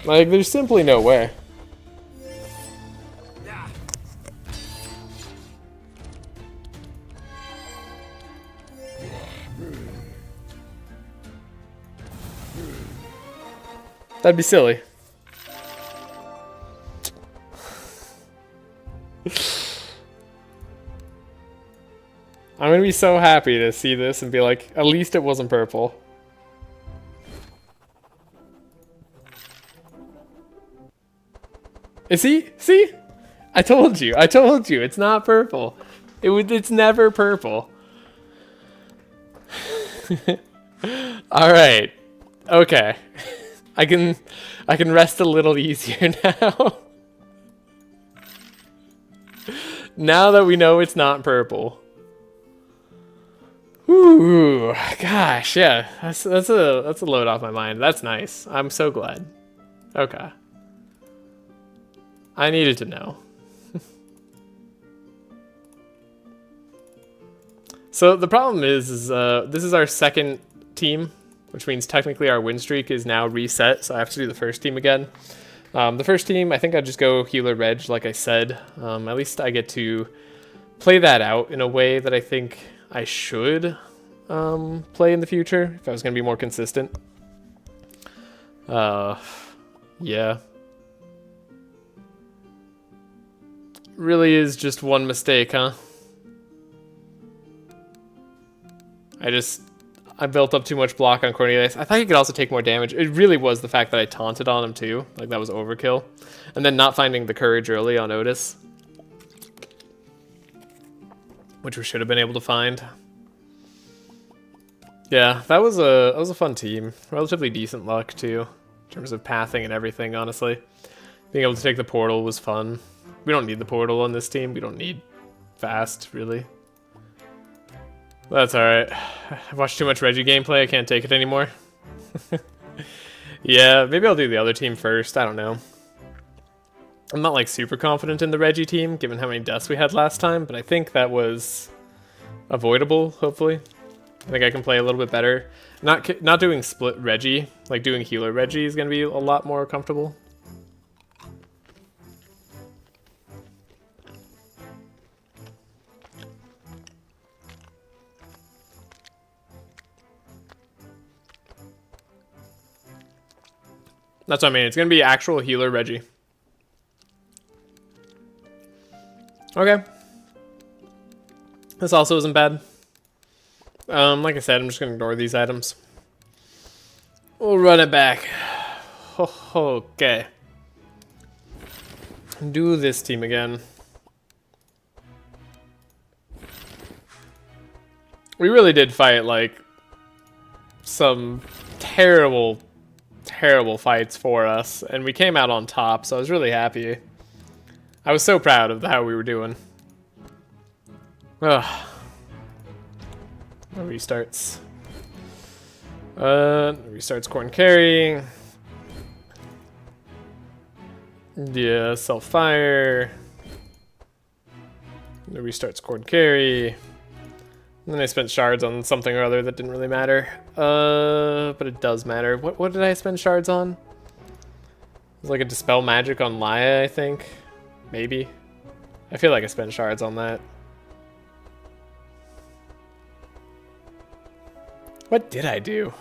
Like, there's simply no way. That'd be silly. I'm gonna be so happy to see this and be like, at least it wasn't purple. See? See? I told you, it's not purple. It's never purple. Alright. Okay. I can rest a little easier now. Now that we know it's not purple. Ooh, gosh, yeah. That's a load off my mind. That's nice. I'm so glad. Okay. I needed to know. So the problem is this is our second team, which means technically our win streak is now reset, so I have to do the first team again. The first team, I think I'd just go healer reg, like I said. At least I get to play that out in a way that I think I should play in the future, if I was going to be more consistent. Yeah. Really is just one mistake, huh? I built up too much block on Cornelius. I thought he could also take more damage. It really was the fact that I taunted on him too. Like, that was overkill. And then not finding the courage early on Otis, which we should have been able to find. Yeah, that was a fun team. Relatively decent luck too, in terms of pathing and everything, honestly. Being able to take the portal was fun. We don't need the portal on this team. We don't need fast, really. That's alright. I've watched too much Reggie gameplay. I can't take it anymore. Yeah, maybe I'll do the other team first. I don't know. I'm not like super confident in the Reggie team, given how many deaths we had last time, but I think that was avoidable, hopefully. I think I can play a little bit better. Not doing split Reggie, like doing healer Reggie is going to be a lot more comfortable. That's what I mean. It's going to be actual healer Reggie. Okay. This also isn't bad. Like I said, I'm just going to ignore these items. We'll run it back. Okay. Do this team again. We really did fight, like, some terrible fights for us, and we came out on top, so I was really happy. I was so proud of how we were doing. Ugh. Restarts. Restarts corn carry. Yeah, self-fire. Restarts corn carry. And then I spent shards on something or other that didn't really matter. But it does matter. What did I spend shards on? It was like a dispel magic on Laia, I think. Maybe. I feel like I spent shards on that. What did I do?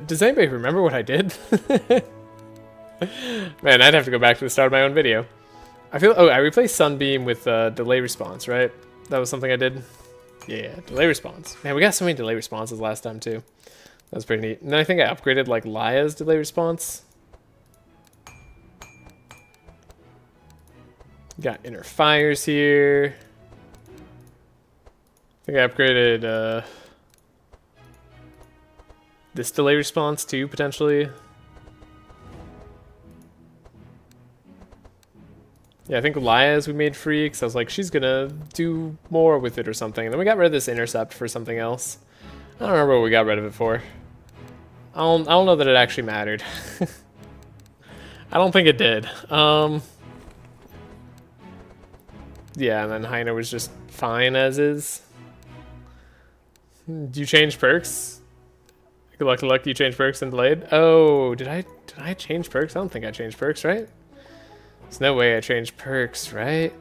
Does anybody remember what I did? Man, I'd have to go back to the start of my own video. Oh, I replaced Sunbeam with delay response, right? That was something I did. Yeah, delay response. Man, we got so many delay responses last time too. That was pretty neat. And then I think I upgraded like Laia's delay response. Got inner fires here. I think I upgraded this delay response too, potentially. Yeah, I think Laia's we made free, because I was like, she's gonna do more with it or something. And then we got rid of this intercept for something else. I don't remember what we got rid of it for. I don't know that it actually mattered. I don't think it did. Yeah, and then Heiner was just fine as is. Do you change perks? Good luck to luck, you change perks and delayed? Oh, did I change perks? I don't think I changed perks, right? There's no way I changed perks, right?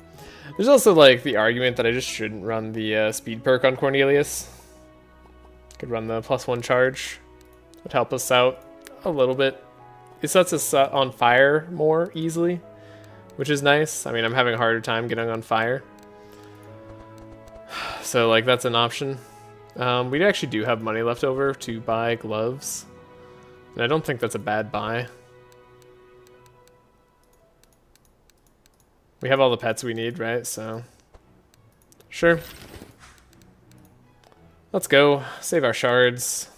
There's also like the argument that I just shouldn't run the speed perk on Cornelius. Could run the +1 charge. Would help us out a little bit. It sets us on fire more easily, which is nice. I mean, I'm having a harder time getting on fire. So like that's an option. We actually do have money left over to buy gloves. And I don't think that's a bad buy. We have all the pets we need, right? So, sure. Let's go. Save our shards.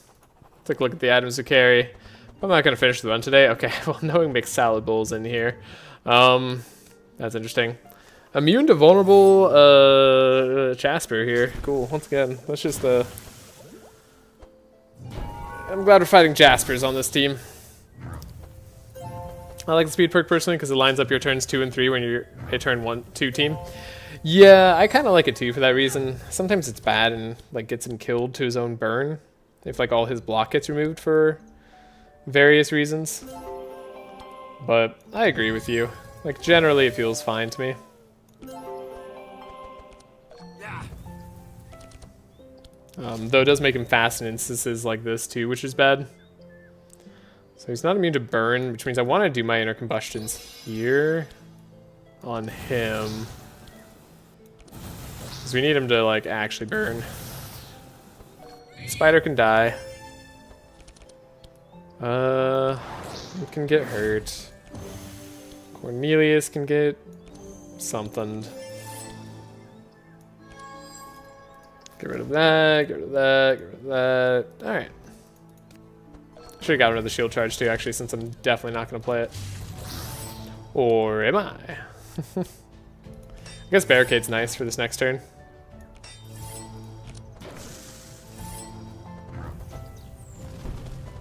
Take a look at the items we carry. I'm not going to finish the run today. Okay, well, knowing mixed salad bowls in here. That's interesting. Immune to vulnerable Jasper here. Cool. Once again, that's just the... I'm glad we're fighting Jaspers on this team. I like the speed perk personally because it lines up your turns 2 and 3 when you're a turn 1-2 team. Yeah, I kind of like it too for that reason. Sometimes it's bad and like gets him killed to his own burn if like all his block gets removed for various reasons. But I agree with you. Like generally it feels fine to me. Though it does make him fast in instances like this too, which is bad. So he's not immune to burn, which means I want to do my inner combustions here on him. Because we need him to, like, actually burn. Spider can die. He can get hurt. Cornelius can get something. Get rid of that, get rid of that, get rid of that. Alright. Should've got rid of the shield charge too, actually, since I'm definitely not gonna play it. Or am I? I guess barricade's nice for this next turn.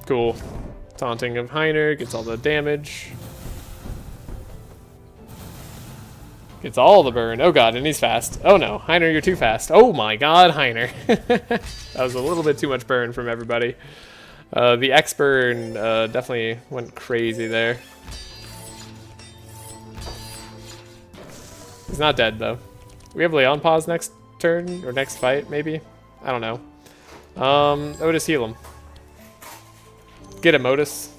Cool. Taunting of Heiner gets all the damage. Gets all the burn. Oh god, and he's fast. Oh no, Heiner, you're too fast. Oh my god, Heiner. That was a little bit too much burn from everybody. The X burn definitely went crazy there. He's not dead though. We have Laia on pause next turn, or next fight, maybe? I don't know. Otis, heal him. Get him, Otis.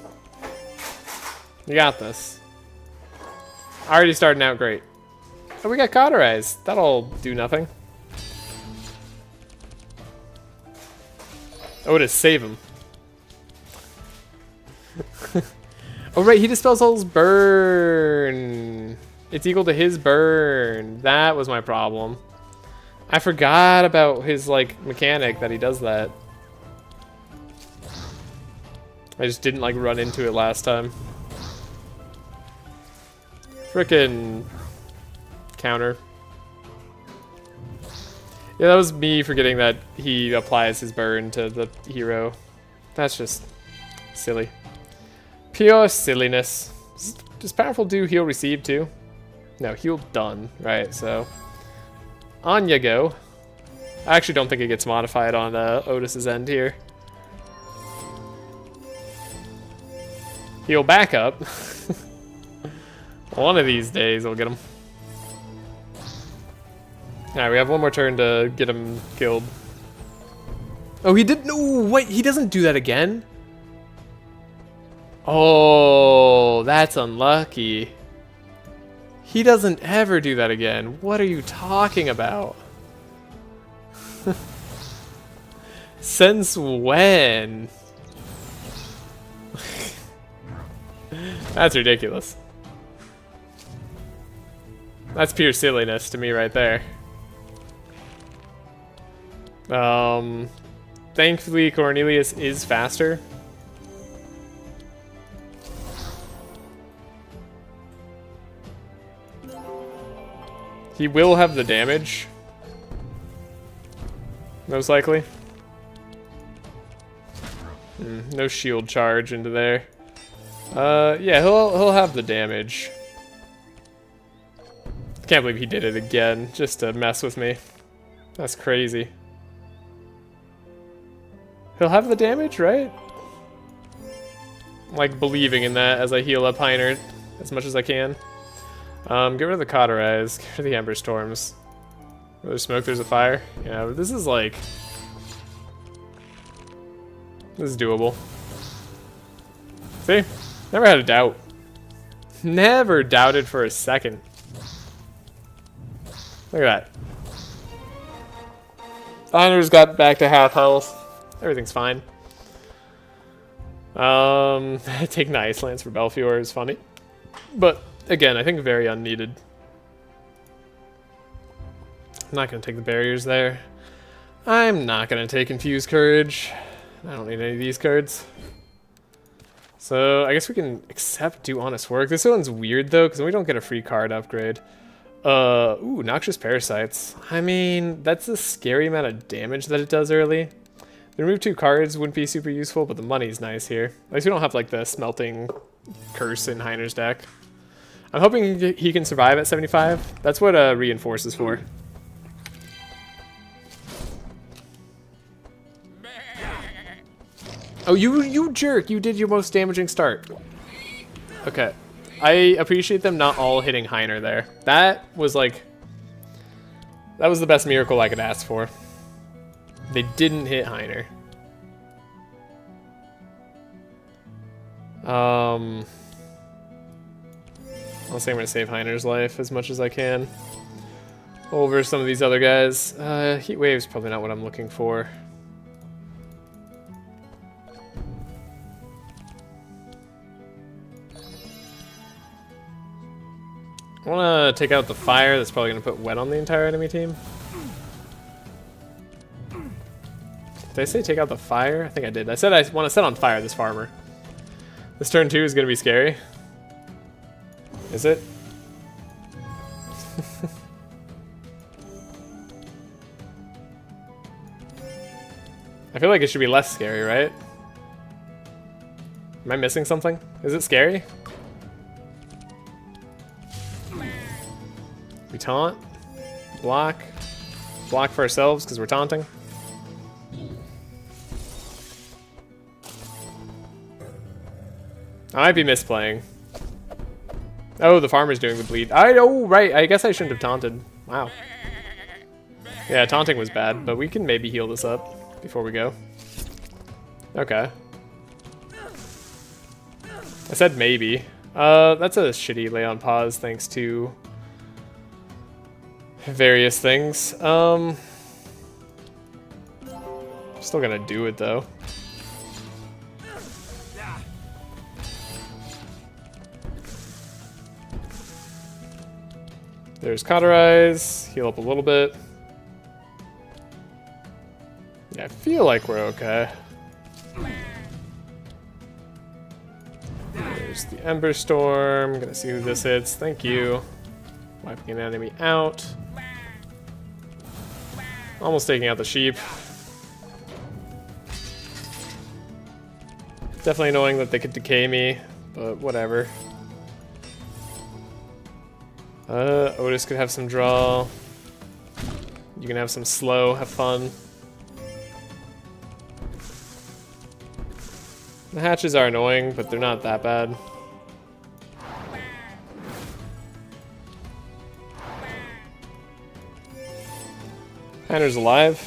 You got this. Already starting out great. Oh, we got cauterized. That'll do nothing. Otis, save him. Oh right, he dispels all his burn. It's equal to his burn. That was my problem. I forgot about his, like, mechanic that he does that. I just didn't, like, run into it last time. Frickin' counter. Yeah, that was me forgetting that he applies his burn to the hero. That's just silly. Pure silliness. Does powerful do heal receive too? No, heal done. Right, so on you go. I actually don't think it gets modified on Otis's end here. Heal back up. One of these days we'll get him. Alright, we have one more turn to get him killed. Oh, he did. No, wait, he doesn't do that again? Oh, that's unlucky. He doesn't ever do that again. What are you talking about? Since when? That's ridiculous. That's pure silliness to me right there. Thankfully Cornelius is faster. He will have the damage. Most likely. No shield charge into there. Yeah, he'll have the damage. Can't believe he did it again, just to mess with me. That's crazy. He'll have the damage, right? I'm, like, believing in that as I heal up Heiner as much as I can. Get rid of the cauterize, get rid of the Ember Storms. Where there's smoke, there's a fire. Yeah, but this is like... This is doable. See? Never had a doubt. Never doubted for a second. Look at that. Heiner's got back to half health. Everything's fine. Taking the Ice Lance for Belfior is funny. But, again, I think very unneeded. I'm not going to take the barriers there. I'm not going to take Infused Courage. I don't need any of these cards. So, I guess we can accept Do Honest Work. This one's weird, though, because we don't get a free card upgrade. Ooh, Noxious Parasites. I mean, that's a scary amount of damage that it does early. The remove 2 cards wouldn't be super useful, but the money's nice here. At least we don't have, like, the Smelting Curse in Heiner's deck. I'm hoping he can survive at 75. That's what Reinforce is for. Oh, you jerk! You did your most damaging start. Okay. I appreciate them not all hitting Heiner there. That was like... That was the best miracle I could ask for. They didn't hit Heiner. I'll say I'm gonna save Heiner's life as much as I can over some of these other guys. Heat wave's probably not what I'm looking for. I want to take out the fire. That's probably going to put wet on the entire enemy team. Did I say take out the fire? I think I did. I said I want to set on fire this farmer. This turn 2 is going to be scary. Is it? I feel like it should be less scary, right? Am I missing something? Is it scary? We taunt, block for ourselves because we're taunting. I might be misplaying. Oh, the farmer's doing the bleed. Oh, right. I guess I shouldn't have taunted. Wow. Yeah, taunting was bad, but we can maybe heal this up before we go. Okay. I said maybe. That's a shitty lay on pause thanks to various things. Still gonna do it though. There's Cauterize, heal up a little bit. Yeah, I feel like we're okay. There's the Ember Storm. Gonna see who this hits. Thank you. Wiping an enemy out. Almost taking out the sheep. Definitely annoying that they could decay me, but whatever. Otis could have some draw. You can have some slow, have fun. The hatches are annoying, but they're not that bad. Heiner's alive.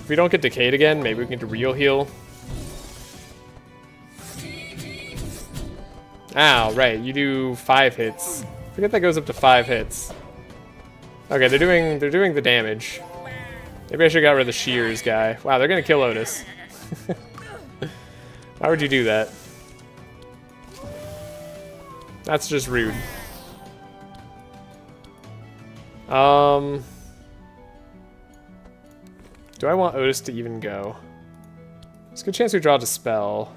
If we don't get decayed again, maybe we can get a real heal. Ow, right, you do 5 hits. I forget that goes up to 5 hits. Okay, they're doing the damage. Maybe I should have got rid of the shears guy. Wow, they're gonna kill Otis. Why would you do that? That's just rude. Do I want Otis to even go? There's a good chance we draw Dispel.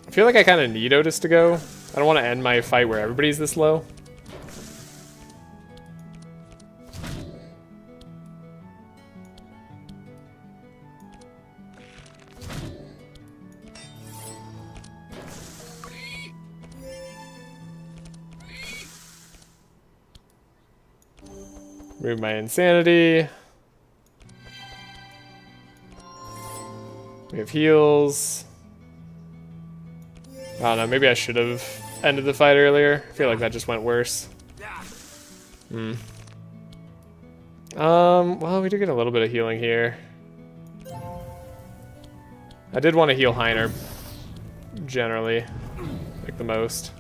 I feel like I kind of need Otis to go. I don't want to end my fight where everybody's this low. Remove my insanity. We have heals. I don't know, maybe I should have ended the fight earlier. I feel like that just went worse. Well, we do get a little bit of healing here. I did want to heal Heiner, generally, like the most.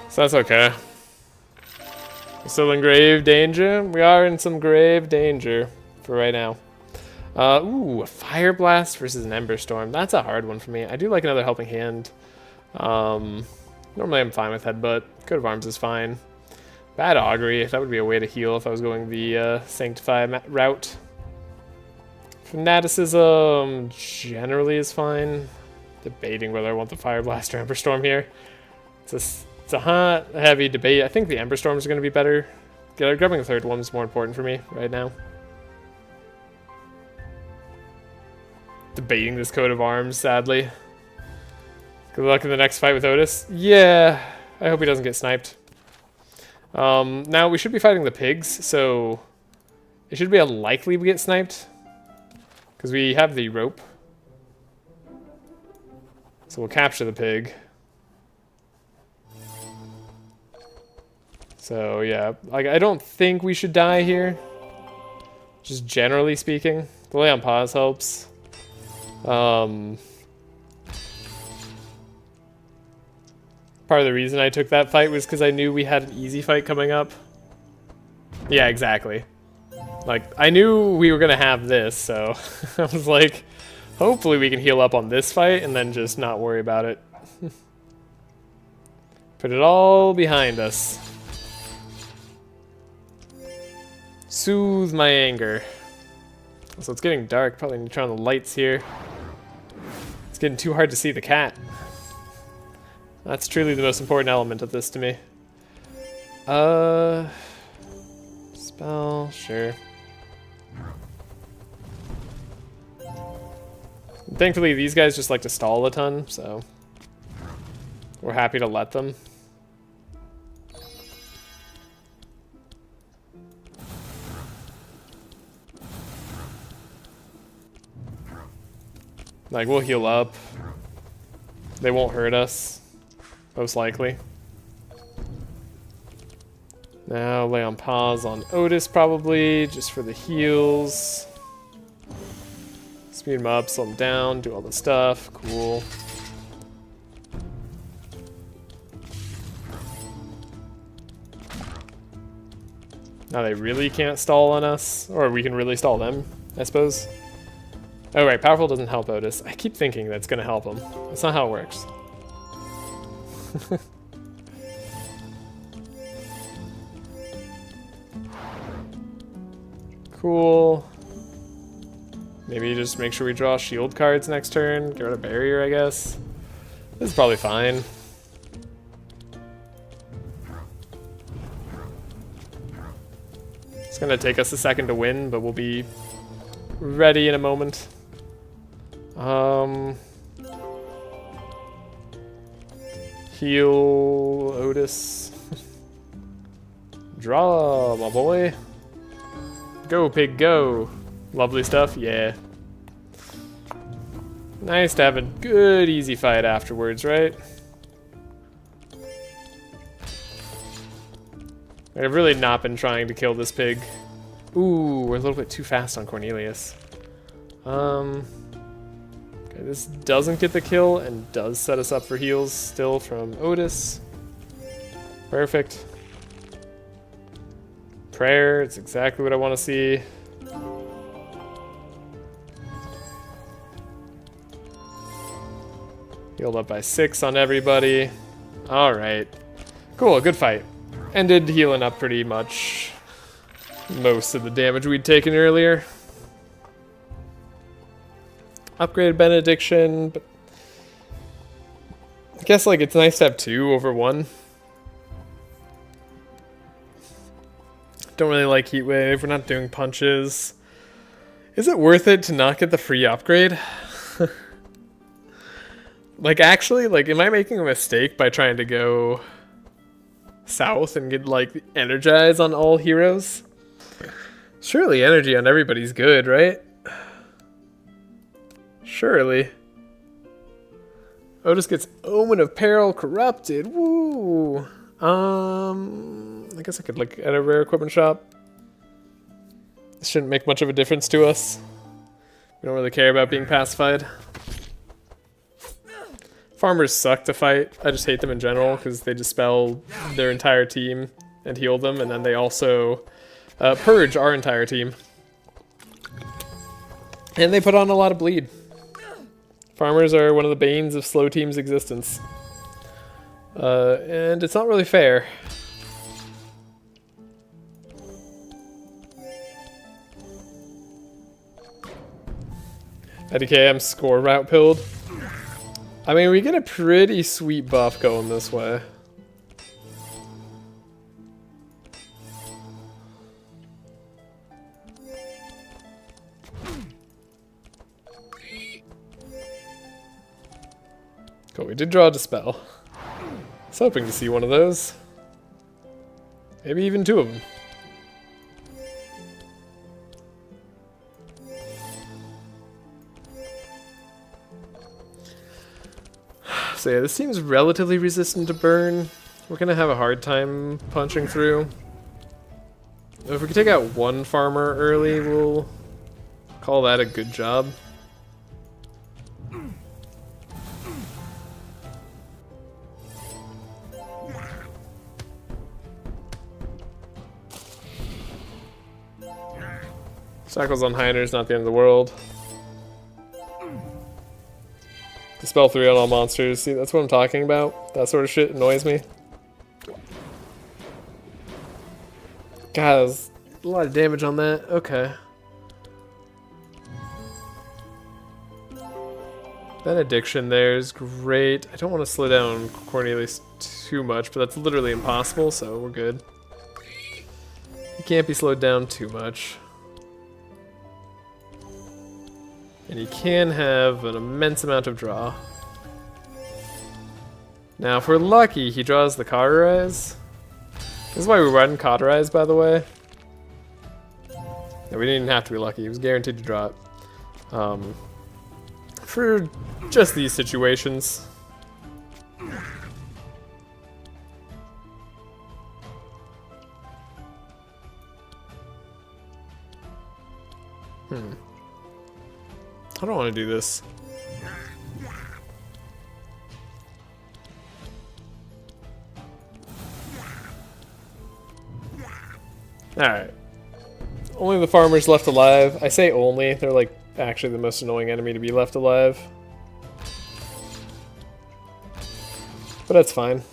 So that's okay. We're still in grave danger. We are in some grave danger for right now. Ooh, a Fire Blast versus an Ember Storm. That's a hard one for me. I do like another Helping Hand. Normally I'm fine with Headbutt. Coat of Arms is fine. Bad Augury. That would be a way to heal if I was going the Sanctify route. Fanaticism generally is fine. Debating whether I want the Fire Blast or Ember Storm here. It's a hot, heavy debate. I think the Ember Storm is going to be better. Grabbing the third one is more important for me right now. Debating this coat of arms, sadly. Good luck in the next fight with Otis. Yeah, I hope he doesn't get sniped. Now, we should be fighting the pigs, so it should be unlikely we get sniped. Because we have the rope. So we'll capture the pig. So yeah, like I don't think we should die here. Just generally speaking, the lay on pause helps. Part of the reason I took that fight was because I knew we had an easy fight coming up. Yeah, exactly. Like, I knew we were gonna have this, so I was like, hopefully we can heal up on this fight and then just not worry about it. Put it all behind us. Soothe my anger. So it's getting dark, probably need to turn on the lights here. It's getting too hard to see the cat. That's truly the most important element of this to me. Spell, sure. Thankfully, these guys just like to stall a ton, so we're happy to let them. Like, we'll heal up. They won't hurt us, most likely. Now, lay on pause on Otis, probably, just for the heals. Speed him up, slow him down, do all the stuff. Cool. Now they really can't stall on us, or we can really stall them, I suppose. Oh right, powerful doesn't help Otis. I keep thinking that's gonna help him. That's not how it works. Cool. Maybe just make sure we draw shield cards next turn. Get rid of barrier, I guess. This is probably fine. It's gonna take us a second to win, but we'll be ready in a moment. Heal Otis. Draw, my boy. Go, pig, go. Lovely stuff, yeah. Nice to have a good, easy fight afterwards, right? I've really not been trying to kill this pig. Ooh, we're a little bit too fast on Cornelius. Okay, this doesn't get the kill and does set us up for heals still from Otis. Perfect. Prayer, it's exactly what I want to see. Healed up by 6 on everybody. Alright. Cool, good fight. Ended healing up pretty much most of the damage we'd taken earlier. Upgraded Benediction, but I guess like it's nice to have 2 over 1. Don't really like Heat Wave, we're not doing punches. Is it worth it to not get the free upgrade? Like actually, like am I making a mistake by trying to go south and get like energize on all heroes? Surely energy on everybody's good, right? Surely. Otis gets Omen of Peril corrupted. Woo! I guess I could look at a rare equipment shop. This shouldn't make much of a difference to us. We don't really care about being pacified. Farmers suck to fight. I just hate them in general because they dispel their entire team and heal them, and then they also purge our entire team. And they put on a lot of bleed. Farmers are one of the banes of slow team's existence. And it's not really fair. IDKM score route pilled. I mean, we get a pretty sweet buff going this way. Cool, we did draw a Dispel. I was hoping to see one of those. Maybe even 2 of them. So yeah, this seems relatively resistant to burn. We're gonna have a hard time punching through. If we can take out one farmer early, we'll call that a good job. Shackles on Heiner is not the end of the world. Dispel 3 on all monsters. See, that's what I'm talking about. That sort of shit annoys me. God, there's a lot of damage on that. Okay. That addiction there is great. I don't want to slow down Cornelius too much, but that's literally impossible, so we're good. He can't be slowed down too much. And he can have an immense amount of draw. Now, if we're lucky, he draws the Cauterize. This is why we run Cauterize, by the way. Yeah, we didn't even have to be lucky. He was guaranteed to draw it. For just these situations. I don't want to do this. Alright. Only the farmers left alive. I say only. They're like actually the most annoying enemy to be left alive. But that's fine.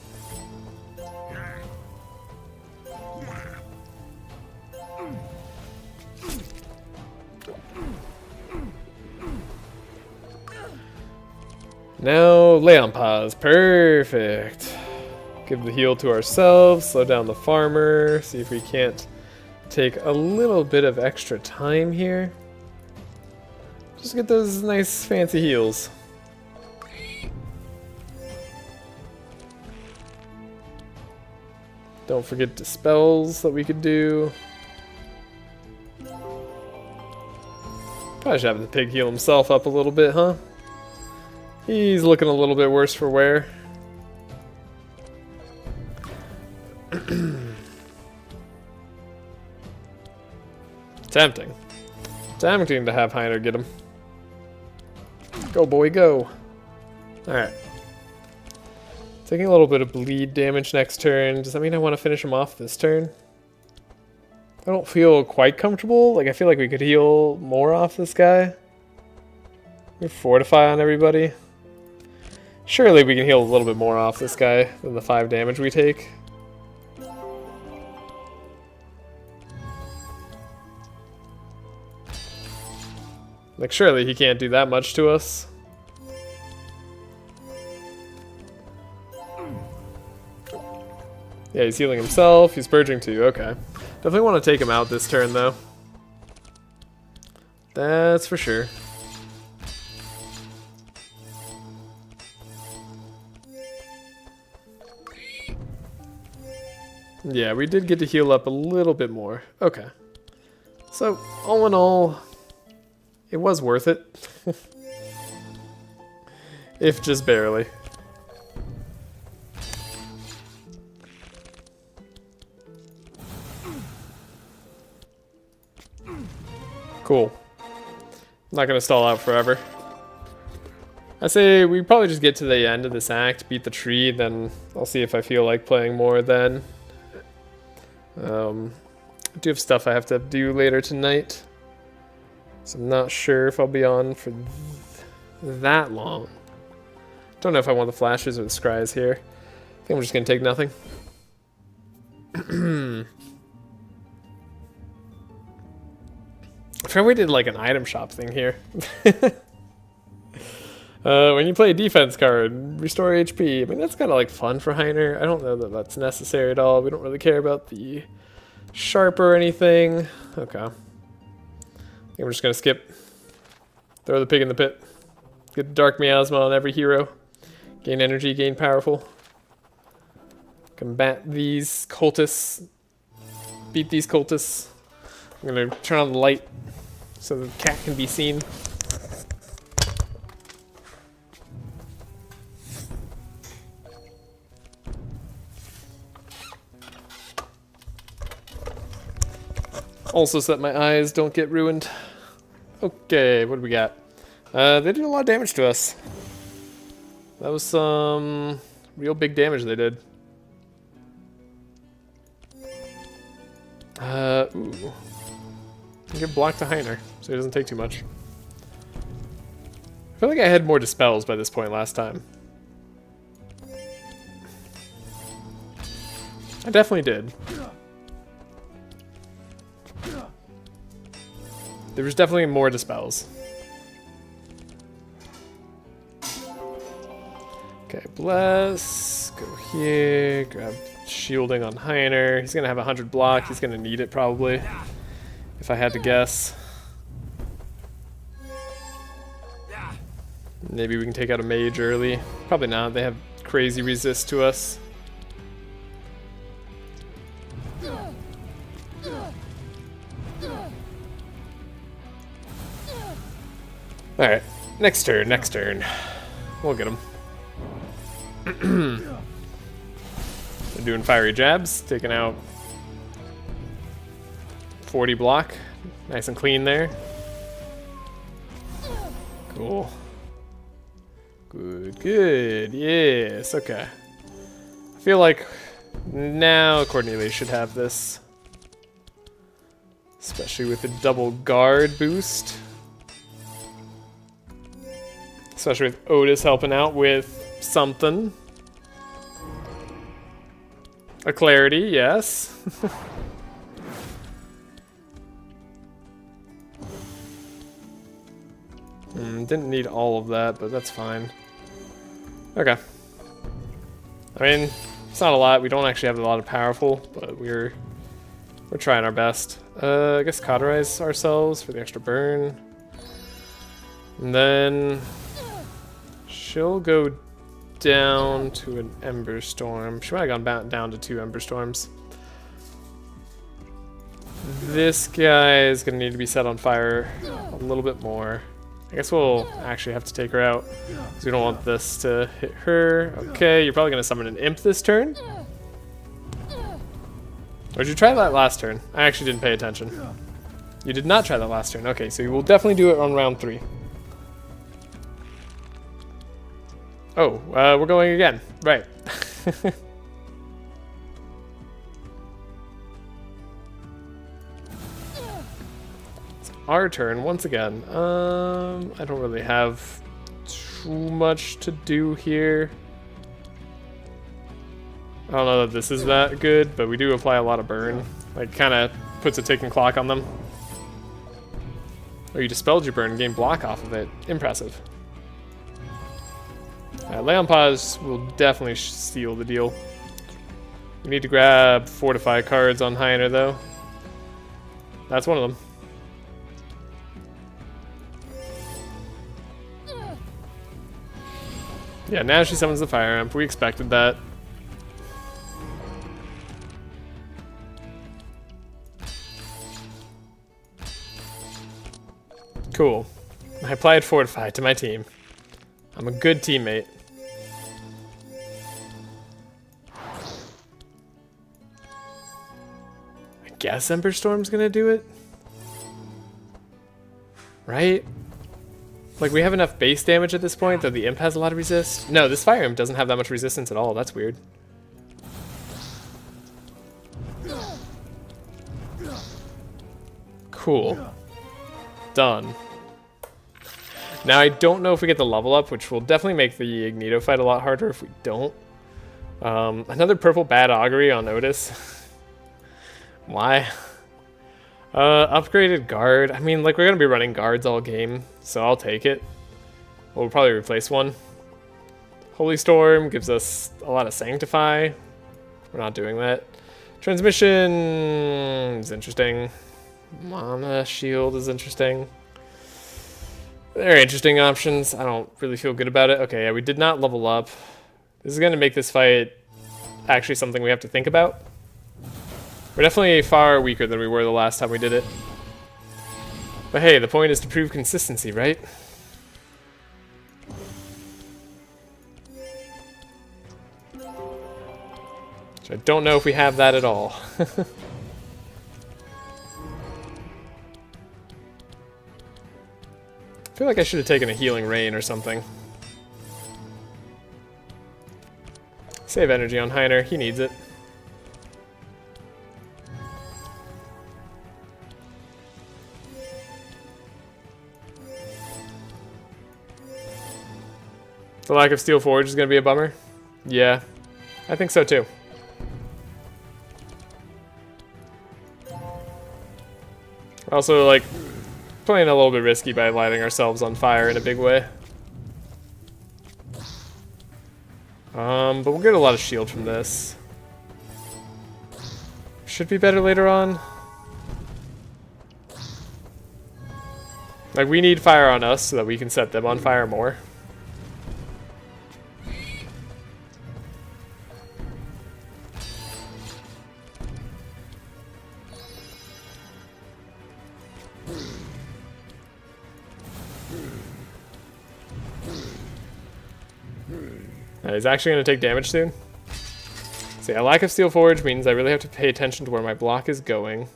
Now, lay on pause. Perfect. Give the heal to ourselves, slow down the farmer, see if we can't take a little bit of extra time here. Just get those nice fancy heals. Don't forget dispels that we could do. Probably should have the pig heal himself up a little bit, huh? He's looking a little bit worse for wear. Tempting. Tempting to have Heiner get him. Go, boy, go. Alright. Taking a little bit of bleed damage next turn. Does that mean I want to finish him off this turn? I don't feel quite comfortable. Like, I feel like we could heal more off this guy. We fortify on everybody. Surely we can heal a little bit more off this guy than the 5 damage we take. Like, surely he can't do that much to us. Yeah, he's healing himself. He's purging too. Okay. Definitely want to take him out this turn, though. That's for sure. Yeah, we did get to heal up a little bit more. Okay. So, all in all, it was worth it. If just barely. Cool. Not gonna stall out forever. I say we probably just get to the end of this act, beat the tree, then I'll see if I feel like playing more then. I do have stuff I have to do later tonight, so I'm not sure if I'll be on for that long. Don't know if I want the flashes or the scries here. I think I'm just gonna take nothing. I forgot we did like an item shop thing here. When you play a defense card, restore HP. I mean, that's kind of like fun for Heiner. I don't know that that's necessary at all. We don't really care about the sharp or anything. Okay. I think we're just going to skip. Throw the pig in the pit. Get Dark Miasma on every hero. Gain energy, gain powerful. Combat these cultists. Beat these cultists. I'm going to turn on the light so the cat can be seen. Also so that my eyes don't get ruined. Okay, what do we got? They did a lot of damage to us. That was some real big damage they did. Ooh. Give block to Heiner, so he doesn't take too much. I feel like I had more dispels by this point last time. I definitely did. There was definitely more dispels. Okay, bless. Go here. Grab shielding on Heiner. He's gonna have 100 block. He's gonna need it probably, if I had to guess. Maybe we can take out a mage early. Probably not. They have crazy resist to us. Alright, next turn, next turn. We'll get him. They're doing fiery jabs, taking out 40 block. Nice and clean there. Cool. Good, good. Yes, okay. I feel like now Cornelius should have this. Especially with the double guard boost. Especially with Otis helping out with something. A clarity, yes. Didn't need all of that, but that's fine. Okay. I mean, it's not a lot. We don't actually have a lot of powerful, but we're trying our best. I guess cauterize ourselves for the extra burn. And then she'll go down to an Ember Storm. She might have gone down to 2 Ember Storms. This guy is going to need to be set on fire a little bit more. I guess we'll actually have to take her out, because we don't want this to hit her. Okay, you're probably going to summon an imp this turn. Or did you try that last turn? I actually didn't pay attention. You did not try that last turn. Okay, so you will definitely do it on round 3. Oh, we're going again. Right. It's our turn once again. I don't really have too much to do here. I don't know that this is that good, but we do apply a lot of burn. Like, kind of puts a ticking clock on them. Oh, you dispelled your burn and gained block off of it. Impressive. Lay pause will definitely seal the deal. We need to grab Fortify cards on Heiner, though. That's one of them. Yeah, now she summons the Fire Imp. We expected that. Cool. I applied Fortify to my team. I'm a good teammate. I guess Ember Storm's gonna do it? Right? Like, we have enough base damage at this point, though the Imp has a lot of resist. No, this Fire Imp doesn't have that much resistance at all. That's weird. Cool. Done. Now, I don't know if we get the level up, which will definitely make the Ignito fight a lot harder if we don't. Another purple bad augury on Otis. Why? Upgraded guard. I mean, like, we're going to be running guards all game, so I'll take it. We'll probably replace one. Holy Storm gives us a lot of Sanctify. We're not doing that. Transmission is interesting. Mana Shield is interesting. They're interesting options. I don't really feel good about it. Okay, yeah, we did not level up. This is going to make this fight actually something we have to think about. We're definitely far weaker than we were the last time we did it. But hey, the point is to prove consistency, right? Which I don't know if we have that at all. feel like I should have taken a healing rain or something. Save energy on Heiner, he needs it. The lack of Steel Forge is going to be a bummer. Yeah, I think so too. Also, like, playing a little bit risky by lighting ourselves on fire in a big way. But we'll get a lot of shield from this. Should be better later on. Like, we need fire on us so that we can set them on fire more. He's actually going to take damage soon. See, a lack of Steel Forge means I really have to pay attention to where my block is going.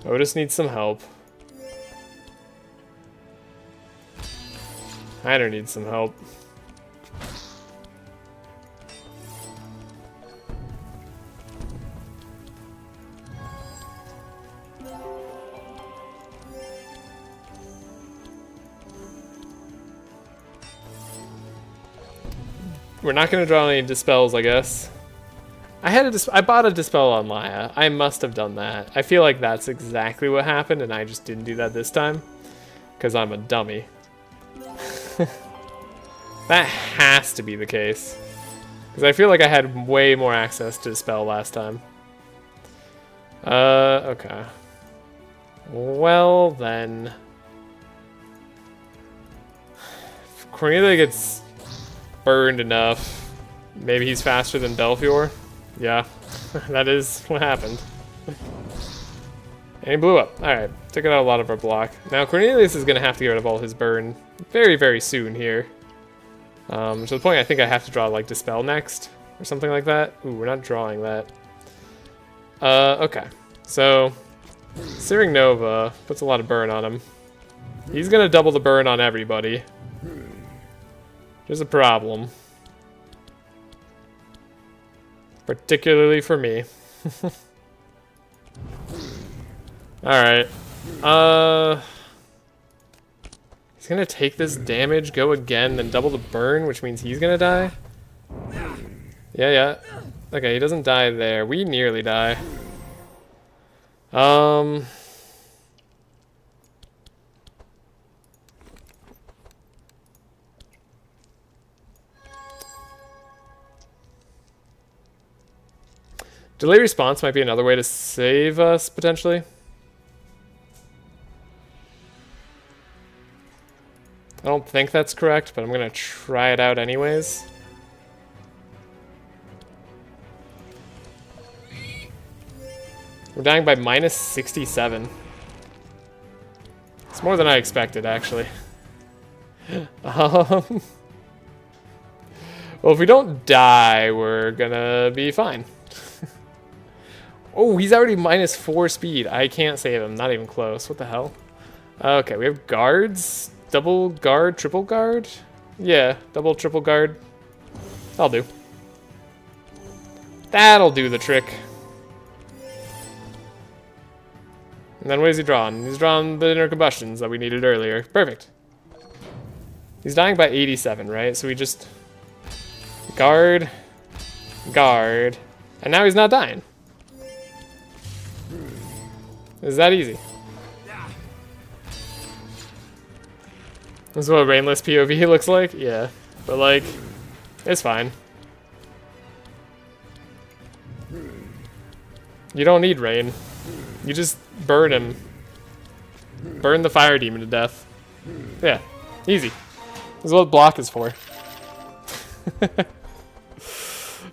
Otis needs some help. Heiner needs some help. We're not going to draw any Dispels, I guess. I bought a Dispel on Laia. I must have done that. I feel like that's exactly what happened, and I just didn't do that this time. Because I'm a dummy. That has to be the case. Because I feel like I had way more access to Dispel last time. Okay. Well, then. If Cornelia gets burned enough, maybe he's faster than Belfior. Yeah, that is what happened. And he blew up. Alright, took out a lot of our block. Now Cornelius is going to have to get rid of all his burn very, very soon here. To the point I think I have to draw like Dispel next, or something like that. Ooh, we're not drawing that. Okay. So, Searing Nova puts a lot of burn on him. He's going to double the burn on everybody. There's a problem. Particularly for me. Alright. He's gonna take this damage, go again, then double the burn, which means he's gonna die. Yeah. Okay, he doesn't die there. We nearly die. Delay response might be another way to save us, potentially. I don't think that's correct, but I'm going to try it out anyways. We're dying by minus 67. It's more than I expected, actually. Well, if we don't die, we're gonna be fine. Oh, he's already minus 4 speed. I can't save him. Not even close. What the hell? Okay, we have guards. Double guard, triple guard? Yeah, double, triple guard. That'll do. That'll do the trick. And then what is he drawing? He's drawing the inner combustions that we needed earlier. Perfect. He's dying by 87, right? So we just... guard. Guard. And now he's not dying. It's that easy. This is what a rainless POV looks like? Yeah. But like, it's fine. You don't need rain. You just burn him. Burn the fire demon to death. Yeah. Easy. This is what block is for.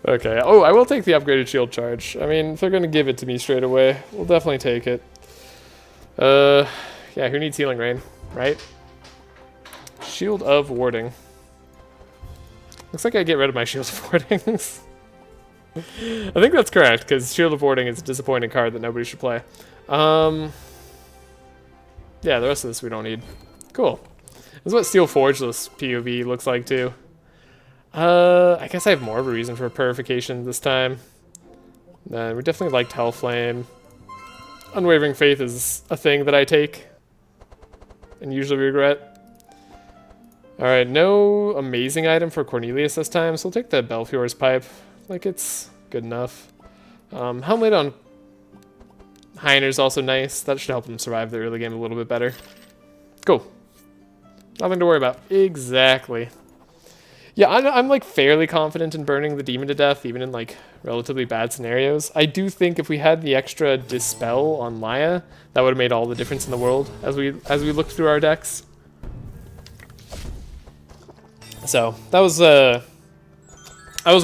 Okay. Oh, I will take the upgraded shield charge. I mean, if they're gonna give it to me straight away, we'll definitely take it. Yeah, who needs healing rain, right? Shield of warding. Looks like I get rid of my shield of wardings. I think that's correct, because shield of warding is a disappointing card that nobody should play. Yeah, the rest of this we don't need. Cool. This is what Steel Forgeless POV looks like too. I guess I have more of a reason for purification this time. We definitely liked Hellflame. Unwavering Faith is a thing that I take and usually regret. Alright, no amazing item for Cornelius this time, so we'll take the Belfior's Pipe. Like, it's good enough. Helmet on Heiner's also nice. That should help him survive the early game a little bit better. Cool. Nothing to worry about. Exactly. Yeah, I'm like fairly confident in burning the demon to death, even in like relatively bad scenarios. I do think if we had the extra Dispel on Laia, that would have made all the difference in the world as we looked through our decks. So that was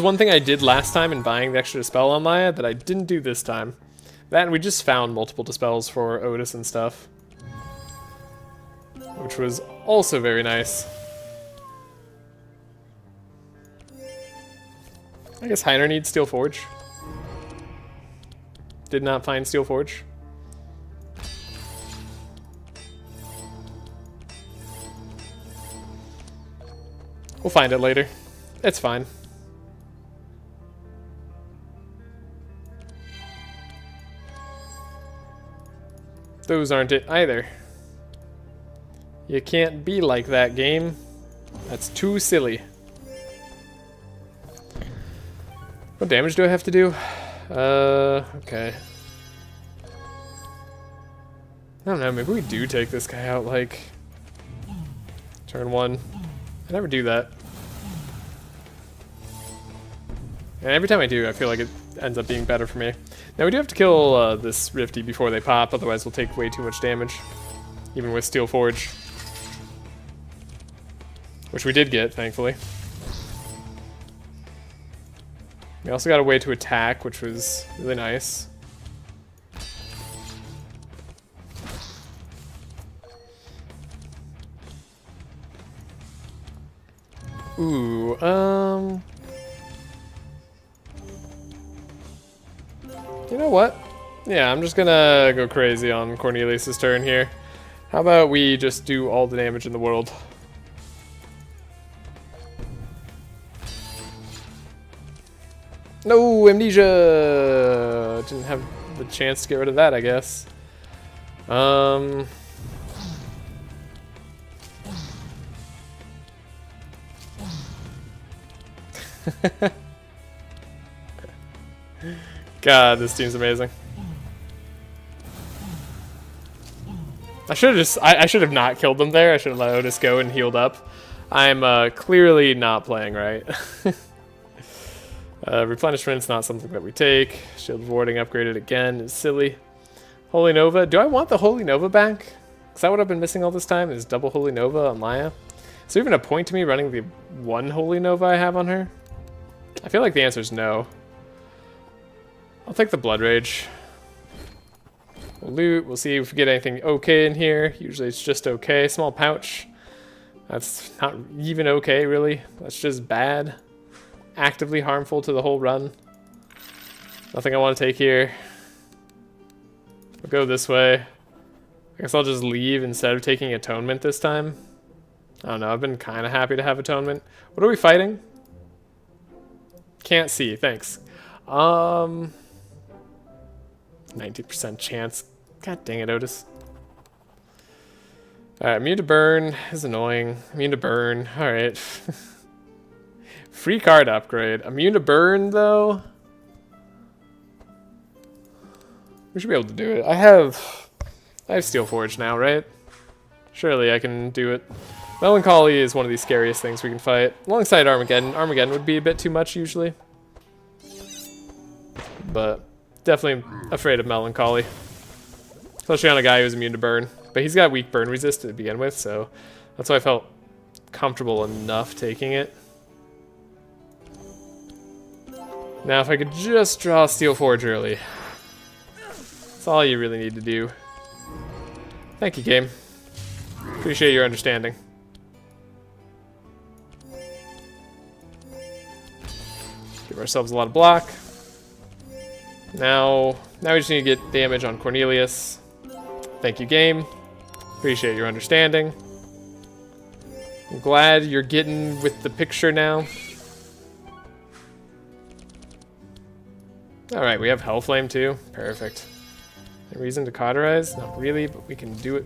one thing I did last time in buying the extra Dispel on Laia that I didn't do this time. That, and we just found multiple Dispels for Otis and stuff, which was also very nice. I guess Heiner needs Steel Forge. Did not find Steel Forge. We'll find it later. It's fine. Those aren't it either. You can't be like that, game. That's too silly. What damage do I have to do? Okay. I don't know, maybe we do take this guy out, like, turn 1. I never do that. And every time I do, I feel like it ends up being better for me. Now we do have to kill this Rifty before they pop, otherwise we'll take way too much damage. Even with Steel Forge. Which we did get, thankfully. We also got a way to attack, which was really nice. Ooh, you know what? Yeah, I'm just gonna go crazy on Cornelius' turn here. How about we just do all the damage in the world? No, Amnesia! Didn't have the chance to get rid of that, I guess. God, this team's amazing. I should have not killed them there. I should have let Otis go and healed up. I'm clearly not playing right. Replenishment's not something that we take. Shield warding upgraded again is silly. Holy Nova. Do I want the Holy Nova back? Is that what I've been missing all this time? Is double Holy Nova on Laia? Is there even a point to me running the one Holy Nova I have on her? I feel like the answer is no. I'll take the Blood Rage. We'll loot. We'll see if we get anything okay in here. Usually it's just okay. Small pouch. That's not even okay, really. That's just bad. Actively harmful to the whole run. Nothing I want to take here. We'll go this way. I guess I'll just leave instead of taking Atonement this time. I don't know. I've been kind of happy to have Atonement. What are we fighting? Can't see. Thanks. 90% chance. God dang it, Otis. Alright, immune to burn is annoying. Immune to burn. Alright. Free card upgrade. Immune to burn, though? We should be able to do it. I have Steel Forge now, right? Surely I can do it. Melancholy is one of the scariest things we can fight. Alongside Armageddon. Armageddon would be a bit too much, usually. But definitely afraid of Melancholy. Especially on a guy who's immune to burn. But he's got weak burn resist to begin with, so that's why I felt comfortable enough taking it. Now if I could just draw Steel Forge early. That's all you really need to do. Thank you, game. Appreciate your understanding. Give ourselves a lot of block. Now Now we just need to get damage on Cornelius. Thank you, game. Appreciate your understanding. I'm glad you're getting with the picture now. Alright, we have Hellflame too. Perfect. Any reason to cauterize? Not really, but we can do it.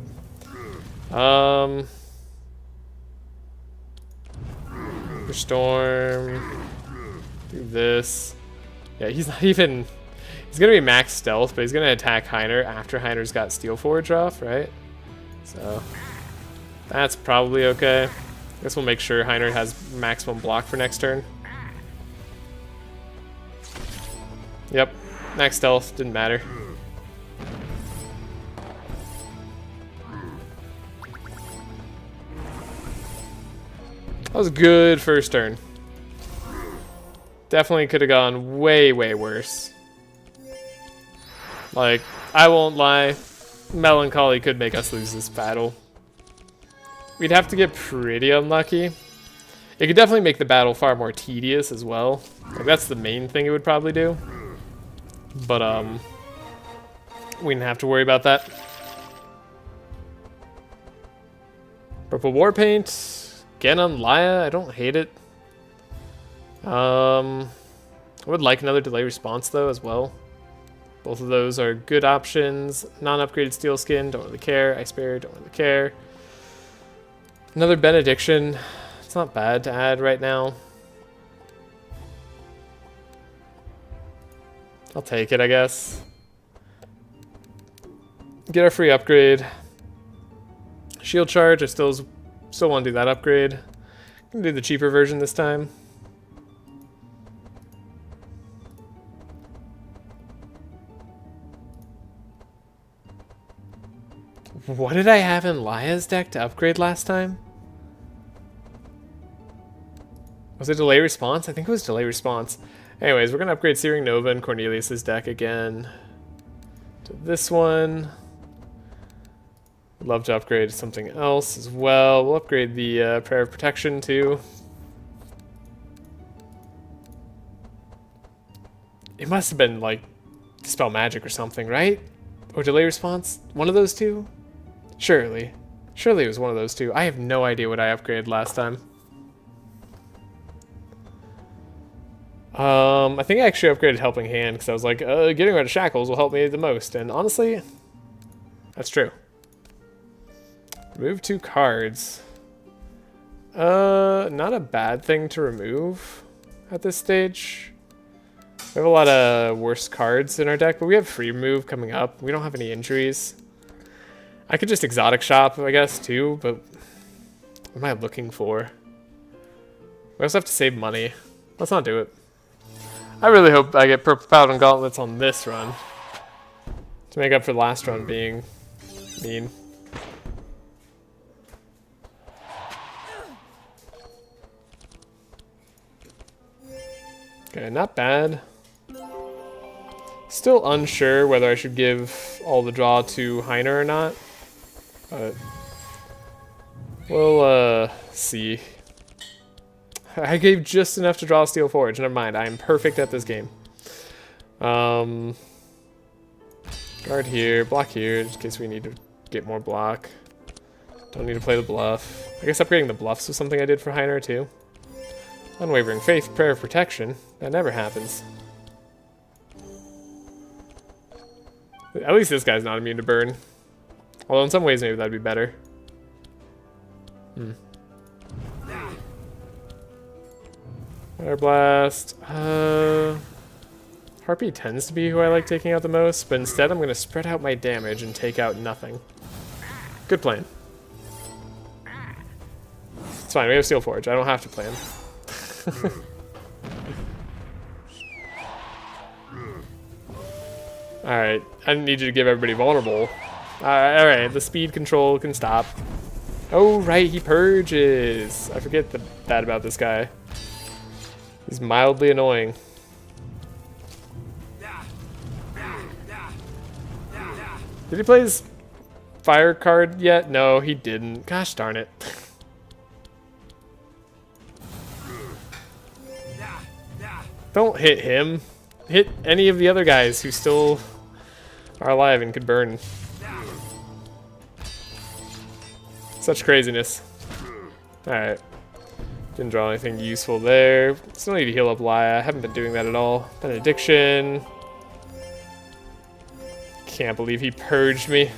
Storm. Do this. Yeah, he's not even... He's gonna be max stealth, but he's gonna attack Heiner after Heiner's got Steel Forge off, right? So... That's probably okay. I guess we'll make sure Heiner has maximum block for next turn. Yep. Max stealth. Didn't matter. That was a good first turn. Definitely could have gone way, way worse. Like, I won't lie. Melancholy could make us lose this battle. We'd have to get pretty unlucky. It could definitely make the battle far more tedious as well. Like, that's the main thing it would probably do. But, we didn't have to worry about that. Purple War Paint. Again on Laia, I don't hate it. I would like another delay response though as well. Both of those are good options. Non-upgraded Steel Skin, don't really care. Ice Barrier, don't really care. Another Benediction. It's not bad to add right now. I'll take it, I guess. Get our free upgrade. Shield Charge, I still want to do that upgrade. I'm going to do the cheaper version this time. What did I have in Laia's deck to upgrade last time? Was it delay response? I think it was delay response. Anyways, we're going to upgrade Searing Nova and Cornelius's deck again to this one. Love to upgrade something else as well. We'll upgrade the Prayer of Protection too. It must have been like Dispel Magic or something, right? Or Delay Response? One of those two? Surely. Surely it was one of those two. I have no idea what I upgraded last time. I think I actually upgraded Helping Hand because I was like, getting rid of Shackles will help me the most. And honestly, that's true. Remove 2 cards. Not a bad thing to remove at this stage. We have a lot of worse cards in our deck, but we have free remove coming up. We don't have any injuries. I could just exotic shop, I guess, too, but what am I looking for? We also have to save money. Let's not do it. I really hope I get Purple Paladin Gauntlets on this run to make up for the last run being mean. Okay, not bad. Still unsure whether I should give all the draw to Heiner or not, but we'll see. I gave just enough to draw Steel Forge. Never mind, I am perfect at this game. Guard here, block here, in case we need to get more block. Don't need to play the bluff. I guess upgrading the bluffs was something I did for Heiner too. Unwavering Faith, Prayer of Protection. That never happens. At least this guy's not immune to burn. Although in some ways maybe that'd be better. Fire Blast. Harpy tends to be who I like taking out the most, but instead I'm going to spread out my damage and take out nothing. Good plan. It's fine, we have Steel Forge. I don't have to plan. Alright, I need you to give everybody vulnerable. Alright, the speed control can stop. Oh, right, he purges. I forget that about this guy. He's mildly annoying. Did he play his fire card yet? No, he didn't. Gosh darn it. Don't hit him. Hit any of the other guys who still Our Liven could burn. Such craziness. Alright. Didn't draw anything useful there. Still need to heal up Laia. Haven't been doing that at all. Benediction. Can't believe he purged me.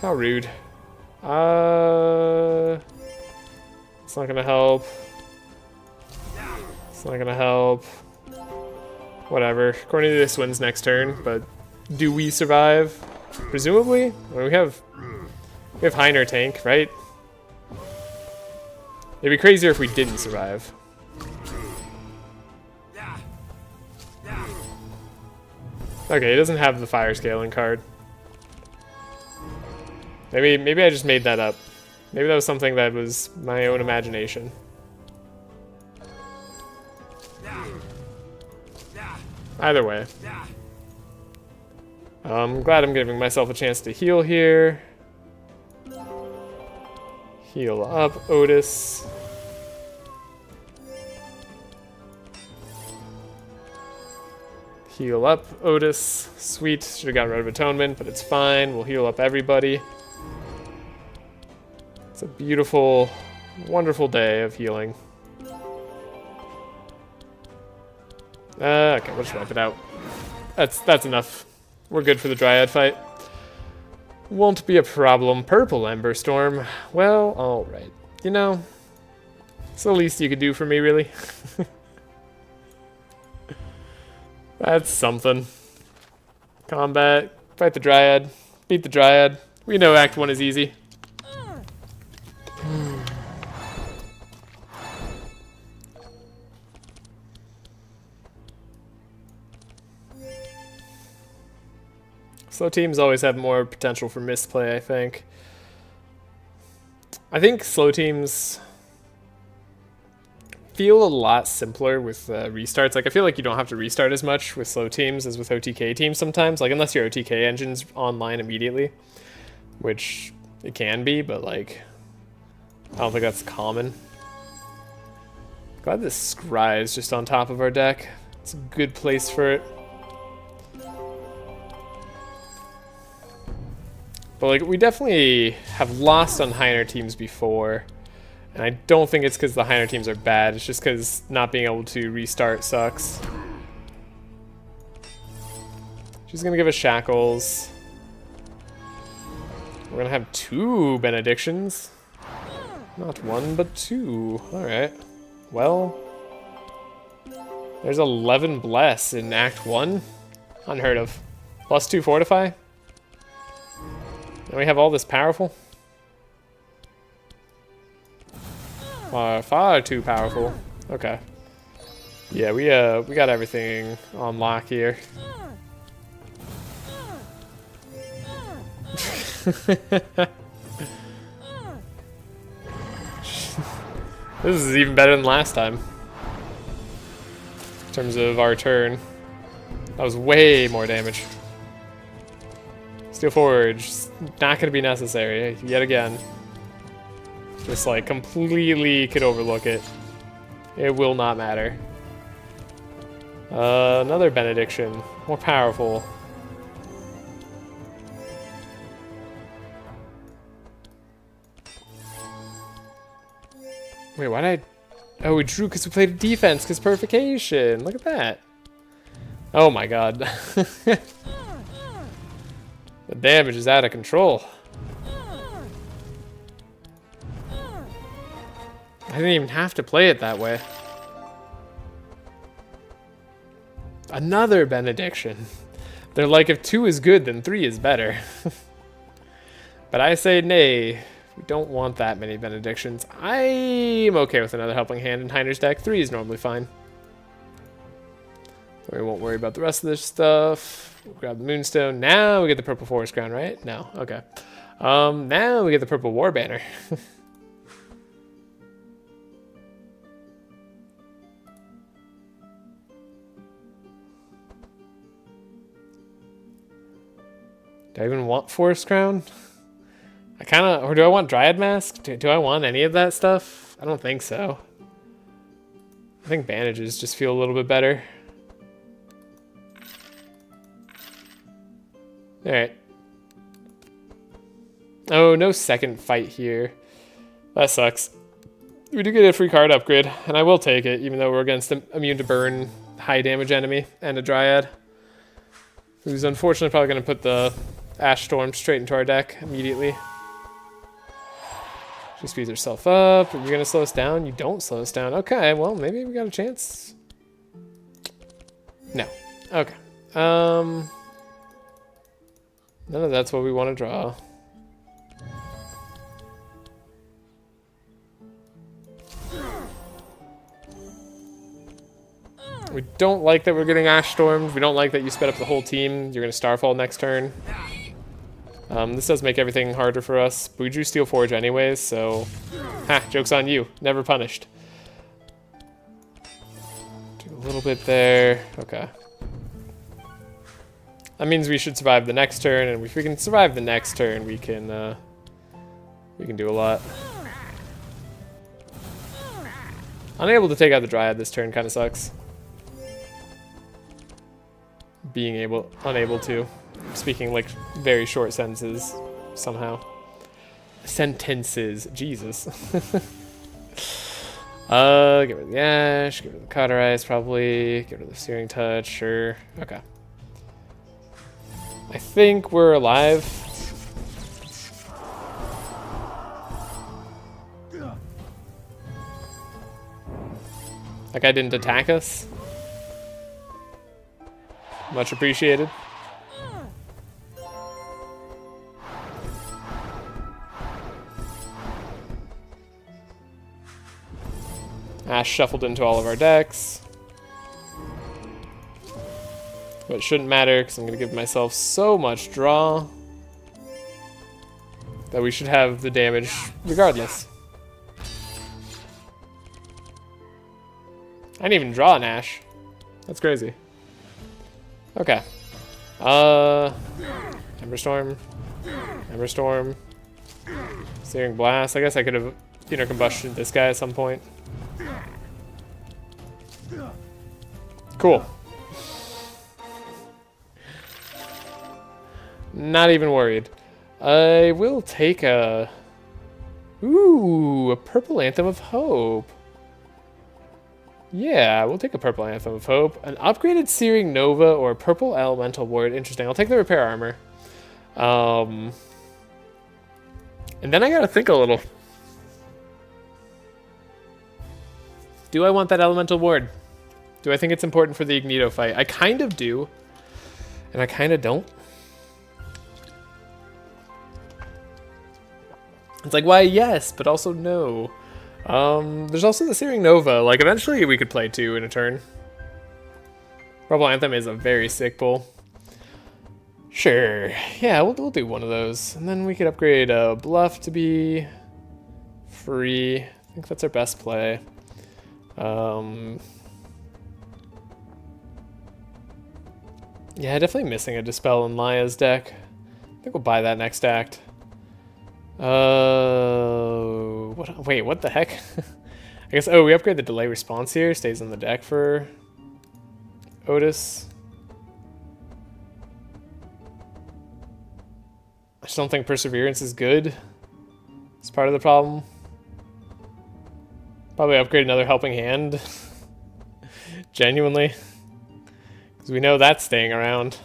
How rude. It's not gonna help. It's not gonna help. Whatever. Cornelius wins next turn, but do we survive? Presumably? Well, we have Heiner tank, right? It'd be crazier if we didn't survive. Okay, he doesn't have the fire scaling card. Maybe I just made that up. Maybe that was something that was my own imagination. Either way. I'm glad I'm giving myself a chance to heal here. Heal up, Otis. Heal up, Otis. Sweet. Should have gotten rid of Atonement, but it's fine. We'll heal up everybody. It's a beautiful, wonderful day of healing. Okay, we'll just wipe it out. That's enough. We're good for the Dryad fight. Won't be a problem. Purple Ember Storm. Well, alright. You know, it's the least you could do for me, really. That's something. Combat. Fight the Dryad. Beat the Dryad. We know Act 1 is easy. Slow teams always have more potential for misplay, I think. I think slow teams feel a lot simpler with restarts. Like, I feel like you don't have to restart as much with slow teams as with OTK teams sometimes. Like, unless your OTK engine's online immediately, which it can be, but like, I don't think that's common. Glad this Scry is just on top of our deck. It's a good place for it. But like, we definitely have lost on Heiner teams before, and I don't think it's because the Heiner teams are bad. It's just because not being able to restart sucks. She's gonna give us Shackles. We're gonna have 2 Benedictions. Not 1, but 2. Alright. Well, there's 11 Bless in Act 1. Unheard of. +2 Fortify. And we have all this powerful. Far too powerful. Okay. Yeah, we got everything on lock here. This is even better than last time. In terms of our turn. That was way more damage. Steel Forge, not going to be necessary, yet again. Just like completely could overlook it. It will not matter. Another Benediction, more powerful. Wait, why did I... Oh, we drew because we played defense, because Purification. Look at that. Oh my god. The damage is out of control. I didn't even have to play it that way. Another Benediction. They're like, if 2 is good, then 3 is better. But I say nay. We don't want that many Benedictions. I'm okay with another Helping Hand in Heiner's deck. 3 is normally fine. We won't worry about the rest of this stuff. We'll grab the Moonstone. Now we get the Purple Forest Crown, right? No, okay. Now we get the Purple War Banner. Do I even want Forest Crown? I kind of, or do I want Dryad Mask? Do I want any of that stuff? I don't think so. I think bandages just feel a little bit better. Alright. Oh, no second fight here. That sucks. We do get a free card upgrade, and I will take it, even though we're against an immune to burn, high damage enemy, and a Dryad. Who's unfortunately probably going to put the Ash Storm straight into our deck immediately. She speeds herself up. You're going to slow us down? You don't slow us down. Okay, well, maybe we got a chance. No. Okay. None of that's what we want to draw. We don't like that we're getting Ash Stormed. We don't like that you sped up the whole team. You're going to Starfall next turn. This does make everything harder for us. But we drew Steel Forge anyways, so... Ha! Joke's on you. Never punished. Do a little bit there. Okay. That means we should survive the next turn, and if we can survive the next turn, we can do a lot. Unable to take out the Dryad this turn kind of sucks. Being unable to. Speaking like very short sentences somehow. Sentences. Jesus. Get rid of the Ash, get rid of the Cauterize probably, get rid of the Searing Touch, sure. Okay. I think we're alive. That guy didn't attack us. Much appreciated. Ash shuffled into all of our decks. But it shouldn't matter because I'm going to give myself so much draw that we should have the damage regardless. I didn't even draw an Ash. That's crazy. Okay. Ember Storm. Ember Storm. Searing Blast. I guess I could have inner combustion this guy at some point. Cool. Not even worried. I will take a... Ooh, a Purple Anthem of Hope. Yeah, we'll take a Purple Anthem of Hope. An upgraded Searing Nova or a Purple Elemental Ward. Interesting. I'll take the Repair Armor. And then I gotta think a little. Do I want that Elemental Ward? Do I think it's important for the Ignito fight? I kind of do. And I kind of don't. It's like, why yes, but also no. There's also the Searing Nova. Like, eventually we could play 2 in a turn. Purple Anthem is a very sick pull. Sure. Yeah, we'll do one of those. And then we could upgrade Bluff to be free. I think that's our best play. Yeah, definitely missing a Dispel in Laia's deck. I think we'll buy that next act. Wait, what the heck? I guess, we upgrade the delay response here. Stays on the deck for Otis. I just don't think Perseverance is good. It's part of the problem. Probably upgrade another Helping Hand. Genuinely. Because we know that's staying around.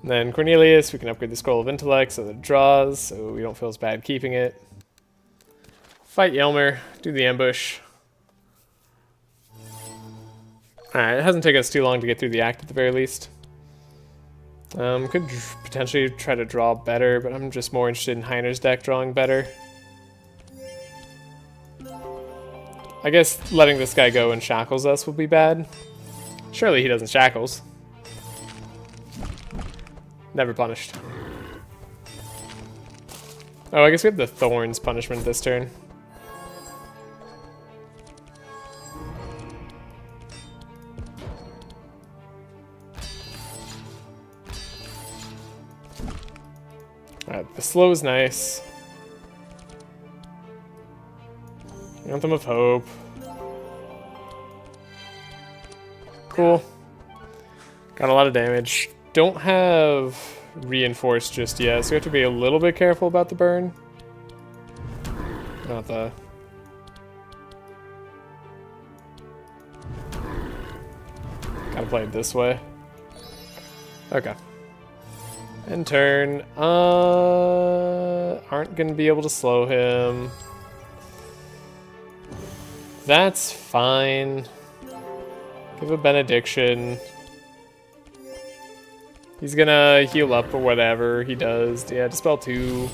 And then Cornelius, we can upgrade the Scroll of Intellect so that it draws, so we don't feel as bad keeping it. Fight Yelmer, do the ambush. Alright, it hasn't taken us too long to get through the act at the very least. Could potentially try to draw better, but I'm just more interested in Heiner's deck drawing better. I guess letting this guy go and shackles us would be bad. Surely he doesn't shackles. Never punished. Oh, I guess we have the Thorns punishment this turn. Alright, the slow is nice. Anthem of Hope. Cool. Got a lot of damage. Don't have reinforced just yet, so you have to be a little bit careful about the burn. Not the... Gotta play it this way. Okay. And turn. Aren't gonna be able to slow him. That's fine. Give a benediction. He's gonna heal up or whatever he does. Yeah, dispel 2.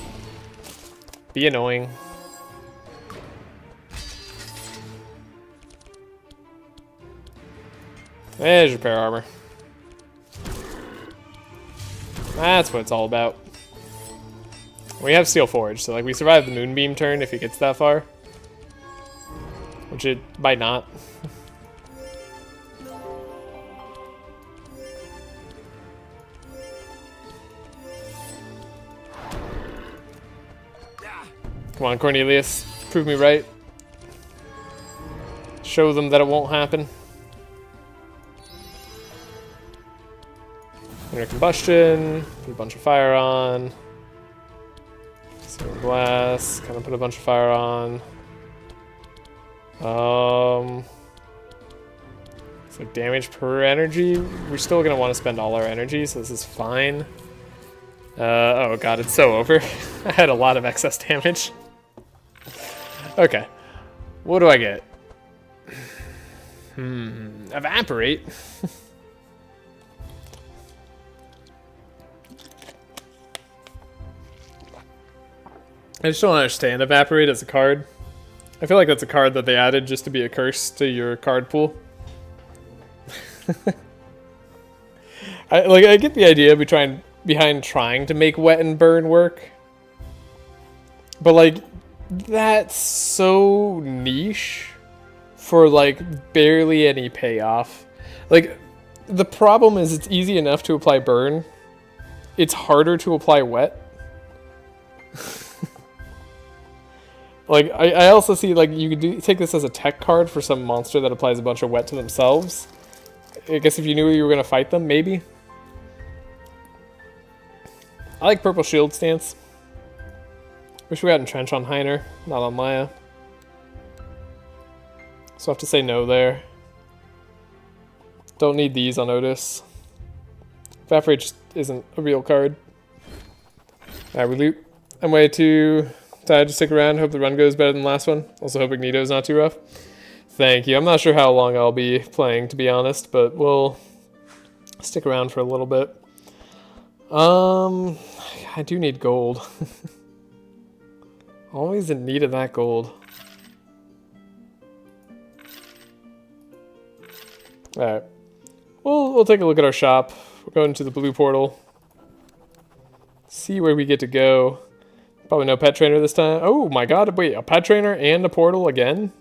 Be annoying. There's your pair armor. That's what it's all about. We have Steel Forge, so like we survive the Moonbeam turn if he gets that far. Which it might not. Come on, Cornelius. Prove me right. Show them that it won't happen. Inner combustion, put a bunch of fire on. Searing blast, kind of put a bunch of fire on. It's like damage per energy. We're still gonna want to spend all our energy, so this is fine. Oh god, it's so over. I had a lot of excess damage. Okay, what do I get? Evaporate. I just don't understand Evaporate as a card. I feel like that's a card that they added just to be a curse to your card pool. I get the idea behind trying to make Wet and Burn work. But like, that's so niche for like barely any payoff. Like, the problem is it's easy enough to apply Burn. It's harder to apply Wet. Like, I also see, like, you could take this as a tech card for some monster that applies a bunch of Wet to themselves. I guess if you knew you were going to fight them, maybe. I like Purple Shield Stance. Wish we had Entrench on Heiner, not on Laia. So I have to say no there. Don't need these on Otis. Evaporate just isn't a real card. Alright, we loot. I'm way too tired to stick around. Hope the run goes better than the last one. Also hope Ignito's not too rough. Thank you. I'm not sure how long I'll be playing, to be honest, but we'll stick around for a little bit. I do need gold. Always in need of that gold. Alright. We'll take a look at our shop. We're going to the blue portal. See where we get to go. Probably no pet trainer this time. Oh my god, wait, a pet trainer and a portal again?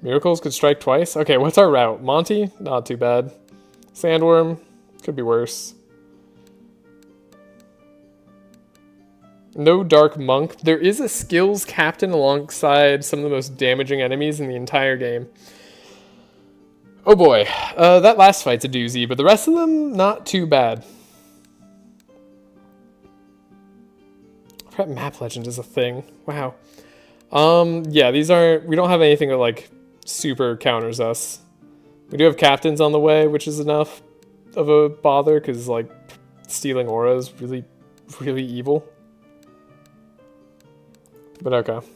Miracles could strike twice? Okay, what's our route? Monty? Not too bad. Sandworm? Could be worse. No Dark Monk. There is a skills captain alongside some of the most damaging enemies in the entire game. Oh boy. That last fight's a doozy, but the rest of them, not too bad. Map Legend is a thing. Wow. Yeah, these aren't... We don't have anything that, like, super counters us. We do have captains on the way, which is enough of a bother, because, like, stealing aura is really, really evil. But okay.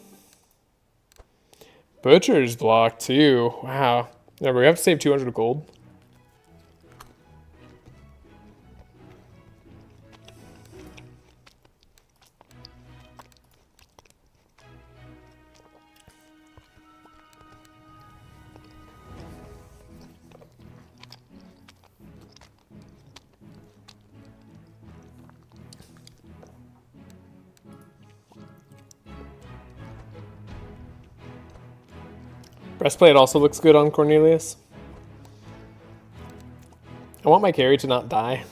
Butcher's block, too. Wow. Remember, we have to save 200 gold. Breastplate also looks good on Cornelius. I want my carry to not die.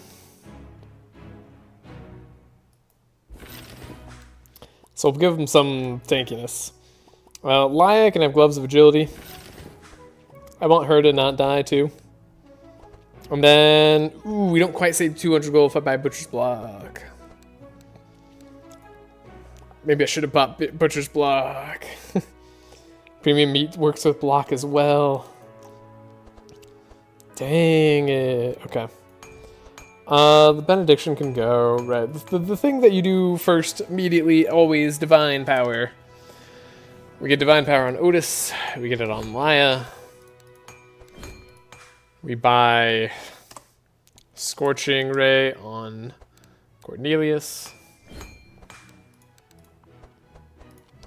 So we'll give him some tankiness. Laia can have Gloves of Agility. I want her to not die too. And then, ooh, we don't quite save 200 gold if I buy Butcher's Block. Maybe I should have bought Butcher's Block. Premium meat works with block as well. Dang it. Okay. The benediction can go, right. The thing that you do first, immediately, always divine power. We get divine power on Otis. We get it on Laia. We buy Scorching Ray on Cornelius.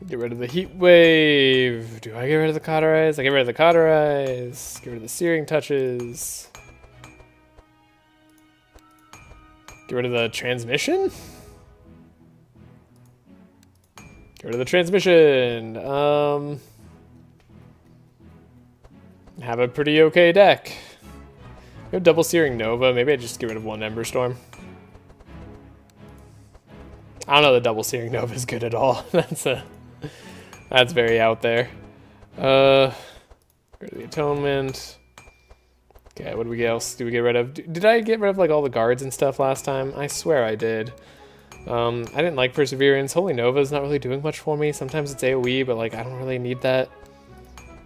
Get rid of the Heat Wave. Do I get rid of the Cauterize? I get rid of the Cauterize. Get rid of the Searing Touches. Get rid of the Transmission? Get rid of the Transmission. Have a pretty okay deck. We have double Searing Nova. Maybe I just get rid of one Ember Storm. I don't know the double Searing Nova is good at all. That's very out there. Go to the Atonement. Okay, what else do we get rid of? Did I get rid of like all the guards and stuff last time? I swear I did. I didn't like Perseverance. Holy Nova is not really doing much for me. Sometimes it's AoE, but like I don't really need that.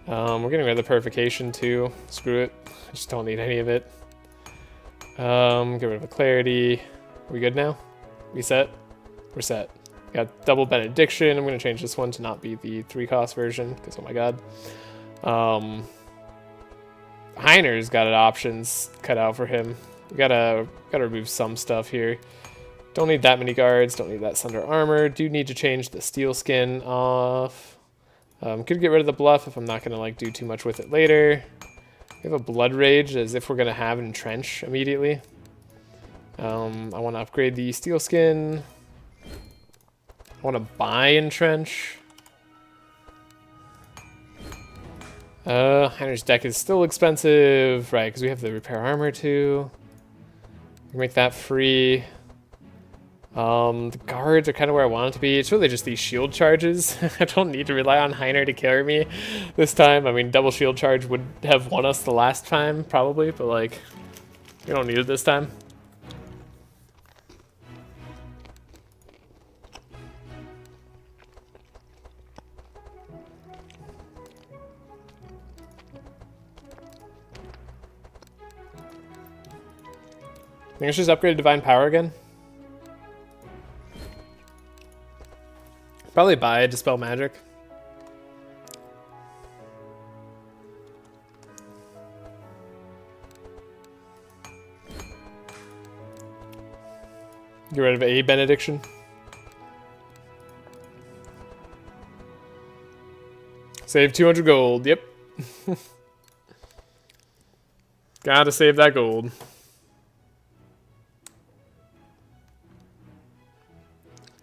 We're getting rid of the Purification too. Screw it. I just don't need any of it. Get rid of the Clarity. Are we good now? We set? We're set. Got double Benediction. I'm going to change this one to not be the 3-cost version, because oh my god. Heiner's got options cut out for him. We gotta remove some stuff here. Don't need that many guards. Don't need that Sunder Armor. Do need to change the Steel Skin off. Could get rid of the Bluff if I'm not going to like do too much with it later. We have a Blood Rage as if we're going to have an Entrench immediately. I want to upgrade the Steel Skin. I want to buy Entrench. Heiner's deck is still expensive, right, because we have the Repair Armor too. We can make that free. The guards are kind of where I want it to be. It's really just these shield charges. I don't need to rely on Heiner to carry me this time. I mean, double shield charge would have won us the last time, probably, but like, we don't need it this time. I think I should just upgrade Divine Power again. Probably buy Dispel Magic. Get rid of a Benediction. Save 200 gold, yep. Gotta save that gold.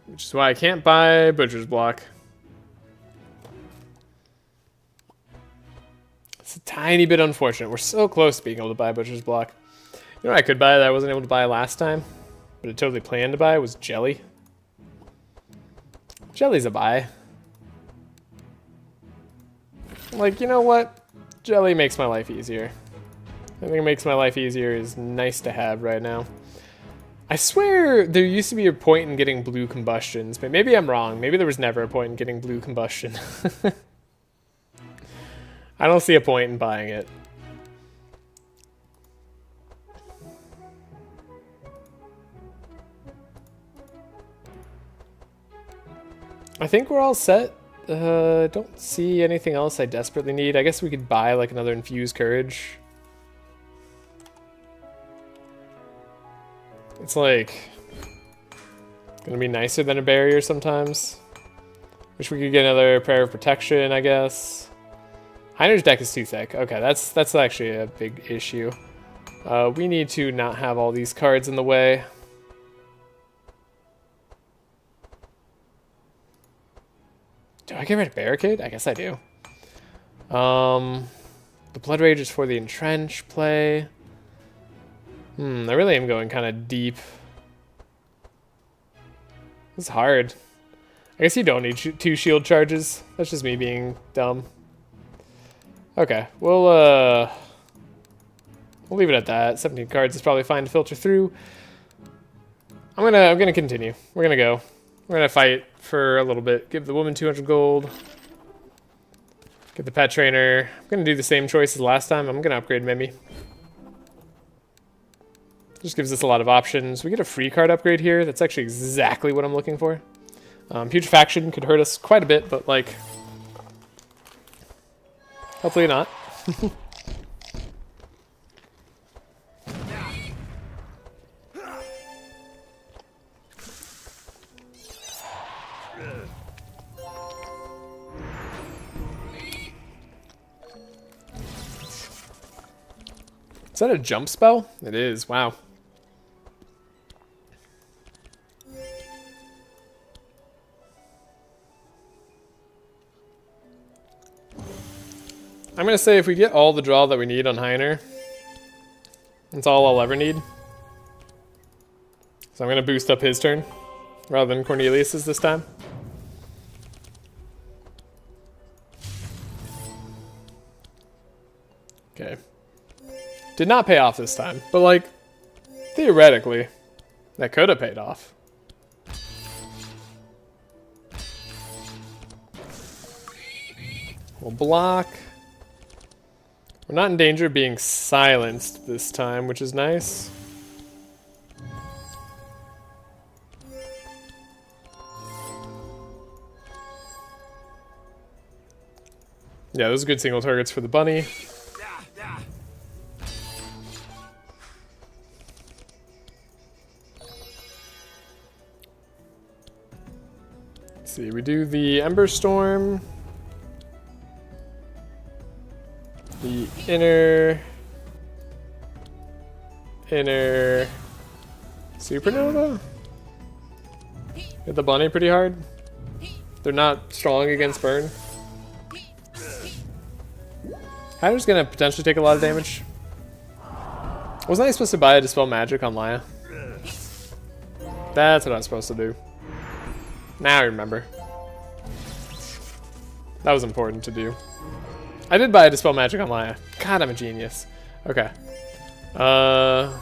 Which is why I can't buy Butcher's Block. It's a tiny bit unfortunate. We're so close to being able to buy Butcher's Block. You know what I could buy that I wasn't able to buy last time, but I totally planned to buy was Jelly. Jelly's a buy. Like, you know what? Jelly makes my life easier. I think it makes my life easier is nice to have right now. I swear there used to be a point in getting blue combustions, but maybe I'm wrong. Maybe there was never a point in getting blue combustion. I don't see a point in buying it. I think we're all set. Don't see anything else I desperately need. I guess we could buy like another Infused Courage. It's like gonna be nicer than a barrier sometimes. Wish we could get another Prayer of Protection, I guess. Heiner's deck is too thick. Okay, that's actually a big issue. We need to not have all these cards in the way. Do I get rid of Barricade? I guess I do. The Blood Rage is for the Entrench play. I really am going kind of deep. It's hard. I guess you don't need 2 shield charges. That's just me being dumb. Okay, we'll leave it at that. 17 cards is probably fine to filter through. I'm gonna continue. We're gonna go. We're gonna fight for a little bit. Give the woman 200 gold. Get the pet trainer. I'm gonna do the same choice as last time. I'm gonna upgrade Mimi. Just gives us a lot of options. We get a free card upgrade here. That's actually exactly what I'm looking for. Putrefaction could hurt us quite a bit, but like, hopefully not. Is that a jump spell? It is. Wow. I'm going to say if we get all the draw that we need on Heiner, that's all I'll ever need. So I'm going to boost up his turn rather than Cornelius's this time. Okay. Did not pay off this time, but like, theoretically, that could have paid off. We'll block. We're not in danger of being silenced this time, which is nice. Yeah, those are good single targets for the bunny. Let's see, we do the Ember Storm. The inner Supernova? Hit the bunny pretty hard. They're not strong against burn. Heiner's gonna potentially take a lot of damage. Wasn't I supposed to buy a Dispel Magic on Laia? That's what I was supposed to do. Now I remember. That was important to do. I did buy a Dispel Magic on Laia. God, I'm a genius. Okay. Wow,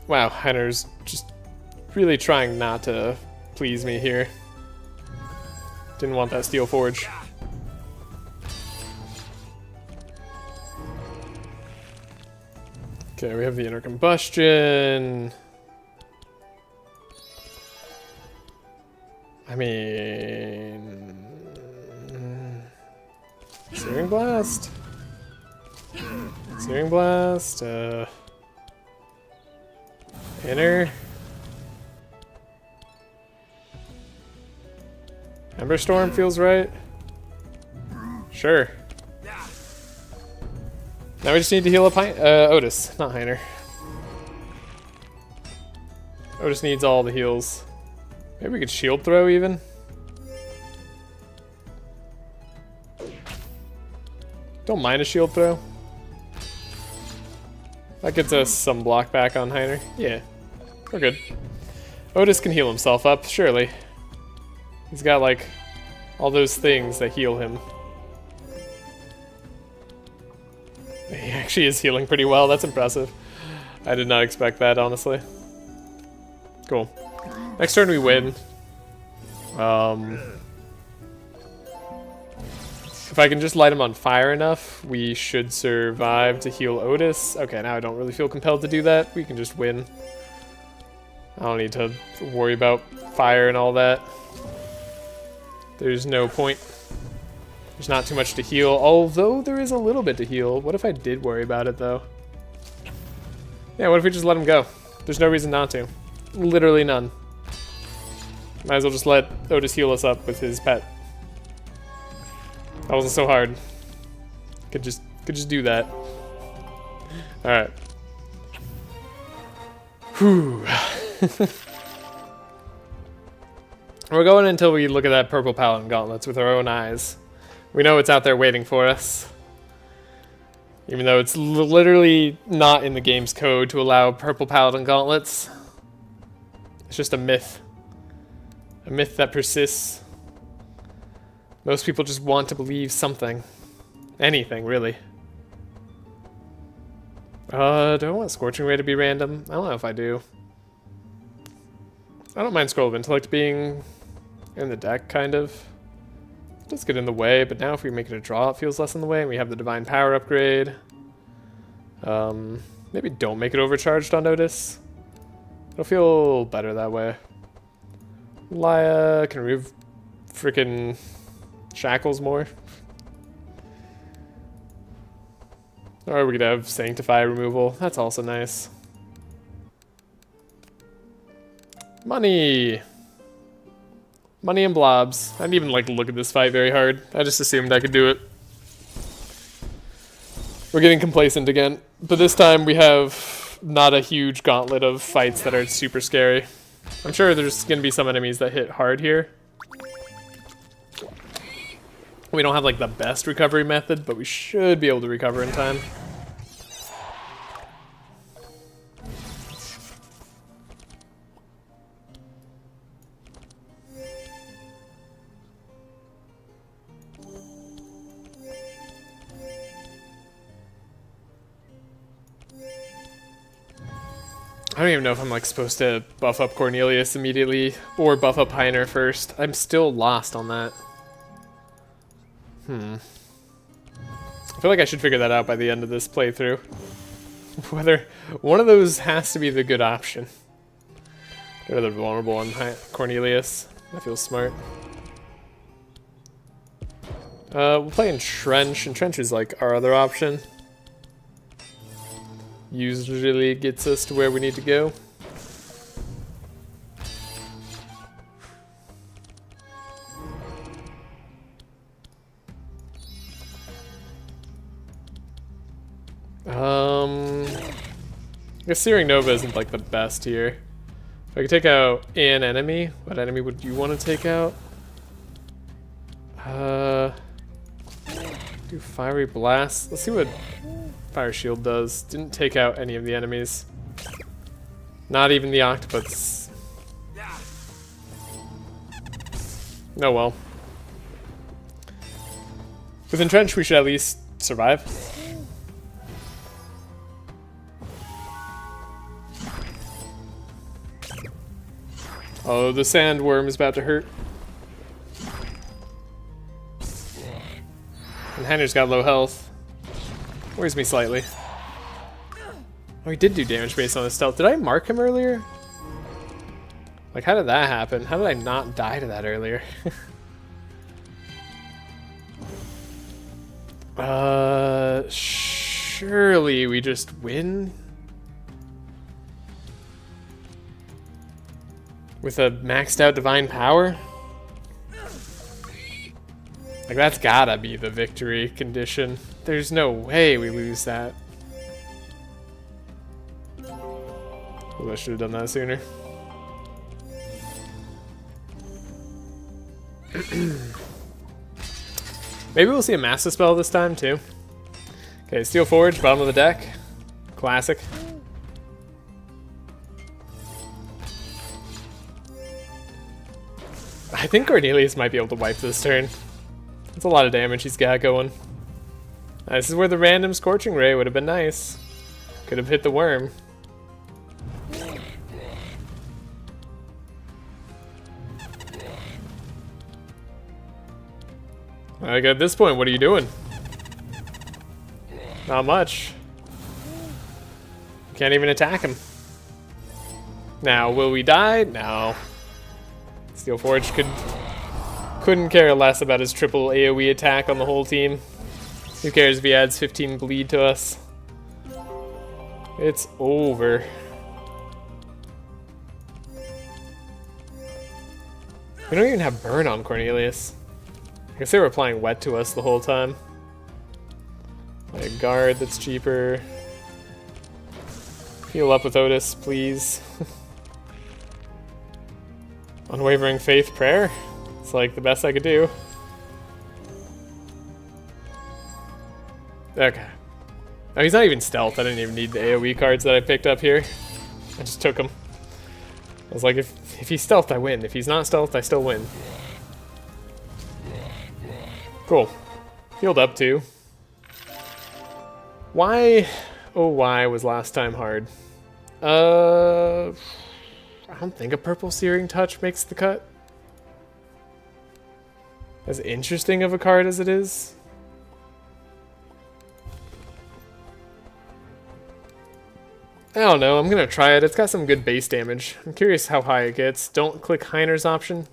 Heiner's just really trying not to please me here. Didn't want that Steel Forge. Okay, we have the Inner Combustion. I mean... Searing Blast? Searing Blast, Inner? Ember Storm feels right. Sure. Now we just need to heal up Otis, not Heiner. Otis needs all the heals. Maybe we could shield throw even. Don't mind a shield throw. That gets us some block back on Heiner. Yeah, we're good. Otis can heal himself up, surely. He's got like all those things that heal him. He actually is healing pretty well. That's impressive. I did not expect that, honestly. Cool. Next turn we win. If I can just light him on fire enough, we should survive to heal Otis. Okay, now I don't really feel compelled to do that. We can just win. I don't need to worry about fire and all that. There's no point. There's not too much to heal, although there is a little bit to heal. What if I did worry about it, though? Yeah, what if we just let him go? There's no reason not to. Literally none. Might as well just let Otis heal us up with his pet. That wasn't so hard. Could just do that. Alright. Whew. We're going until we look at that purple Paladin Gauntlets with our own eyes. We know it's out there waiting for us. Even though it's literally not in the game's code to allow purple Paladin Gauntlets. It's just a myth. A myth that persists. Most people just want to believe something. Anything, really. Do I want Scorching Ray to be random? I don't know if I do. I don't mind Scroll of Intellect being in the deck, kind of. It does get in the way, but now if we make it a draw, it feels less in the way, and we have the Divine Power upgrade. Maybe don't make it overcharged on notice. It'll feel better that way. Laia can remove freaking shackles more. Or we could have Sanctify removal. That's also nice. Money! Money and blobs. I didn't even like look at this fight very hard. I just assumed I could do it. We're getting complacent again. But this time we have not a huge gauntlet of fights that are super scary. I'm sure there's going to be some enemies that hit hard here. We don't have like the best recovery method, but we should be able to recover in time. I don't even know if I'm like supposed to buff up Cornelius immediately or buff up Heiner first. I'm still lost on that. I feel like I should figure that out by the end of this playthrough. Whether one of those has to be the good option. Get rid of the vulnerable on Cornelius. That feels smart. We'll play Entrench. Entrench is like our other option. Usually gets us to where we need to go. I guess Searing Nova isn't like the best here. If I could take out an enemy, what enemy would you want to take out? Do Fiery Blast. Let's see what Fire Shield does. Didn't take out any of the enemies. Not even the octopus. Oh well. With Entrench, we should at least survive. Oh, the sandworm is about to hurt. And Heiner's got low health. Worries me slightly. Oh, he did do damage based on his stealth. Did I mark him earlier? Like, how did that happen? How did I not die to that earlier? Surely we just win? With a maxed out Divine Power? Like, that's gotta be the victory condition. There's no way we lose that. Well, I should have done that sooner. Maybe we'll see a Master Spell this time, too. Okay, Steel Forge, bottom of the deck. Classic. I think Cornelius might be able to wipe this turn. That's a lot of damage he's got going. This is where the random Scorching Ray would have been nice. Could have hit the worm. Like, at this point, what are you doing? Not much. Can't even attack him. Now, will we die? No. Steel Forge couldn't care less about his triple AoE attack on the whole team. Who cares if he adds 15 bleed to us? It's over. We don't even have burn on Cornelius. I guess they were applying wet to us the whole time. Like a guard that's cheaper. Heal up with Otis, please. Unwavering Faith Prayer. It's like the best I could do. Okay. Oh, he's not even stealth. I didn't even need the AoE cards that I picked up here. I just took them. I was like, if he's stealthed, I win. If he's not stealthed, I still win. Cool. Healed up too. Why, oh why was last time hard? I don't think a purple Searing Touch makes the cut. As interesting of a card as it is. I don't know, I'm gonna try it. It's got some good base damage. I'm curious how high it gets. Don't click Heiner's option.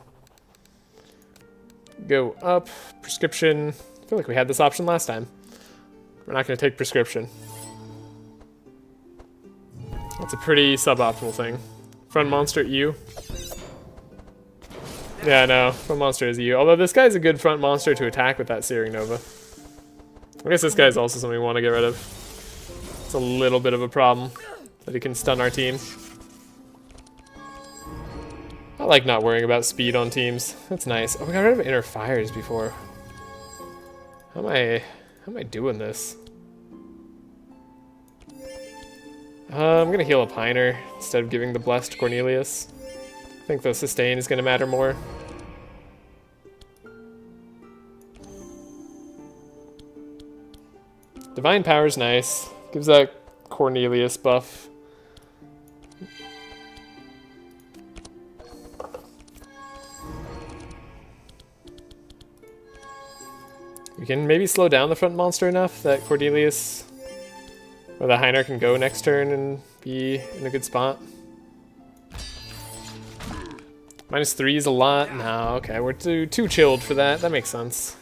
Go up, prescription. I feel like we had this option last time. We're not gonna take prescription. That's a pretty suboptimal thing. Front monster EU. Yeah, no, front monster is EU. Although this guy's a good front monster to attack with that Searing Nova. I guess this guy's also something we want to get rid of. It's a little bit of a problem that he can stun our team. I like not worrying about speed on teams. That's nice. Oh, we got rid of Inner Fires before. How am I doing this? I'm gonna heal up Heiner instead of giving the Blessed Cornelius. I think the sustain is gonna matter more. Divine Power's nice. Gives that Cornelius buff. We can maybe slow down the front monster enough that Cornelius or the Heiner can go next turn and be in a good spot. -3 is a lot. No, okay, we're too chilled for that. That makes sense.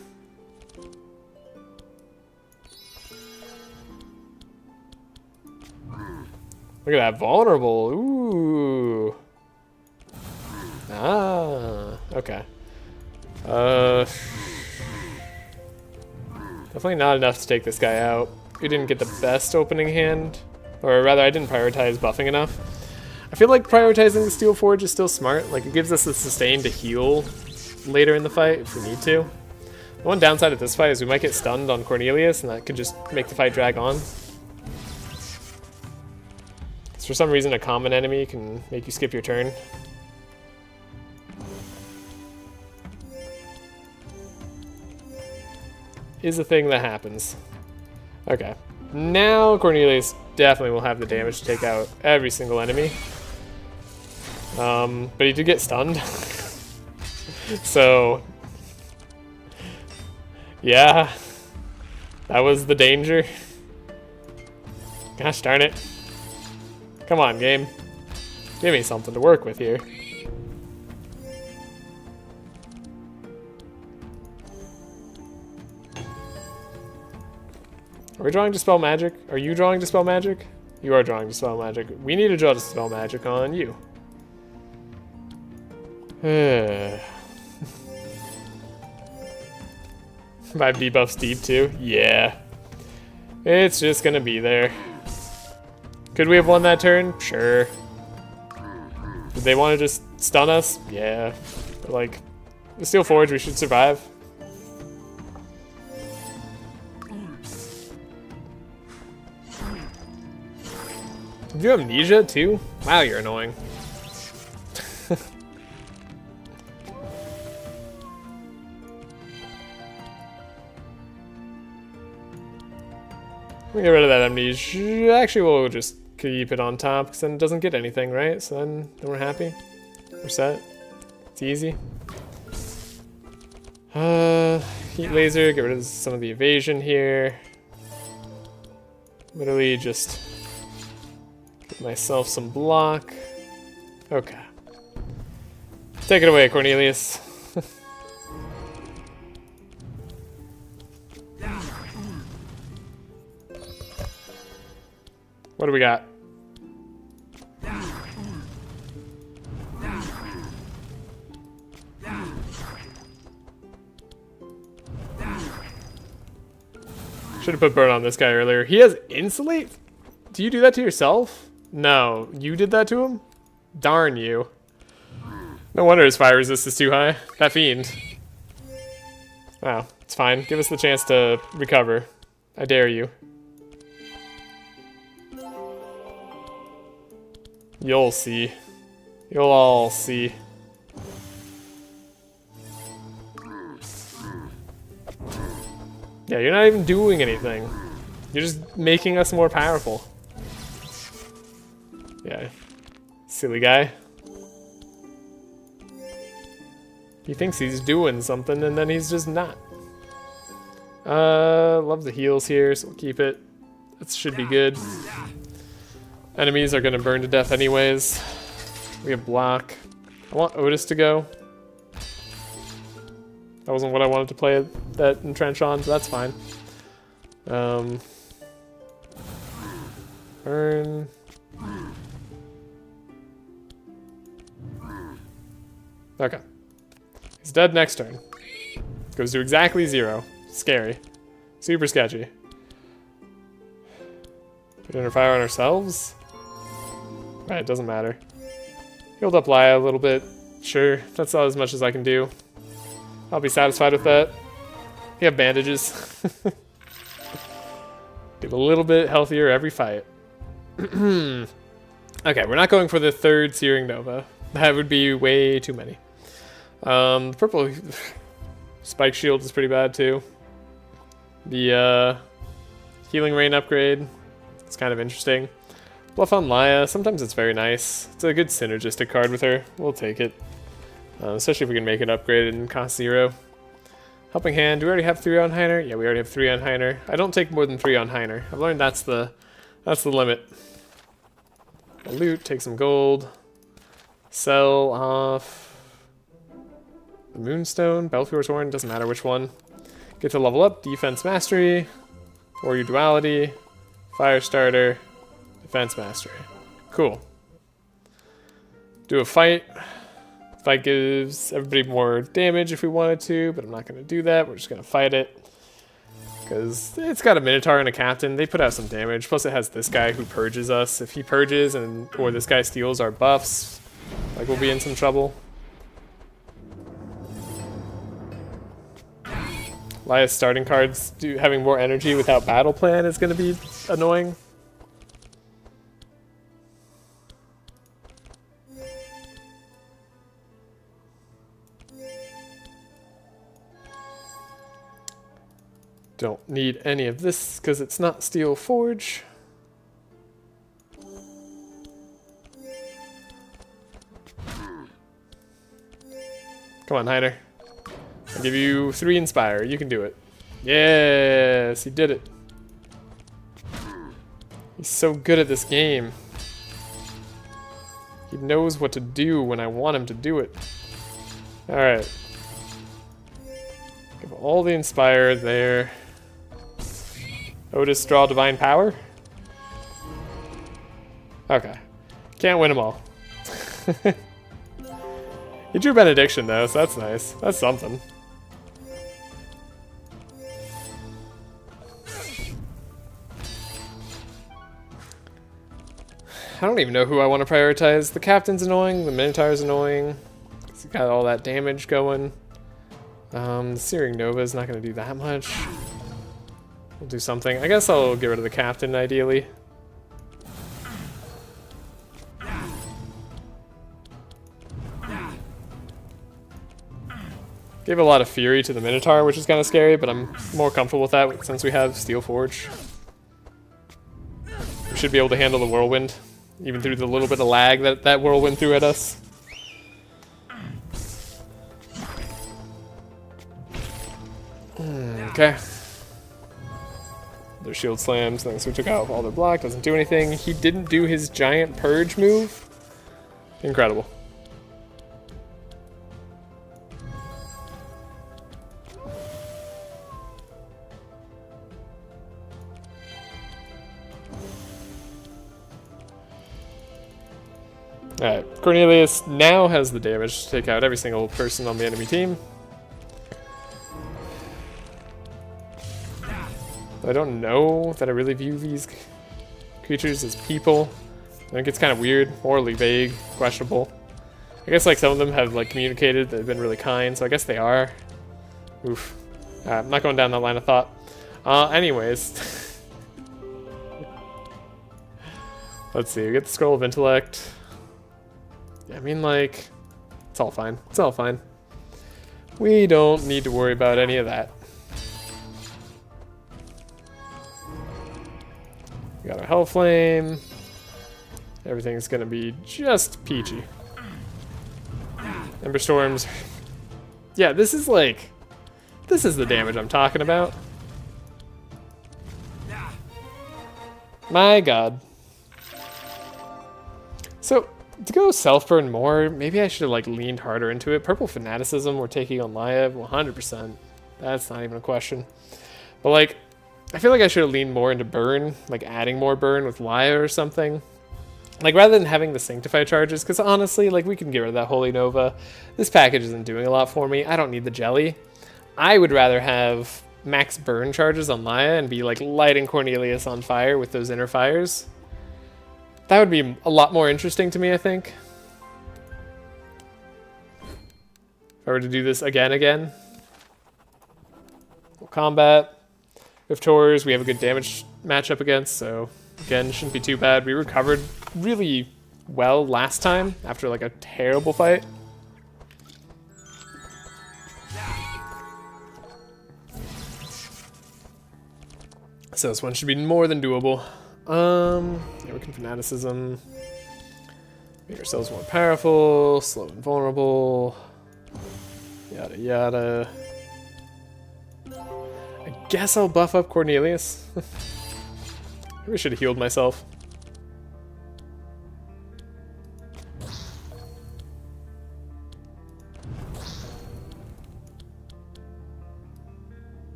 Look at that, vulnerable. Ooh. Ah, okay. Definitely not enough to take this guy out. We didn't get the best opening hand. Or rather, I didn't prioritize buffing enough. I feel like prioritizing the Steel Forge is still smart. Like, it gives us the sustain to heal later in the fight if we need to. The one downside of this fight is we might get stunned on Cornelius, and that could just make the fight drag on. So for some reason, a common enemy can make you skip your turn. Is a thing that happens. Okay. Now Cornelius definitely will have the damage to take out every single enemy. But he did get stunned. So, yeah, that was the danger. Gosh darn it. Come on, game. Give me something to work with here. Are we drawing Dispel Magic? Are you drawing Dispel Magic? You are drawing Dispel Magic. We need to draw Dispel Magic on you. My debuff's deep too? Yeah. It's just gonna be there. Could we have won that turn? Sure. Did they want to just stun us? Yeah. But like, the Steel Forge, we should survive. Do you have amnesia too? Wow, you're annoying. We'll get rid of that amnesia. Actually, we'll just keep it on top because then it doesn't get anything, right? So then we're happy. We're set. It's easy. Heat laser, get rid of some of the evasion here. Literally just give myself some block. Okay. Take it away, Cornelius. What do we got? Should have put burn on this guy earlier. He has insulate? Do you do that to yourself? No, you did that to him? Darn you. No wonder his fire resist is too high. That fiend. Wow, it's fine. Give us the chance to recover. I dare you. You'll see. You'll all see. Yeah, you're not even doing anything. You're just making us more powerful. Yeah. Silly guy. He thinks he's doing something and then he's just not. Love the heals here, so we'll keep it. That should be good. Enemies are gonna burn to death anyways. We have block. I want Otis to go. That wasn't what I wanted to play that entrench on, but that's fine. Burn. Okay. He's dead next turn. Goes to exactly 0. Scary. Super sketchy. Put in our fire on ourselves? Right, it doesn't matter. Healed up Laia a little bit. Sure, that's all as much as I can do. I'll be satisfied with that. You have bandages. Get a little bit healthier every fight. Okay, we're not going for the 3rd Searing Nova. That would be way too many. The purple spike shield is pretty bad too. The healing rain upgrade is kind of interesting. Bluff on Laia, sometimes it's very nice. It's a good synergistic card with her. We'll take it. Especially if we can make it upgraded and cost 0. Helping Hand, do we already have 3 on Heiner? Yeah, we already have 3 on Heiner. I don't take more than 3 on Heiner. I've learned that's the limit. Loot, take some gold. Sell off the Moonstone, Belfior's Horn, doesn't matter which one. Get to level up, Defense Mastery, or your Duality, Fire Starter, Defense Mastery. Cool. Do a fight. Fight gives everybody more damage if we wanted to, but I'm not going to do that. We're just going to fight it. Because it's got a Minotaur and a Captain. They put out some damage. Plus it has this guy who purges us. If he purges or this guy steals our buffs, like we'll be in some trouble. Laia's starting cards having more energy without battle plan is going to be annoying. Don't need any of this because it's not Steel Forge. Come on, Heiner. I'll give you 3 Inspire. You can do it. Yes, he did it. He's so good at this game. He knows what to do when I want him to do it. Alright. Give all the Inspire there. Otis, draw Divine Power? Okay. Can't win them all. He drew Benediction though, so that's nice. That's something. I don't even know who I want to prioritize. The Captain's annoying, the Minotaur's annoying. He's got all that damage going. The Searing Nova is not going to do that much. We'll do something. I guess I'll get rid of the Captain, ideally. Gave a lot of Fury to the Minotaur, which is kind of scary, but I'm more comfortable with that since we have Steel Forge. We should be able to handle the Whirlwind, even through the little bit of lag that Whirlwind threw at us. Okay. Their shield slams, thanks we took out all their block, doesn't do anything. He didn't do his giant purge move. Incredible. Alright, Cornelius now has the damage to take out every single person on the enemy team. I don't know that I really view these creatures as people. I think it's kind of weird, morally vague, questionable. I guess like some of them have like communicated that they've been really kind, so I guess they are. Oof. I'm not going down that line of thought. Anyways. Let's see, we get the Scroll of Intellect. Yeah, I mean like, it's all fine. It's all fine. We don't need to worry about any of that. We got our Hellflame. Everything's gonna be just peachy. Ember Storms. Yeah, this is like... This is the damage I'm talking about. My god. So, to go self-burn more, maybe I should have like leaned harder into it. Purple Fanaticism we're taking on Laia, 100%. That's not even a question. But like, I feel like I should have leaned more into burn, like adding more burn with Laia or something. Like, rather than having the Sanctify charges, because honestly, like, we can get rid of that Holy Nova. This package isn't doing a lot for me. I don't need the jelly. I would rather have max burn charges on Laia and be, like, lighting Cornelius on fire with those inner fires. That would be a lot more interesting to me, I think. If I were to do this again. Combat. With Taurs, we have a good damage matchup against, so... Again, shouldn't be too bad. We recovered really well last time after like a terrible fight. So this one should be more than doable. Yeah, we can Fanaticism. Make ourselves more powerful, slow and vulnerable. Yada yada. I guess I'll buff up Cornelius. Maybe I should have healed myself.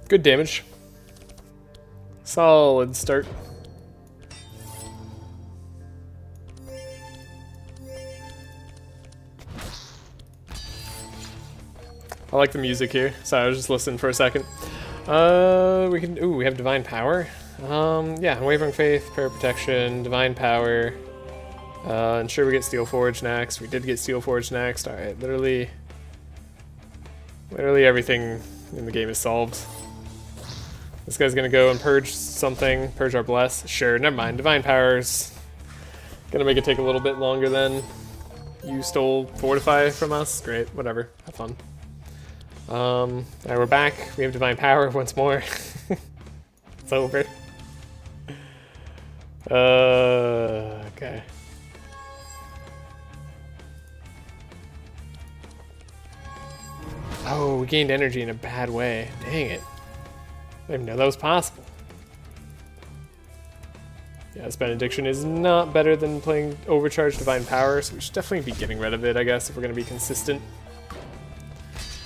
Good damage. Solid start. I like the music here. Sorry, I was just listening for a second. We can. Ooh, we have Divine Power. Yeah, Wavering Faith, Prayer Protection, Divine Power. Ensure we get Steel Forge next. We did get Steel Forge next. All right, literally everything in the game is solved. This guy's gonna go and purge something. Purge our Bless. Sure, never mind. Divine Power's gonna make it take a little bit longer than you stole Fortify from us. Great, whatever. Have fun. Alright, we're back. We have Divine Power once more. It's over. Okay. Oh, we gained energy in a bad way. Dang it. I didn't even know that was possible. Yeah, this Benediction is not better than playing Overcharged Divine Power, so we should definitely be getting rid of it, I guess, if we're going to be consistent.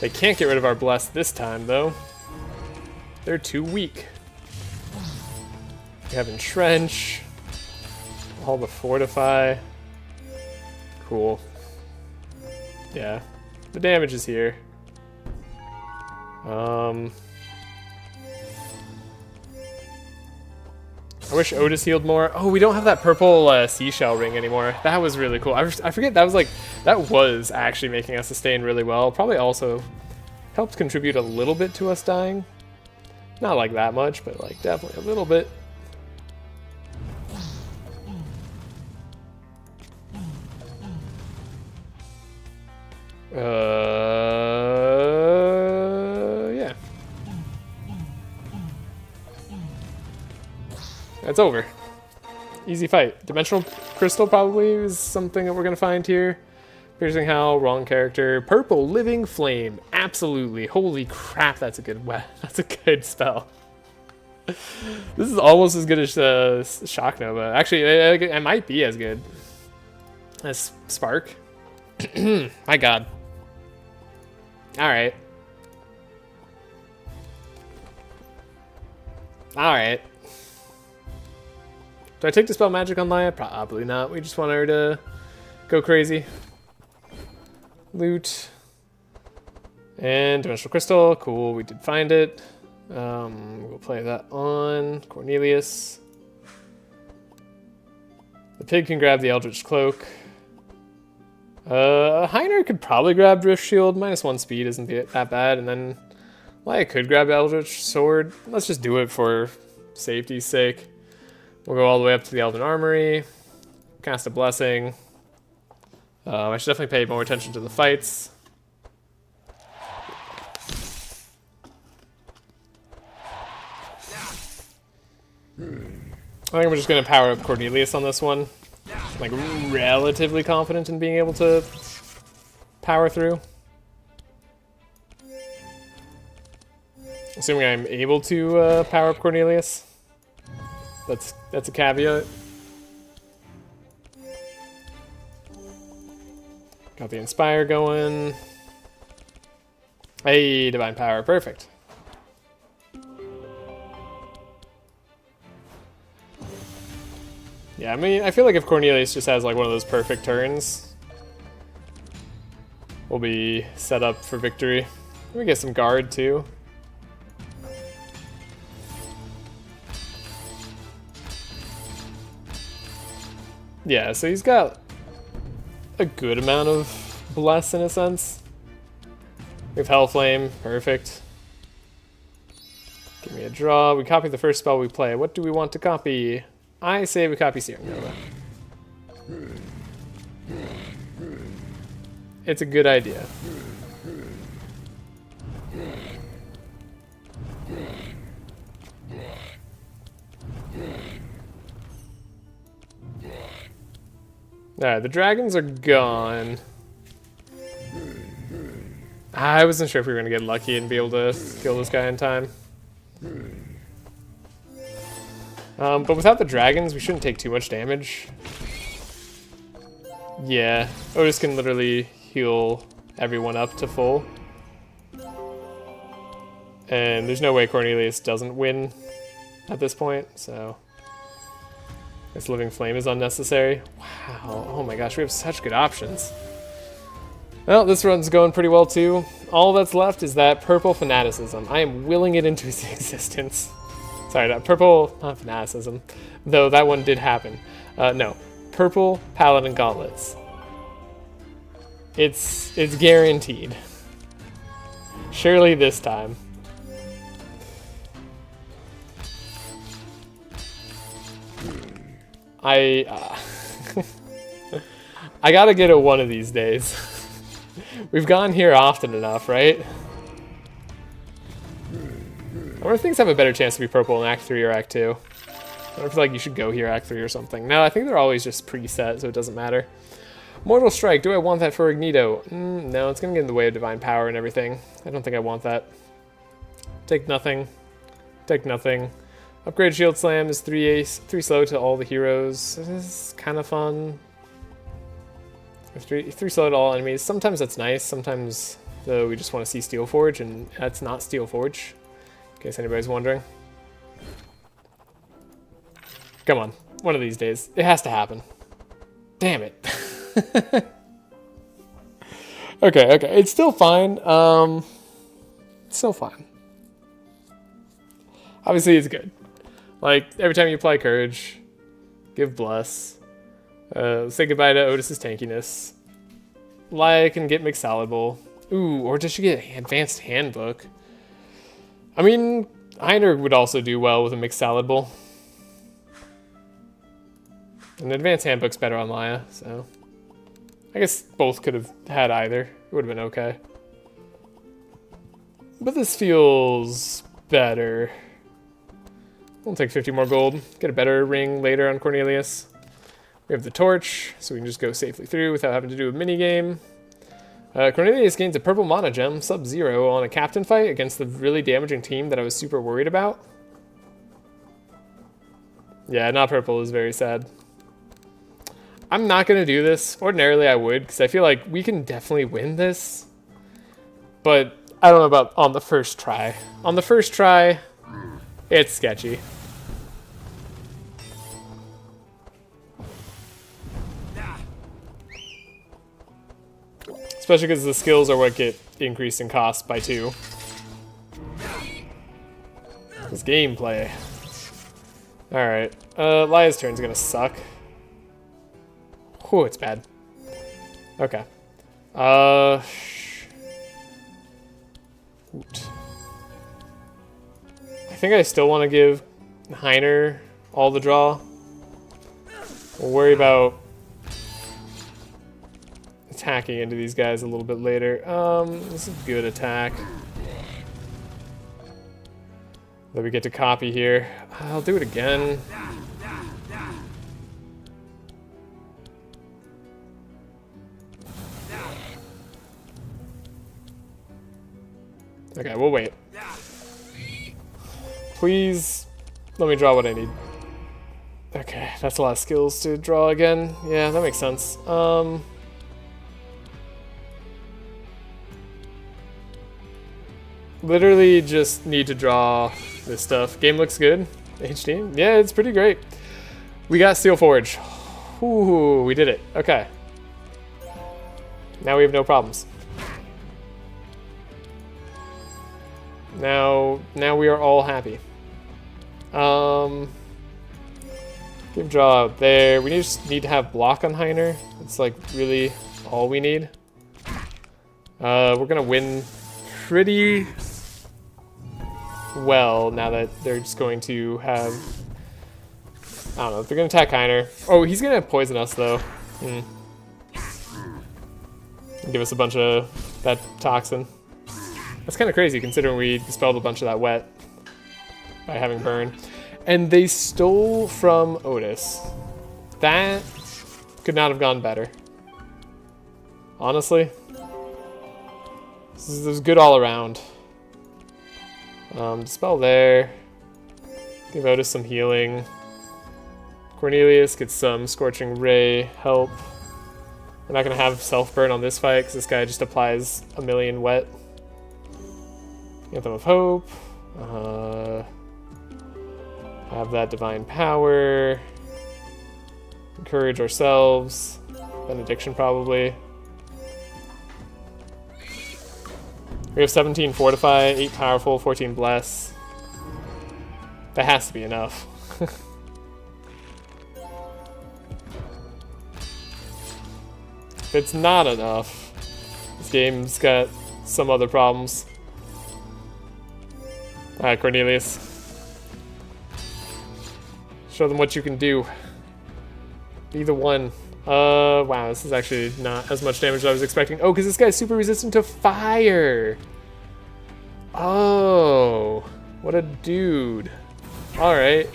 They can't get rid of our Bless this time, though. They're too weak. We have Entrench. All the Fortify. Cool. Yeah. The damage is here. I wish Otis healed more. Oh, we don't have that purple seashell ring anymore. That was really cool. I forget that was like, that was actually making us sustain really well. Probably also helped contribute a little bit to us dying. Not like that much, but like definitely a little bit. Yeah. It's over. Easy fight. Dimensional Crystal probably is something that we're gonna find here. Piercing Howl, wrong character. Purple Living Flame, absolutely. Holy crap, that's a good that's a good spell. This is almost as good as Shock Nova. Actually, it might be as good as Spark. My god. Alright. Alright. Do I take Dispel Magic on Laia? Probably not. We just want her to go crazy. Loot. And Dimensional Crystal. Cool, we did find it. We'll play that on Cornelius. The pig can grab the Eldritch Cloak. Heiner could probably grab Drift Shield. -1 speed isn't that bad. And then Laia could grab Eldritch Sword. Let's just do it for safety's sake. We'll go all the way up to the Elven Armory. Cast a Blessing. I should definitely pay more attention to the fights. I think we're just going to power up Cornelius on this one. I'm like relatively confident in being able to power through. Assuming I'm able to power up Cornelius. That's a caveat. Got the Inspire going. Hey, Divine Power, perfect. Yeah, I mean, I feel like if Cornelius just has like one of those perfect turns, we'll be set up for victory. Let me get some guard too. Yeah, so he's got a good amount of bless in a sense. We have Hellflame, perfect. Give me a draw. We copy the first spell we play. What do we want to copy? I say we copy Searing Nova. It's a good idea. Alright, the dragons are gone. I wasn't sure if we were going to get lucky and be able to kill this guy in time. But without the dragons, we shouldn't take too much damage. Yeah, Otis can literally heal everyone up to full. And there's no way Cornelius doesn't win at this point, so... This Living Flame is unnecessary. Wow, oh my gosh, we have such good options. Well, this run's going pretty well too. All that's left is that purple fanaticism. I am willing it into existence. Sorry, not purple, not fanaticism. Though that one did happen. No, purple paladin gauntlets. It's guaranteed. Surely this time. I gotta get it one of these days. We've gone here often enough, right? I wonder if things have a better chance to be purple in Act 3 or Act 2. I don't feel like you should go here Act 3 or something. No, I think they're always just preset, so it doesn't matter. Mortal Strike, do I want that for Igneto? No, it's gonna get in the way of Divine Power and everything. I don't think I want that. Take nothing. Take nothing. Upgrade Shield Slam is 3 slow to all the heroes. This is kind of fun. 3 slow to all enemies. Sometimes that's nice. Sometimes, though, we just want to see Steel Forge, and that's not Steel Forge. In case anybody's wondering. Come on. One of these days. It has to happen. Damn it. Okay. It's still fine. It's still fine. Obviously, it's good. Like, every time you apply Courage, give Bless. Say goodbye to Otis's tankiness. Laia can get Mixalibel. Ooh, or does she get Advanced Handbook? I mean, Heiner would also do well with a Mixalibel. An Advanced Handbook's better on Laia, so... I guess both could have had either. It would have been okay. But this feels better. We'll take 50 more gold. Get a better ring later on Cornelius. We have the torch, so we can just go safely through without having to do a minigame. Cornelius gains a purple mana gem, sub-0, on a captain fight against the really damaging team that I was super worried about. Yeah, not purple is very sad. I'm not going to do this. Ordinarily I would, because I feel like we can definitely win this. But I don't know about on the first try. On the first try, it's sketchy. Especially because the skills are what get increased in cost by 2. This gameplay. Alright. Laia's turn's gonna suck. Whew, it's bad. Okay. Shoot. I think I still want to give Heiner all the draw. We'll worry about attacking into these guys a little bit later. This is a good attack that we get to copy here. I'll do it again. Okay, we'll wait. Please let me draw what I need. Okay, that's a lot of skills to draw again. Yeah, that makes sense. Literally just need to draw this stuff. Game looks good. HD? Yeah, it's pretty great. We got Steel Forge. Ooh, we did it. Okay. Now we have no problems. Now we are all happy. Give draw out there. We just need to have block on Heiner. It's like really all we need. We're gonna win pretty well now that they're just going to have, I don't know, if they're gonna attack Heiner. Oh, he's gonna poison us though. Give us a bunch of that toxin. That's kind of crazy considering we dispelled a bunch of that wet by having burn. And they stole from Otis. That could not have gone better. Honestly. This is good all around. Dispel there. Give Otis some healing. Cornelius gets some Scorching Ray help. We're not going to have self-burn on this fight because this guy just applies a million wet. Anthem of Hope. Have that Divine Power. Encourage ourselves. Benediction probably. We have 17 Fortify, 8 Powerful, 14 Bless. That has to be enough. If it's not enough, this game's got some other problems. Alright, Cornelius. Show them what you can do. Be the one. Wow, this is actually not as much damage as I was expecting. Oh, because this guy's super resistant to fire. Oh, what a dude. Alright.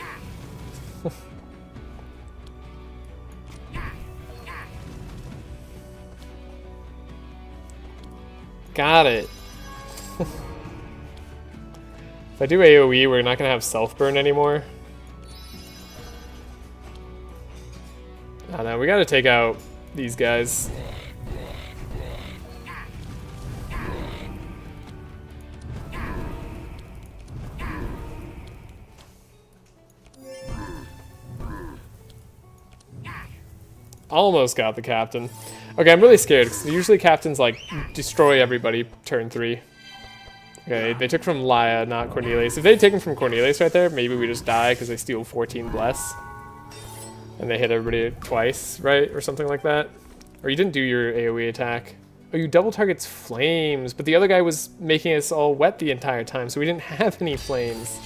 Got it. If I do AoE, we're not going to have self-burn anymore. Oh, no, we got to take out these guys. Almost got the captain. Okay, I'm really scared because usually captains like destroy everybody turn 3. Okay, they took from Laia, not Cornelius. If they'd taken from Cornelius right there, maybe we just die because they steal 14 Bless. And they hit everybody twice, right? Or something like that. Or you didn't do your AoE attack. Oh, you double targets flames, but the other guy was making us all wet the entire time, so we didn't have any flames.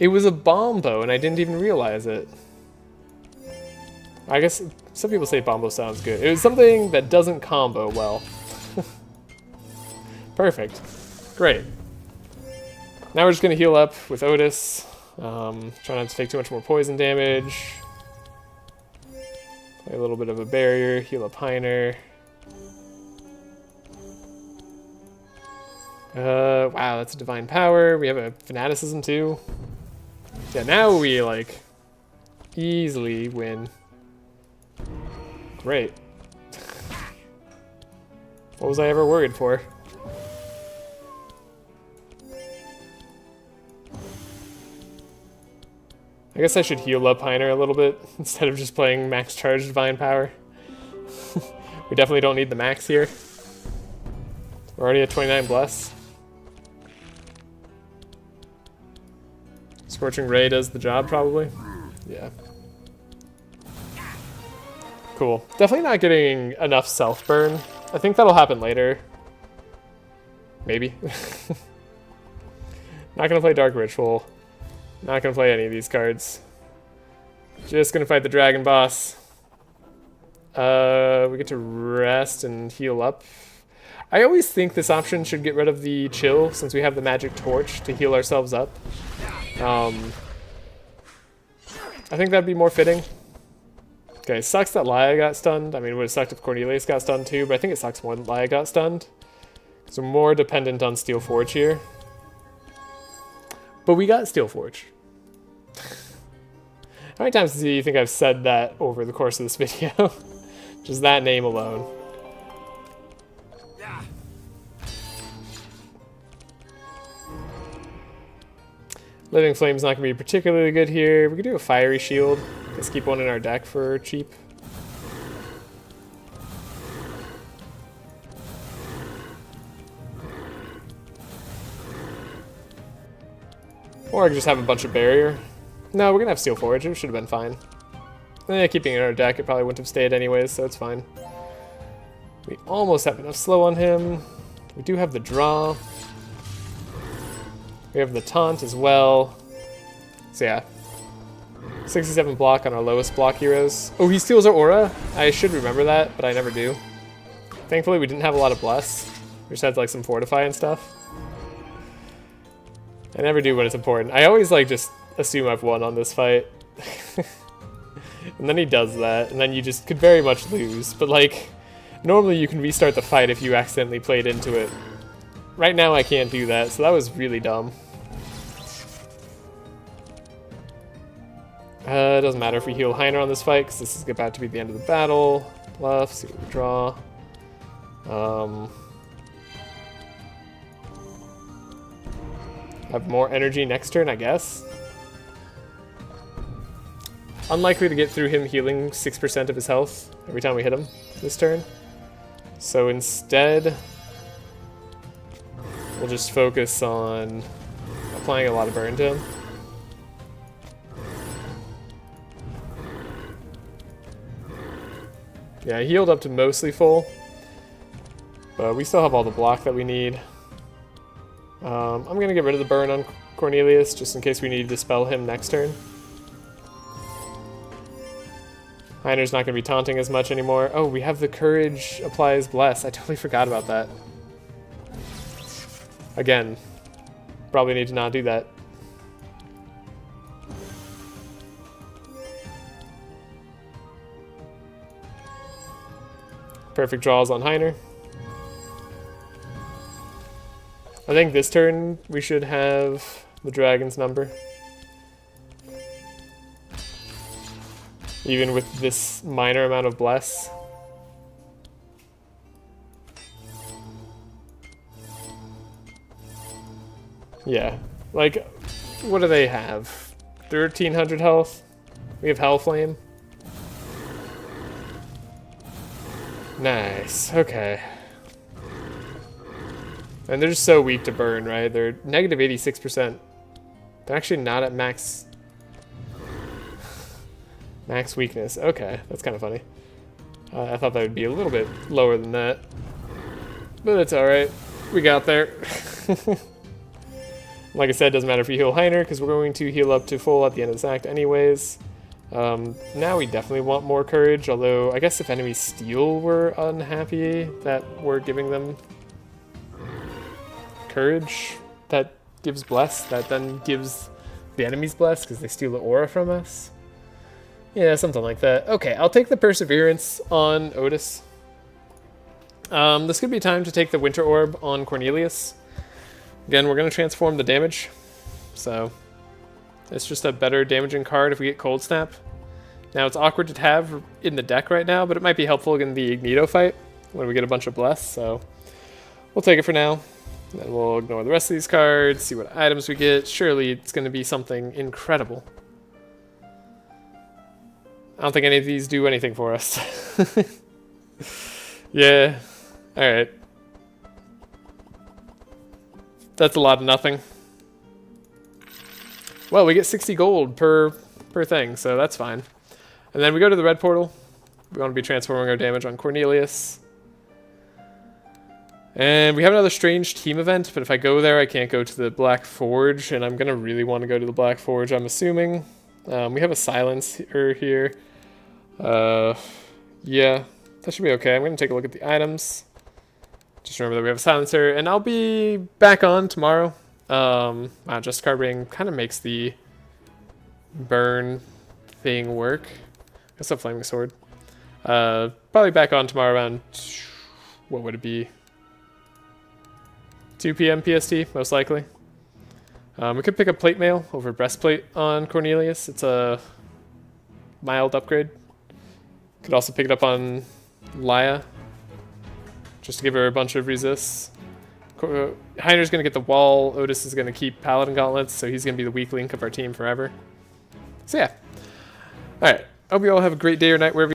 It was a bomb bow, and I didn't even realize it. I guess some people say bombo sounds good. It was something that doesn't combo well. Perfect. Great. Now we're just going to heal up with Otis. Try not to take too much more poison damage. Play a little bit of a barrier. Heal up Heiner. Wow, that's a divine power. We have a fanaticism too. Yeah, now we like easily win. Great. What was I ever worried for? I guess I should heal up Heiner a little bit instead of just playing max charge divine power. We definitely don't need the max here. We're already at 29 bless. Scorching Ray does the job probably. Yeah. Cool. Definitely not getting enough self-burn. I think that'll happen later. Maybe. Not gonna play Dark Ritual. Not gonna play any of these cards. Just gonna fight the dragon boss. We get to rest and heal up. I always think this option should get rid of the chill since we have the magic torch to heal ourselves up. I think that'd be more fitting. Okay, sucks that Laia got stunned. I mean, it would have sucked if Cornelius got stunned too, but I think it sucks more that Laia got stunned. So more dependent on Steel Forge here. But we got Steel Forge. How many times do you think I've said that over the course of this video? Just that name alone. Living Flame's not going to be particularly good here. We could do a Fiery Shield. Let's keep one in our deck for cheap. Or I could just have a bunch of Barrier. No, we're going to have Steel Forge. It should have been fine. Keeping it in our deck, it probably wouldn't have stayed anyways, so it's fine. We almost have enough slow on him. We do have the draw. We have the taunt as well. So yeah. 67 block on our lowest block heroes. Oh, he steals our aura? I should remember that, but I never do. Thankfully, we didn't have a lot of bless. We just had like some fortify and stuff. I never do when it's important. I always like just assume I've won on this fight. And then he does that, and then you just could very much lose. But like, normally you can restart the fight if you accidentally played into it. Right now I can't do that, so that was really dumb. It doesn't matter if we heal Heiner on this fight, because this is about to be the end of the battle. Left, see what we draw. Have more energy next turn, I guess. Unlikely to get through him healing 6% of his health every time we hit him this turn. So instead, we'll just focus on applying a lot of burn to him. Yeah, he healed up to mostly full, but we still have all the block that we need. I'm going to get rid of the burn on Cornelius just in case we need to dispel him next turn. Heiner's not going to be taunting as much anymore. Oh, we have the Courage applies Bless. I totally forgot about that. Again, probably need to not do that. Perfect draws on Heiner. I think this turn we should have the dragon's number. Even with this minor amount of bless. Yeah, like, what do they have? 1300 health? We have Hellflame. Nice, okay. And they're just so weak to burn, right? They're negative 86%. They're actually not at max weakness. Okay, that's kind of funny. I thought that would be a little bit lower than that. But it's alright. We got there. Like I said, it doesn't matter if we heal Heiner, because we're going to heal up to full at the end of this act anyways. Now we definitely want more courage, although I guess if enemies steal were unhappy that we're giving them courage that gives bless, that then gives the enemies bless because they steal the aura from us. Yeah, something like that. Okay, I'll take the Perseverance on Otis. This could be time to take the Winter Orb on Cornelius. Again, we're going to transform the damage, so it's just a better damaging card if we get Cold Snap. Now, it's awkward to have in the deck right now, but it might be helpful in the Ignito fight when we get a bunch of Bless, so we'll take it for now. Then we'll ignore the rest of these cards, see what items we get. Surely it's going to be something incredible. I don't think any of these do anything for us. Yeah, alright. That's a lot of nothing. Well, we get 60 gold per thing, so that's fine. And then we go to the red portal. We want to be transforming our damage on Cornelius. And we have another strange team event, but if I go there, I can't go to the Black Forge, and I'm going to really want to go to the Black Forge, I'm assuming. We have a silencer here. Yeah, that should be okay. I'm going to take a look at the items. Just remember that we have a silencer, and I'll be back on tomorrow. Just card ring kind of makes the burn thing work. That's a flaming sword. Probably back on tomorrow around, what would it be? 2 p.m. PST, most likely. We could pick up plate mail over breastplate on Cornelius. It's a mild upgrade. Could also pick it up on Laia, just to give her a bunch of resists. Heiner's going to get the wall. Otis is going to keep Paladin Gauntlets, so he's going to be the weak link of our team forever. So yeah. Alright. Hope you all have a great day or night wherever